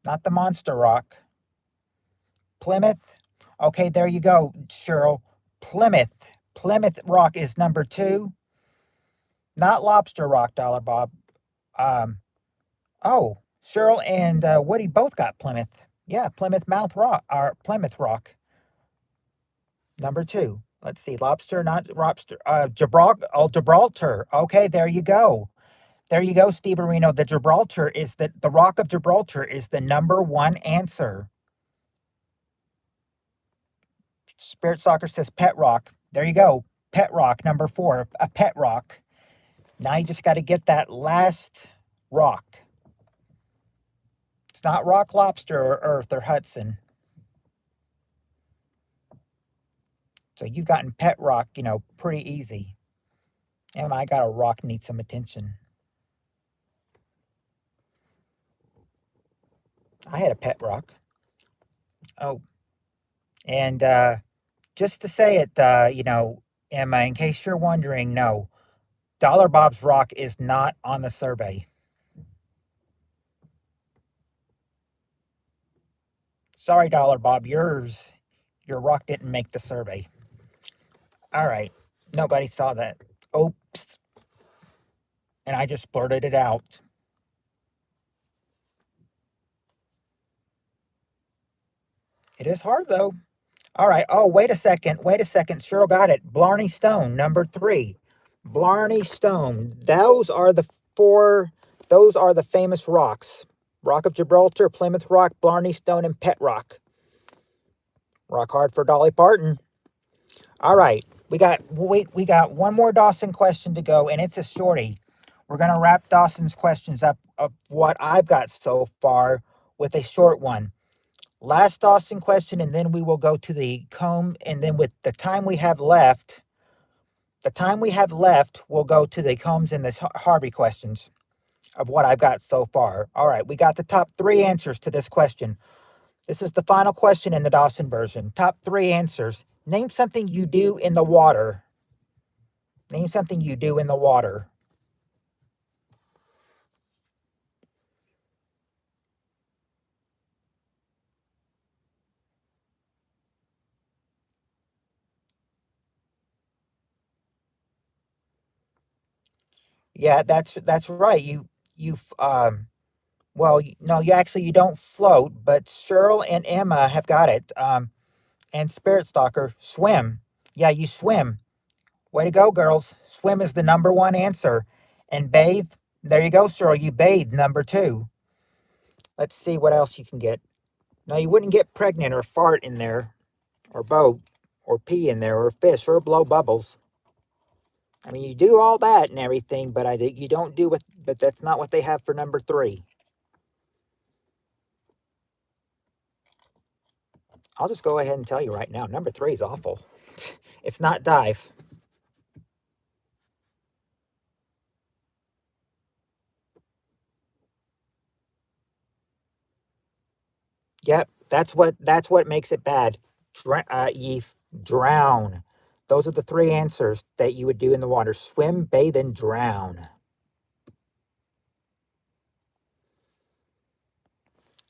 Not the monster rock. Plymouth. Okay, there you go, Cheryl. Plymouth. Plymouth Rock is number 2. Not Lobster Rock, Dollar Bob. Um, oh, Cheryl and Woody both got Plymouth. Yeah, Plymouth Mouth Rock, or Plymouth Rock. Number 2. Let's see, lobster, not lobster. Gibraltar. Okay, there you go. There you go, Steve Areno. The Rock of Gibraltar is the number 1 answer. Spirit Soccer says Pet Rock. There you go. Pet Rock, number 4. A pet rock. Now you just got to get that last rock. It's not Rock, Lobster, or Earth, or Hudson. So you've gotten Pet Rock, pretty easy. And I got a rock needs some attention. I had a pet rock. Oh. And just to say it, Emma, in case you're wondering, no, Dollar Bob's rock is not on the survey. Sorry, Dollar Bob, your rock didn't make the survey. All right, nobody saw that. Oops. And I just blurted it out. It is hard, though. All right. Oh, wait a second. Cheryl got it. Blarney Stone, number 3. Blarney Stone. Those are the famous rocks. Rock of Gibraltar, Plymouth Rock, Blarney Stone, and Pet Rock. Rock hard for Dolly Parton. All right. We got one more Dawson question to go, and it's a shorty. We're going to wrap Dawson's questions up of what I've got so far with a short one. Last Dawson question, and then we will go to the comb, and then with the time we have left, we'll go to the Combs and the Harvey questions of what I've got so far. All right, we got the top 3 answers to this question. This is the final question in the Dawson version. Top 3 answers. Name something you do in the water. Name something you do in the water. Yeah, that's right. No, you don't float, but Cheryl and Emma have got it. And Spirit Stalker, swim. Yeah, you swim. Way to go, girls. Swim is the number 1 answer. And bathe, there you go, Cheryl. You bathe, number 2. Let's see what else you can get. No, you wouldn't get pregnant or fart in there, or boat, or pee in there, or fish, or blow bubbles. I mean, you do all that and everything, but you don't do what. But that's not what they have for number 3. I'll just go ahead and tell you right now. Number 3 is awful. It's not dive. Yep, that's what makes it bad. Drown. Those are the 3 answers that you would do in the water: swim, bathe, and drown.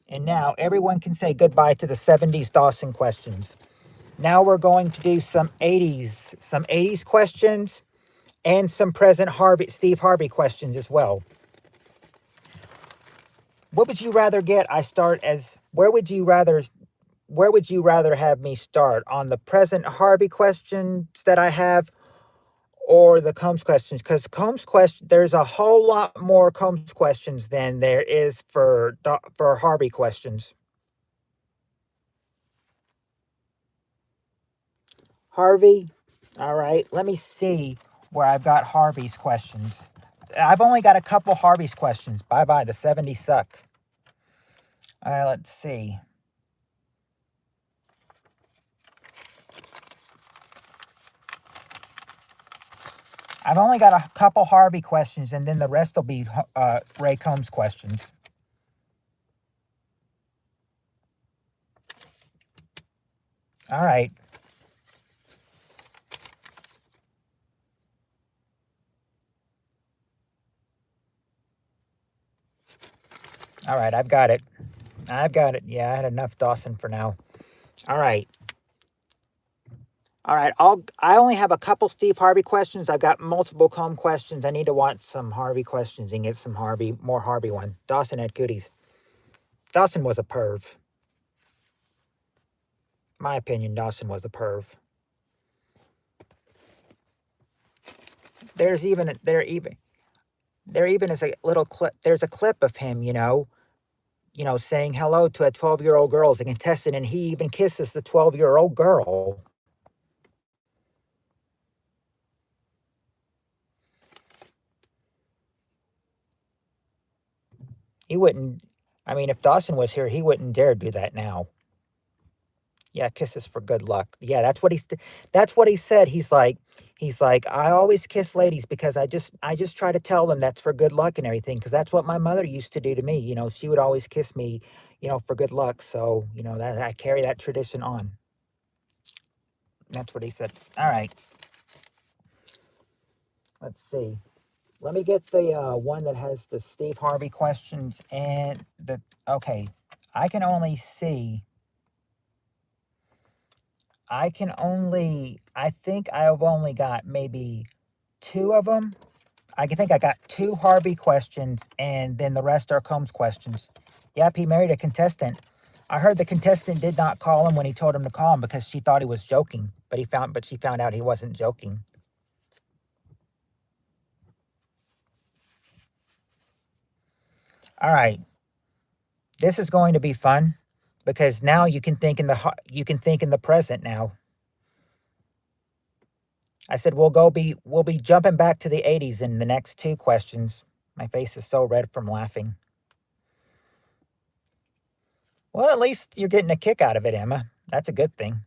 And now everyone can say goodbye to the 70s Dawson questions. Now we're going to do some 80s questions, and some present Steve Harvey questions as well. What would you rather get? Where would you rather have me start, on the present Harvey questions that I have, or the Combs questions? Because there's a whole lot more Combs questions than there is for Harvey questions. Harvey. All right, let me see where I've got Harvey's questions. I've only got a couple Harvey's questions. Bye-bye, the 70s suck. Let's see. I've only got a couple Harvey questions, and then the rest will be Ray Combs questions. All right. All right, I've got it. I've got it. Yeah, I had enough Dawson for now. All right. All right. I only have a couple Steve Harvey questions. I've got multiple Comb questions. I need to watch some Harvey questions and get some more Harvey one. Dawson had cooties. Dawson was a perv. My opinion, Dawson was a perv. There even is a little clip. There's a clip of him, saying hello to a 12-year-old girl as a contestant, and he even kisses the 12-year-old girl. He wouldn't. I mean, if Dawson was here, he wouldn't dare do that now. Yeah, kisses for good luck. Yeah, that's what he said. He's like, I always kiss ladies because I just try to tell them that's for good luck and everything, because that's what my mother used to do to me. She would always kiss me, for good luck. So, that I carry that tradition on. That's what he said. All right. Let's see. Let me get the one that has the Steve Harvey questions and okay. I think I've only got maybe two of them. I think I got two Harvey questions, and then the rest are Combs questions. Yep, he married a contestant. I heard the contestant did not call him when he told him to call him because she thought he was joking, but she found out he wasn't joking. All right. This is going to be fun because now you can think in the present now. I said we'll be jumping back to the 80s in the next two questions. My face is so red from laughing. Well, at least you're getting a kick out of it, Emma. That's a good thing.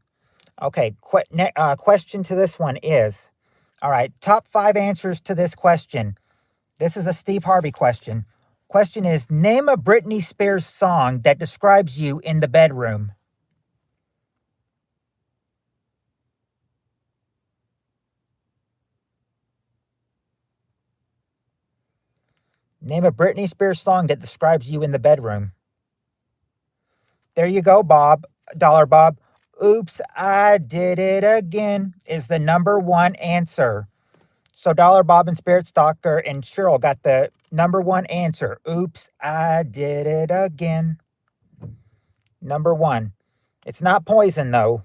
Okay, question to this one is, all right, top 5 answers to this question. This is a Steve Harvey question. Question is, name a Britney Spears song that describes you in the bedroom. Name a Britney Spears song that describes you in the bedroom. There you go, Bob. Dollar Bob. Oops, I did it again is the number one answer. So Dollar Bob and Spirit Stalker and Cheryl got the number one answer. Oops, I did it again. Number one. It's not Poison, though.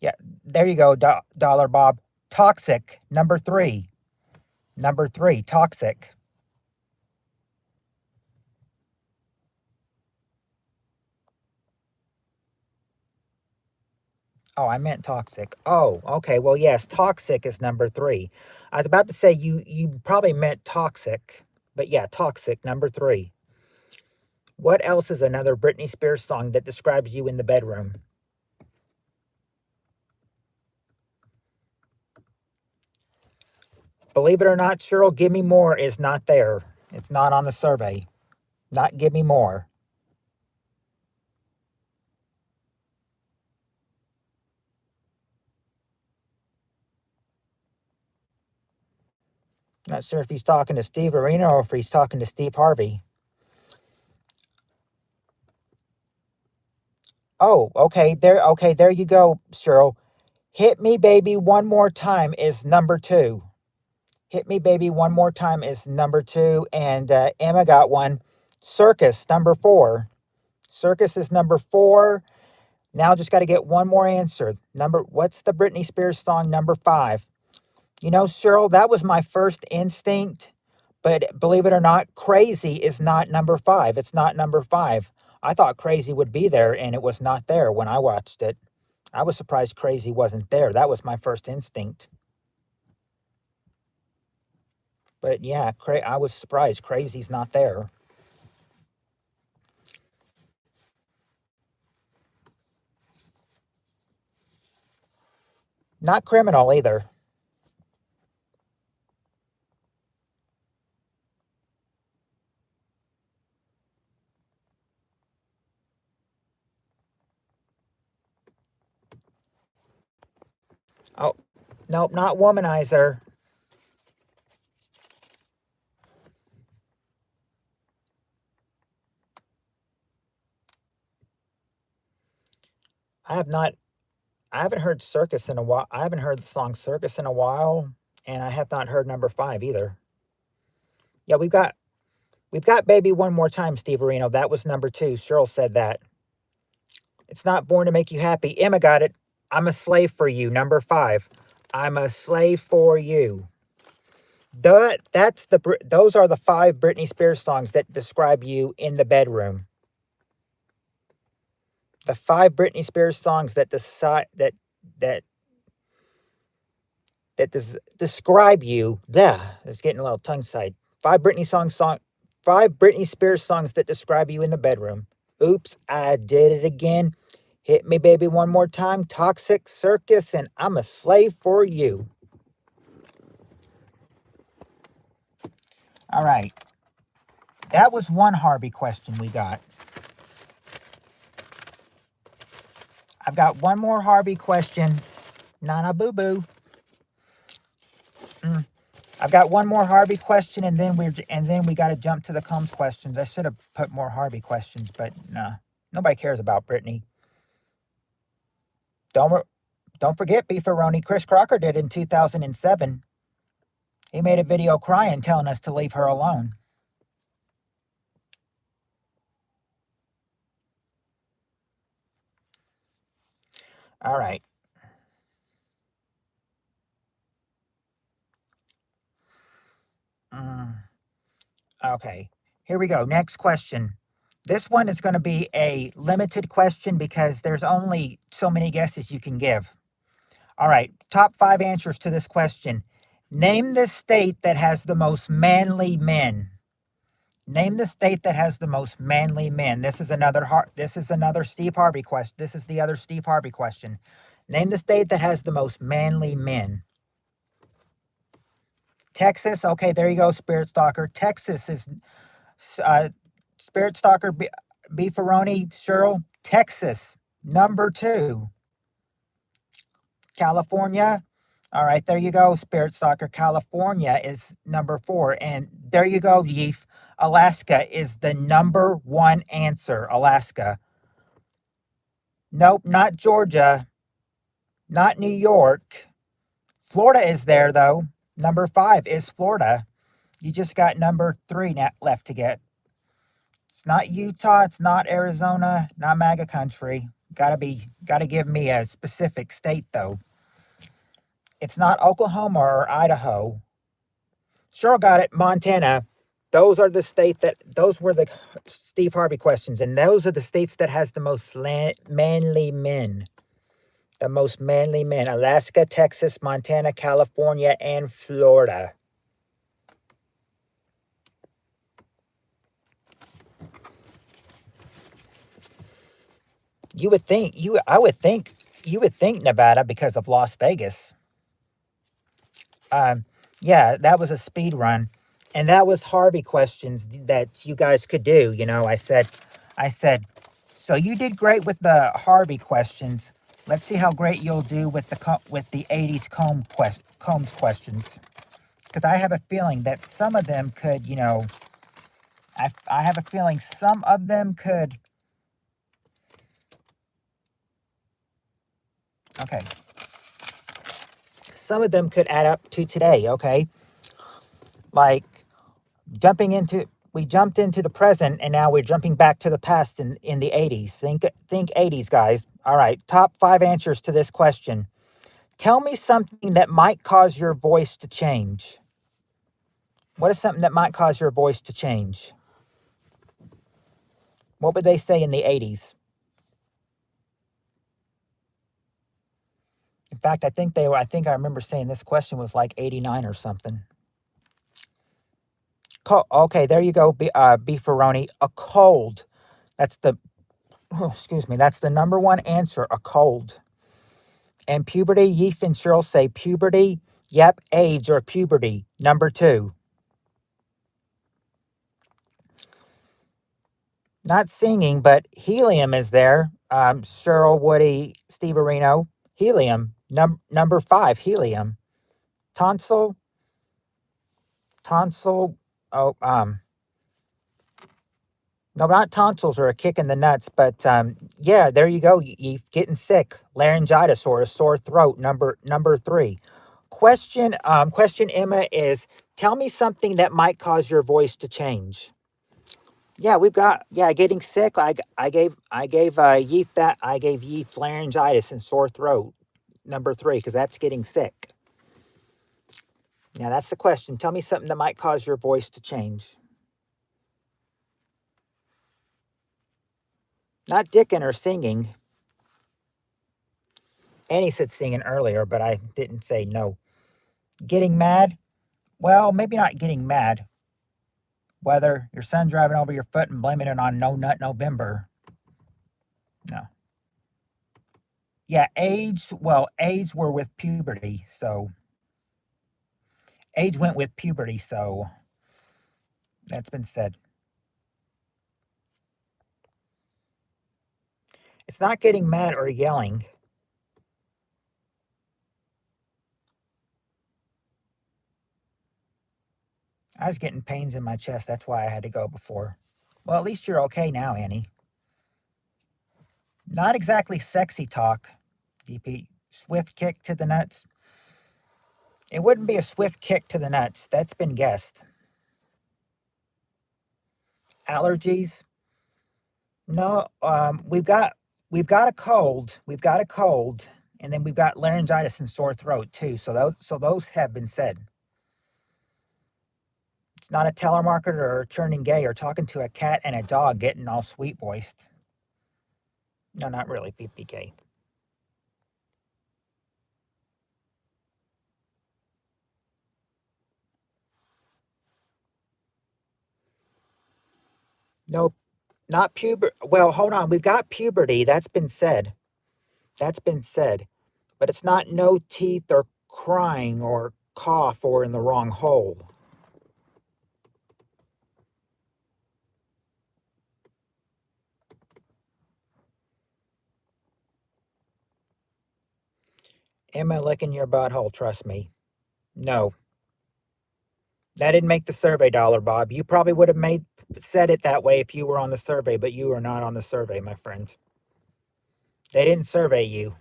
Yeah, there you go, Dollar Bob. Toxic, number 3. Number 3, Toxic. Oh, I meant Toxic. Oh, okay. Well, yes, Toxic is number 3. I was about to say you probably meant Toxic, but yeah, Toxic, number 3. What else is another Britney Spears song that describes you in the bedroom? Believe it or not, Cheryl, Give Me More is not there. It's not on the survey. Not Give Me More. Not sure if he's talking to Steve Arena or if he's talking to Steve Harvey. Oh, okay. There you go, Cheryl. Hit Me Baby One More Time is number 2. Hit Me Baby One More Time is number 2. And Emma got one. Circus, number 4. Circus is number 4. Now just got to get one more answer. What's the Britney Spears song number 5? Cheryl, that was my first instinct, But believe it or not, Crazy is not number 5. It's not number 5. I thought Crazy would be there, and it was not there when I watched it. I was surprised Crazy wasn't there. That was my first instinct. But yeah, I was surprised Crazy's not there. Not Criminal either. Oh, nope, not Womanizer. I have not. I haven't heard Circus in a while. I haven't heard the song Circus in a while, and I have not heard number 5 either. Yeah, we've got Baby One More Time, Steve Areno. That was number 2. Cheryl said that. It's not Born to Make You Happy. Emma got it. I'm a Slave for You, number 5. I'm a Slave for You. Those are the 5 Britney Spears songs that describe you in the bedroom. The 5 Britney Spears songs that describe you. It's getting a little tongue-tied. 5 Britney Spears songs that describe you in the bedroom. Oops, I did it again. Hit Me Baby One More Time, Toxic, Circus, and I'm a Slave for You. All right. That was one Harvey question we got. I've got one more Harvey question. Nana boo boo. I've got one more Harvey question, and then we got to jump to the Combs questions. I should have put more Harvey questions, but nah, nobody cares about Britney. Don't forget, Beefaroni. Chris Crocker did in 2007. He made a video crying, telling us to leave her alone. All right. Okay, here we go. Next question. This one is going to be a limited question because there's only so many guesses you can give. All right, top 5 answers to this question. Name the state that has the most manly men. Name the state that has the most manly men. This is another Steve Harvey question. This is the other Steve Harvey question. Name the state that has the most manly men. Texas. Okay, there you go, Spirit Stalker. Texas is Spirit Stalker Beefaroni, Cheryl. Texas, number 2. California. All right, there you go, Spirit Stalker. California is number 4. And there you go, Yeef. Alaska is the number 1 answer. Alaska. Nope, not Georgia. Not New York. Florida is there, though. Number 5 is Florida. You just got number 3 left to get. It's not Utah. It's not Arizona. Not MAGA country. Gotta give me a specific state, though. It's not Oklahoma or Idaho. Sure got it. Montana. Those were the Steve Harvey questions, and those are the states that has the most manly men. The most manly men. Alaska, Texas, Montana, California, and Florida. You would think Nevada because of Las Vegas. Yeah, that was a speed run, and that was Harvey questions that you guys could do. I said, so you did great with the Harvey questions. Let's see how great you'll do with the 80s Combs questions, because I have a feeling that some of them could, I have a feeling some of them could. Okay. Some of them could add up to today, okay? Like we jumped into the present, and now we're jumping back to the past in the 80s. Think 80s, guys. All right, top 5 answers to this question. Tell me something that might cause your voice to change. What is something that might cause your voice to change? What would they say in the 80s? In fact, I think I remember saying this question was like 89 or something. Okay, there you go, Beefaroni. A cold. That's the, oh, excuse me, that's the number one answer, a cold. And puberty, Yeef and Cheryl say puberty. Yep, age or puberty, number two. Not singing, but helium is there. Cheryl, Woody, Steve Areno. Helium, number five, helium. Tonsil, tonsil, oh, no, not tonsils or a kick in the nuts, but yeah, there you go. You getting sick, laryngitis or a sore throat. Number three. Question Emma is: tell me something that might cause your voice to change. Yeah, we've got getting sick. I gave Yeef that I gave Yeef laryngitis and sore throat. Number three, because that's getting sick. Yeah, that's the question. Tell me something that might cause your voice to change. Not dicking or singing. Annie said singing earlier, but I didn't say no. Getting mad? Well, maybe not getting mad. Whether your son driving over your foot and blaming it on No Nut November. No. Yeah, age. Well, age were with puberty, so age went with puberty, so that's been said. It's not getting mad or yelling. I was getting pains in my chest. That's why I had to go before. Well, at least you're okay now, Annie. Not exactly sexy talk, DP. Swift kick to the nuts. It wouldn't be a swift kick to the nuts. That's been guessed. Allergies? No. We've got a cold. We've got a cold, and then we've got laryngitis and sore throat too. So those have been said. It's not a telemarketer or turning gay or talking to a cat and a dog getting all sweet voiced. No, not really, PPK. Nope, not puber. Well, hold on. We've got puberty. That's been said. That's been said. But it's not no teeth or crying or cough or in the wrong hole. Emma licking your butthole, trust me. No. That didn't make the survey, Dollar Bob. You probably would have said it that way if you were on the survey, but you are not on the survey, my friend. They didn't survey you.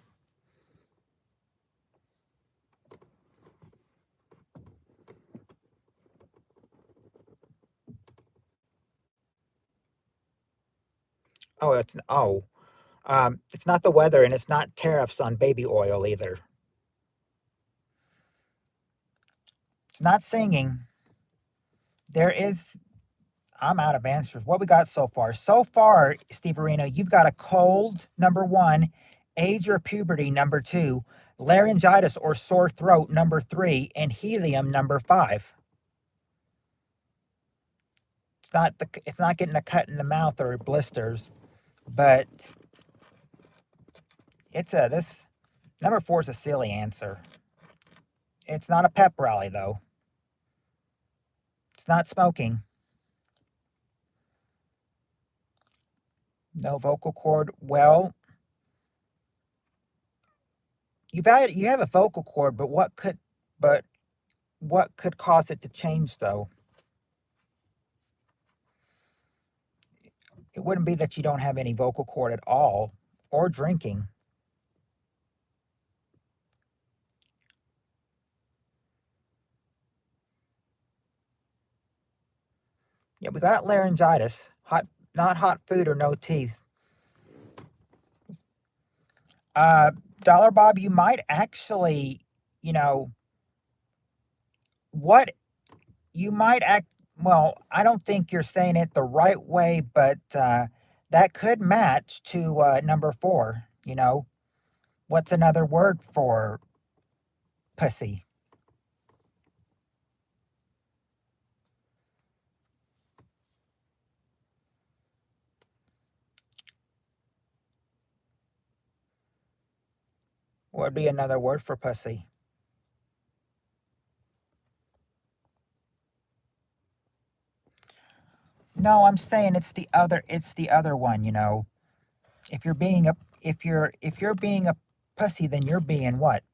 It's not the weather, and it's not tariffs on baby oil either. It's not singing. There is. I'm out of answers. What we got so far? So far, Steve Arena, you've got a cold, number one, age or puberty, number two, laryngitis or sore throat, number three, and helium, number five. It's not getting a cut in the mouth or blisters, but this number four is a silly answer. It's not a pep rally though. It's not smoking. No vocal cord. Well, you have a vocal cord, but what could cause it to change though? It wouldn't be that you don't have any vocal cord at all or drinking. Yeah, we got laryngitis. Not hot food or no teeth. Dollar Bob, you might actually, you know, what you might act, well, I don't think you're saying it the right way, but that could match to number four. You know, what's another word for pussy? What would be another word for pussy? No, I'm saying it's the other one, you know. If you're being a if you're being a pussy, then you're being what?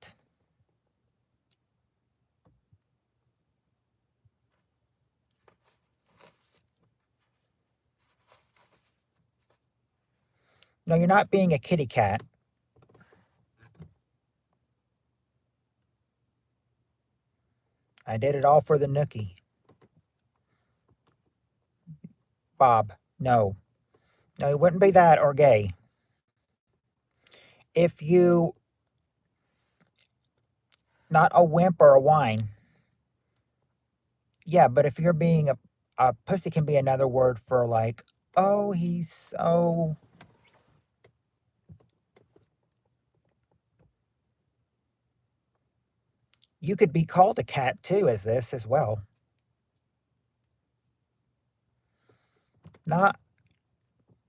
No, you're not being a kitty cat. I did it all for the nookie. Bob. No. No, it wouldn't be that or gay. If you not a wimp or a whine. Yeah, but if you're being a pussy can be another word for like, oh, he's so. You could be called a cat too, as this as well. Not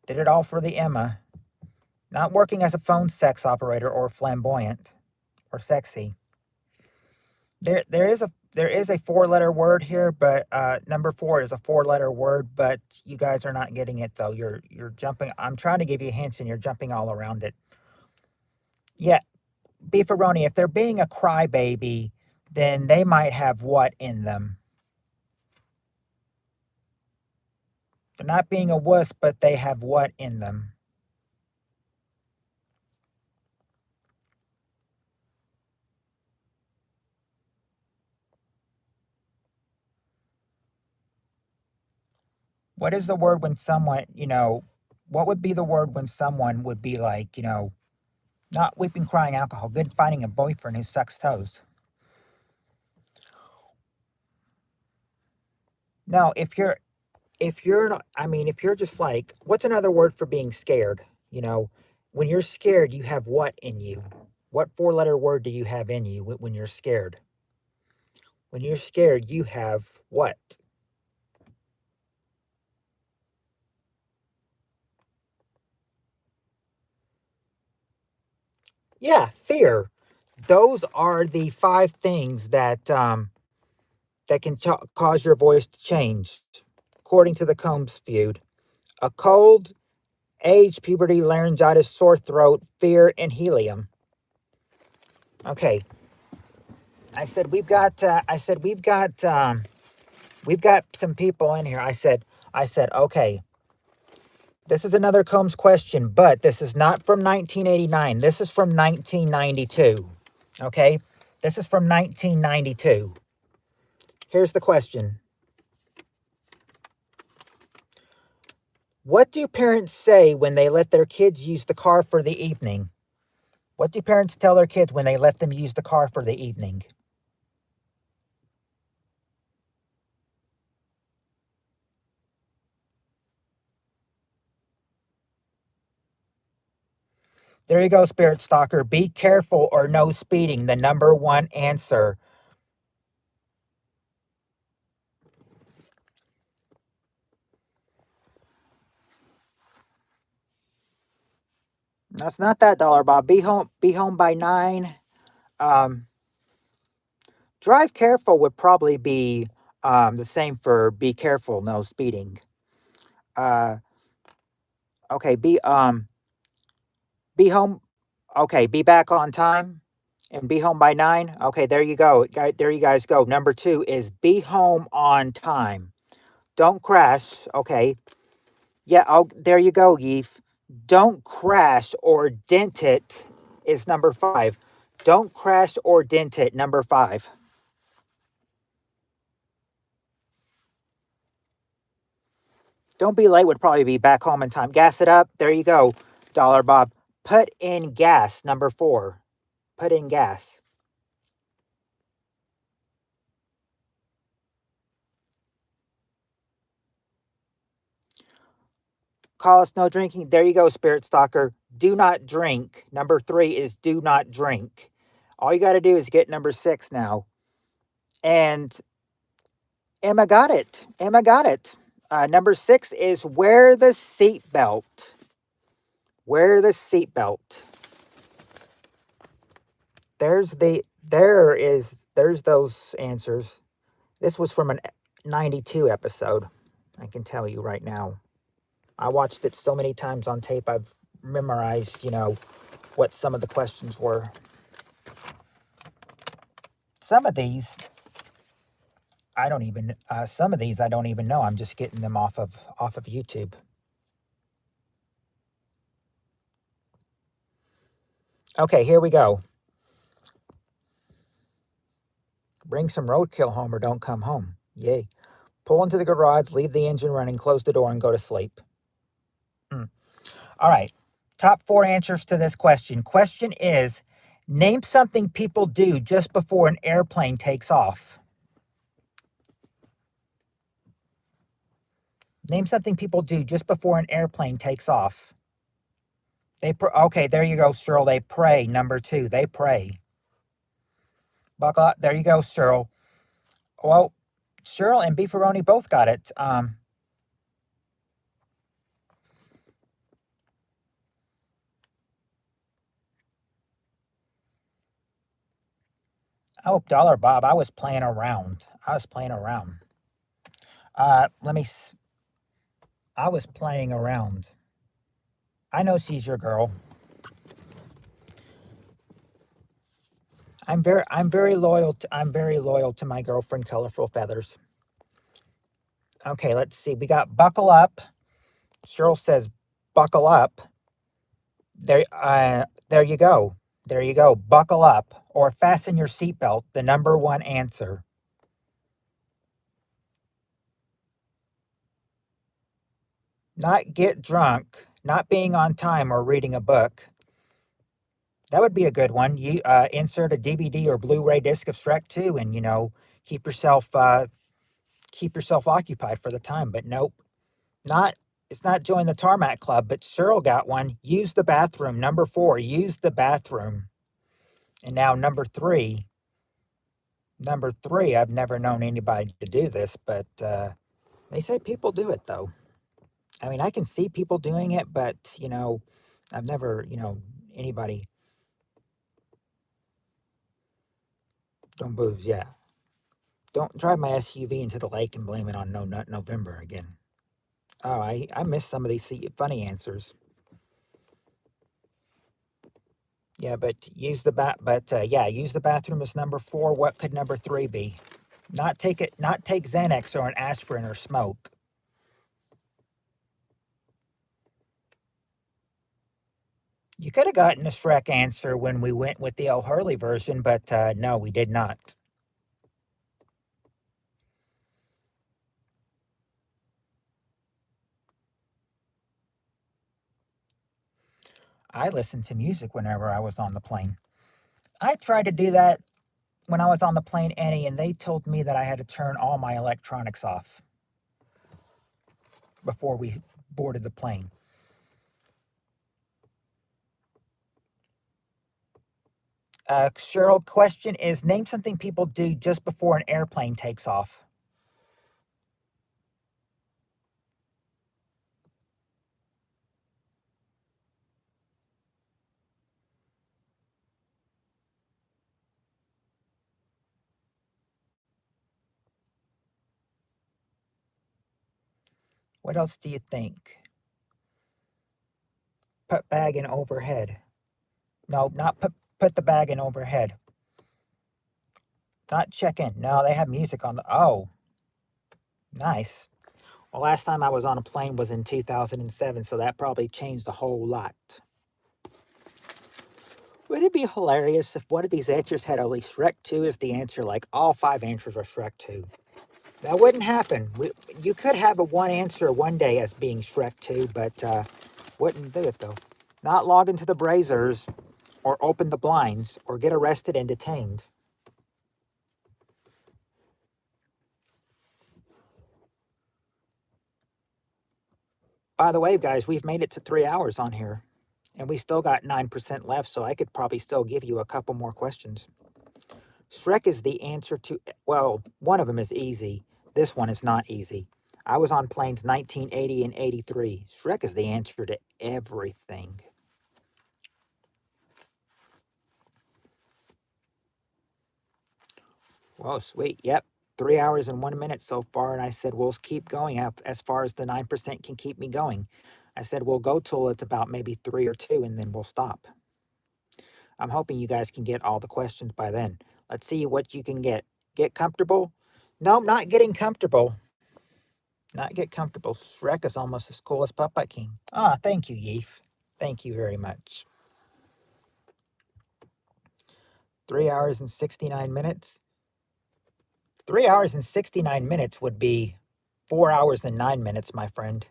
did it all for the Emma. Not working as a phone sex operator or flamboyant or sexy. There is a four letter word here, but number four is a four letter word, but you guys are not getting it though. You're jumping. I'm trying to give you hints and you're jumping all around it. Yeah, beefaroni. If they're being a crybaby, then they might have what in them? They're not being a wuss, but they have what in them? What is the word when someone, you know, what would be the word when someone would be like, you know, not weeping, crying alcohol, good finding a boyfriend who sucks toes? No, if you're not, I mean, if you're just like, what's another word for being scared? You know, when you're scared, you have what in you? What four letter word do you have in you when you're scared? When you're scared, you have what? Yeah, fear. Those are the five things that that can cause your voice to change, according to the Combs feud. A cold, age, puberty, laryngitis, sore throat, fear, and helium. Okay, I said we've got. I said we've got. We've got some people in here. I said, okay, this is another Combs question, but this is not from 1989. This is from 1992. Okay, this is from 1992. Here's the question. What do parents say when they let their kids use the car for the evening? What do parents tell their kids when they let them use the car for the evening? There you go, Spirit Stalker. Be careful or no speeding. The number one answer. That's not that dollar, Bob. Be home by 9. Um, drive careful would probably be the same for be careful, no speeding. Uh, okay, be home. Okay, be back on time and be home by 9. Okay, there you go. There you guys go. Number two is be home on time. Don't crash. Okay. Yeah, oh, there you go, Yeef. Don't crash or dent it is number five. Don't crash or dent it, number five. Don't be late would probably be back home in time. Gas it up. There you go, Dollar Bob. Put in gas, number four. Put in gas. Call us no drinking. There you go, Spirit Stalker. Do not drink. Number 3 is do not drink. All you got to do is get number 6 now. And Emma got it. Emma got it. Number 6 is wear the seatbelt. Wear the seatbelt. There's those answers. This was from an 92 episode. I can tell you right now. I watched it so many times on tape. I've memorized, what some of the questions were. Some of these I don't even know. I'm just getting them off of YouTube. Okay, here we go. Bring some roadkill home or don't come home. Yay. Pull into the garage, leave the engine running, close the door, and go to sleep. All right. Top 4 answers to this question. Question is, name something people do just before an airplane takes off. Name something people do just before an airplane takes off. Okay, there you go, Cheryl. They pray. Number 2, they pray. Buckle up. There you go, Cheryl. Well, Cheryl and Beefaroni both got it. Oh, Dollar Bob, I was playing around. I was playing around. I was playing around. I know she's your girl. I'm very loyal to my girlfriend, Colorful Feathers. Okay, let's see. We got buckle up. Cheryl says buckle up. There you go. There you go. Buckle up or fasten your seatbelt. The number 1 answer. Not get drunk, not being on time, or reading a book. That would be a good one. You insert a DVD or Blu-ray disc of Shrek 2 and, keep yourself occupied for the time. But nope, it's not join the Tarmac Club, but Cheryl got one. Use the bathroom. Number 4, use the bathroom. And now number 3, I've never known anybody to do this, but they say people do it though. I mean, I can see people doing it, but, I've never, anybody. Don't booze, yeah. Don't drive my SUV into the lake and blame it on No Nut November again. Oh, I missed some of these funny answers. Yeah, but use the bathroom is number 4. What could number 3 be? Not take Xanax or an aspirin or smoke. You could have gotten a Shrek answer when we went with the El Hurley version, but no, we did not. I listened to music whenever I was on the plane. I tried to do that when I was on the plane, Annie, and they told me that I had to turn all my electronics off before we boarded the plane. Cheryl, question is, name something people do just before an airplane takes off. What else do you think? Put bag in overhead. No, not put the bag in overhead. Not check in. No, they have music on the. Oh, nice. Well, last time I was on a plane was in 2007, so that probably changed a whole lot. Would it be hilarious if one of these answers had only Shrek 2 as the answer, like all 5 answers are Shrek 2? That wouldn't happen. You could have a one answer one day as being Shrek 2, but wouldn't do it though. Not log into the Brazers, or open the blinds, or get arrested and detained. By the way, guys, we've made it to 3 hours on here, and we still got 9% left, so I could probably still give you a couple more questions. Shrek is the answer to, well, one of them is easy. This one is not easy. I was on planes 1980 and 83. Shrek is the answer to everything. Whoa, sweet. Yep. 3 hours and 1 minute so far. And I said, we'll keep going as far as the 9% can keep me going. I said, we'll go till it's about maybe 3 or 2 and then we'll stop. I'm hoping you guys can get all the questions by then. Let's see what you can get. Get comfortable? No, not getting comfortable. Not get comfortable. Shrek is almost as cool as Puppet King. Ah, thank you, Yeef. Thank you very much. 3 hours and 69 minutes. 3 hours and 69 minutes would be 4 hours and 9 minutes, my friend.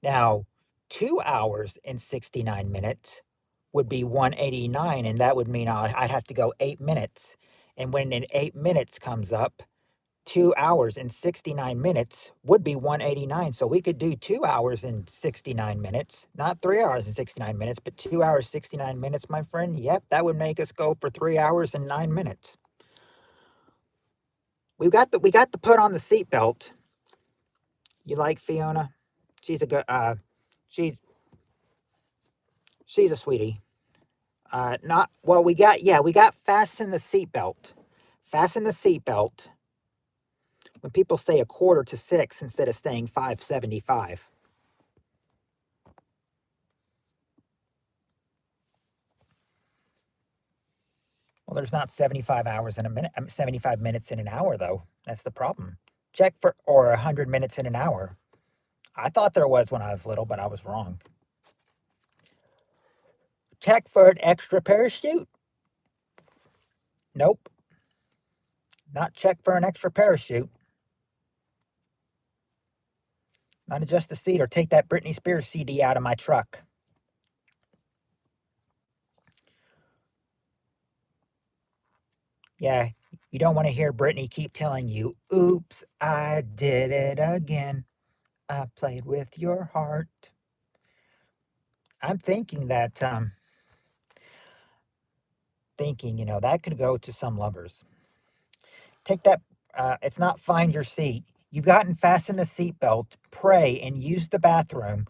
Now, 2 hours and 69 minutes would be 189, and that would mean I'd have to go 8 minutes. And when an 8 minutes comes up, 2 hours and 69 minutes would be 189. So we could do 2 hours and 69 minutes, not 3 hours and 69 minutes, but 2 hours, 69 minutes, my friend. Yep, that would make us go for 3 hours and 9 minutes. We got the put on the seatbelt. You like Fiona? She's a good she's a sweetie. Not well, we got fasten the seatbelt. Fasten the seatbelt. When people say 5:45 instead of saying 5:75. Well, there's not 75 hours in a minute, 75 minutes in an hour, though. That's the problem. Check for, or 100 minutes in an hour. I thought there was when I was little, but I was wrong. Check for an extra parachute. Nope. Not check for an extra parachute. Not adjust the seat or take that Britney Spears CD out of my truck. Yeah, you don't want to hear Britney keep telling you, oops, I did it again. I played with your heart. I'm thinking that, that could go to some lovers. Take that, it's not find your seat. You've gotten fasten the seatbelt, pray, and use the bathroom.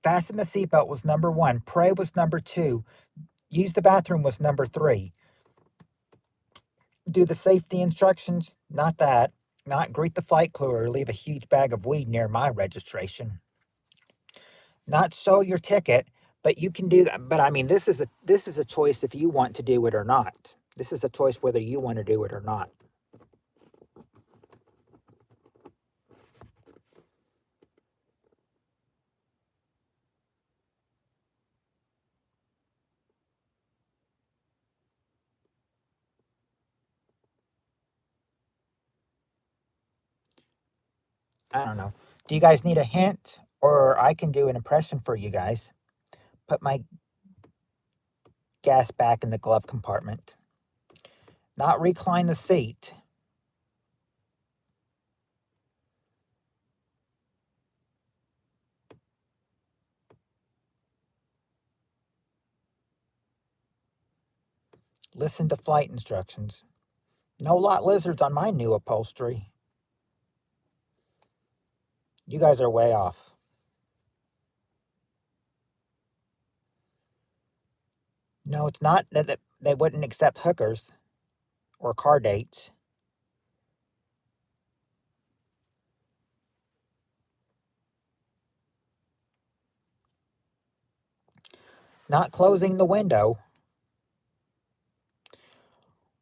Fasten the seatbelt was number 1. Pray was number 2. Use the bathroom was number 3. Do the safety instructions? Not that. Not greet the flight crew or leave a huge bag of weed near my registration. Not show your ticket, but you can do that. But I mean, this is a choice if you want to do it or not. This is a choice whether you want to do it or not. I don't know. Do you guys need a hint? Or I can do an impression for you guys. Put my gas back in the glove compartment. Not recline the seat. Listen to flight instructions. No lot lizards on my new upholstery. You guys are way off. No, it's not that they wouldn't accept hookers or car dates. Not closing the window.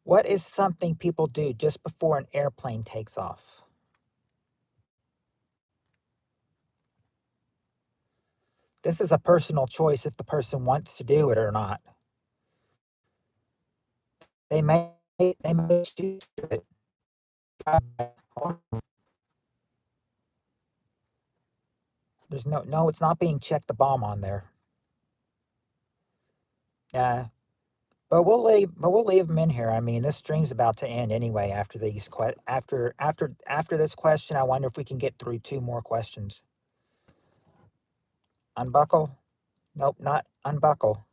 What is something people do just before an airplane takes off? This is a personal choice if the person wants to do it or not. They may choose to do it. There's no, it's not being checked the bomb on there. But we'll leave them in here. I mean, this stream's about to end anyway. After after this question, I wonder if we can get through two more questions. Unbuckle? Nope, not unbuckle.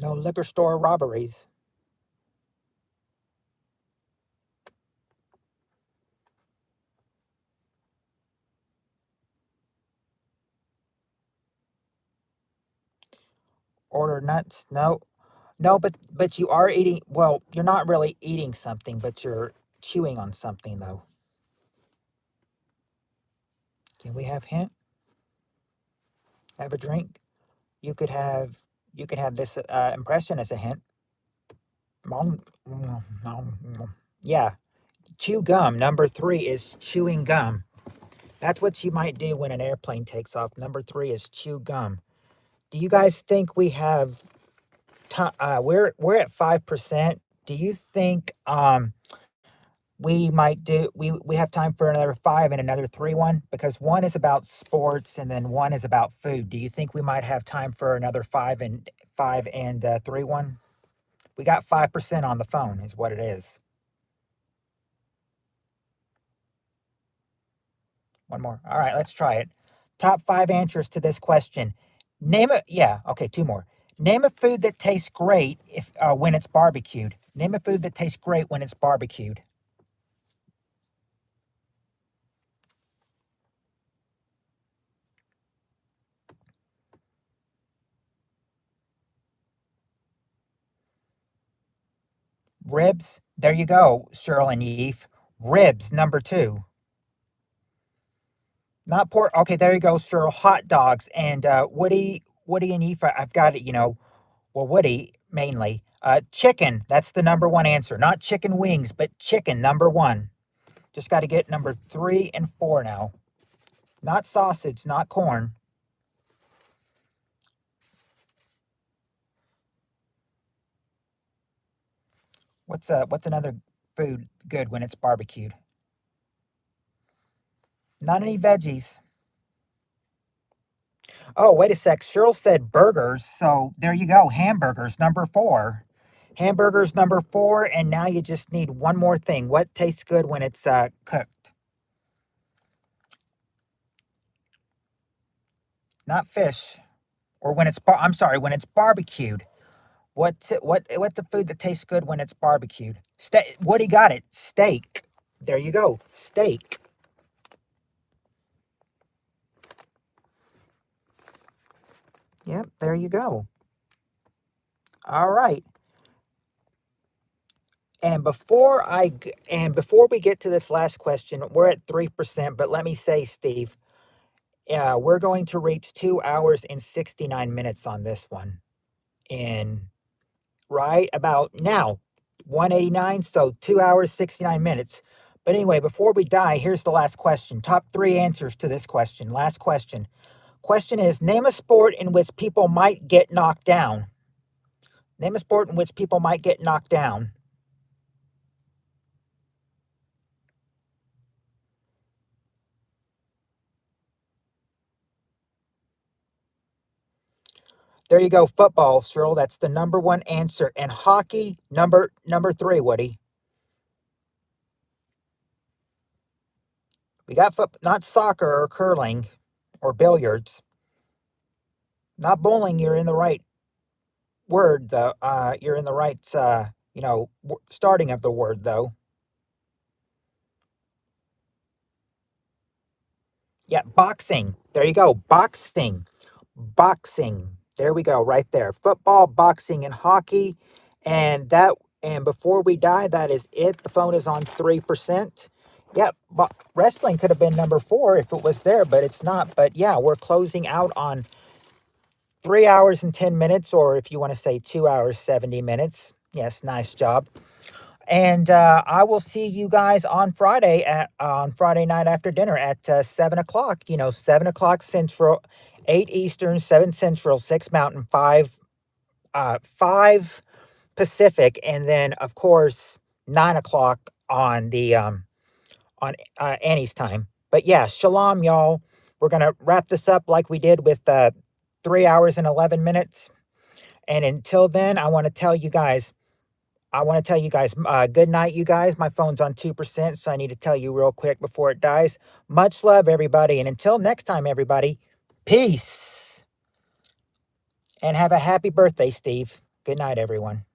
No liquor store robberies. Order nuts? No, no. But you are eating. Well, you're not really eating something, but you're chewing on something though. Can we have hint? Have a drink. You could have you could have this impression as a hint. Yeah, chew gum. Number three is chewing gum. That's what you might do when an airplane takes off. Number three is chew gum. Do you guys think we have? We're at 5%. Do you think we might do we have time for another five and another three one? Because one is about sports and then one is about food. Do you think we might have time for another five and three one? We got 5% on the phone, is what it is. One more. All right, let's try it. Top five answers to this question. Name it. Yeah. Okay. Two more. Name a food that tastes great if when it's barbecued. Name a food that tastes great when it's barbecued. Ribs. There you go, Cheryl and Yeef. Ribs, number two. Not pork. Okay, there you go, Cheryl. Hot dogs and Woody and Yeef. I've got it. Well, Woody mainly. Chicken. That's the number one answer. Not chicken wings, but chicken. Number one. Just got to get number three and four now. Not sausage. Not corn. What's another food good when it's barbecued? Not any veggies. Oh, wait a sec. Cheryl said burgers. So there you go. Hamburgers, number four. Hamburgers, number four. And now you just need one more thing. What tastes good when it's cooked? Not fish. Or when I'm sorry, when it's barbecued. What's a food that tastes good when it's barbecued? Woody got it. Steak. There you go. Steak. Yep, there you go. All right. And before we get to this last question, we're at 3%. But let me say, Steve, we're going to reach 2 hours and 69 minutes on this one. In right about now, 189. So 2 hours 69 minutes. But anyway, before we die, here's the last question. Top three answers to this question. Last question. Question is: name a sport in which people might get knocked down. Name a sport in which people might get knocked down. There you go, football, Cheryl. That's the number one answer. And hockey, number three, Woody. We got not soccer or curling or billiards. Not bowling. You're in the right word, though. You're in the right, starting of the word, though. Yeah, boxing. There you go, boxing. Boxing. There we go, right there. Football, boxing, and hockey. And that and before we die, that is it. The phone is on 3%. Yep, but wrestling could have been number four if it was there, but it's not. But yeah, we're closing out on 3 hours and 10 minutes, or if you want to say 2 hours, 70 minutes. Yes, nice job. And I will see you guys on Friday on Friday night after dinner at 7 o'clock. 7 o'clock Central, 8 Eastern, 7 Central, 6 Mountain, five Pacific, and then of course 9 o'clock on the Annie's time. But yeah, shalom, y'all. We're gonna wrap this up like we did with 3 hours and 11 minutes. And until then, I want to tell you guys. Good night, you guys. My phone's on 2%, so I need to tell you real quick before it dies. Much love, everybody. And until next time, everybody, peace. And have a happy birthday, Steve. Good night, everyone.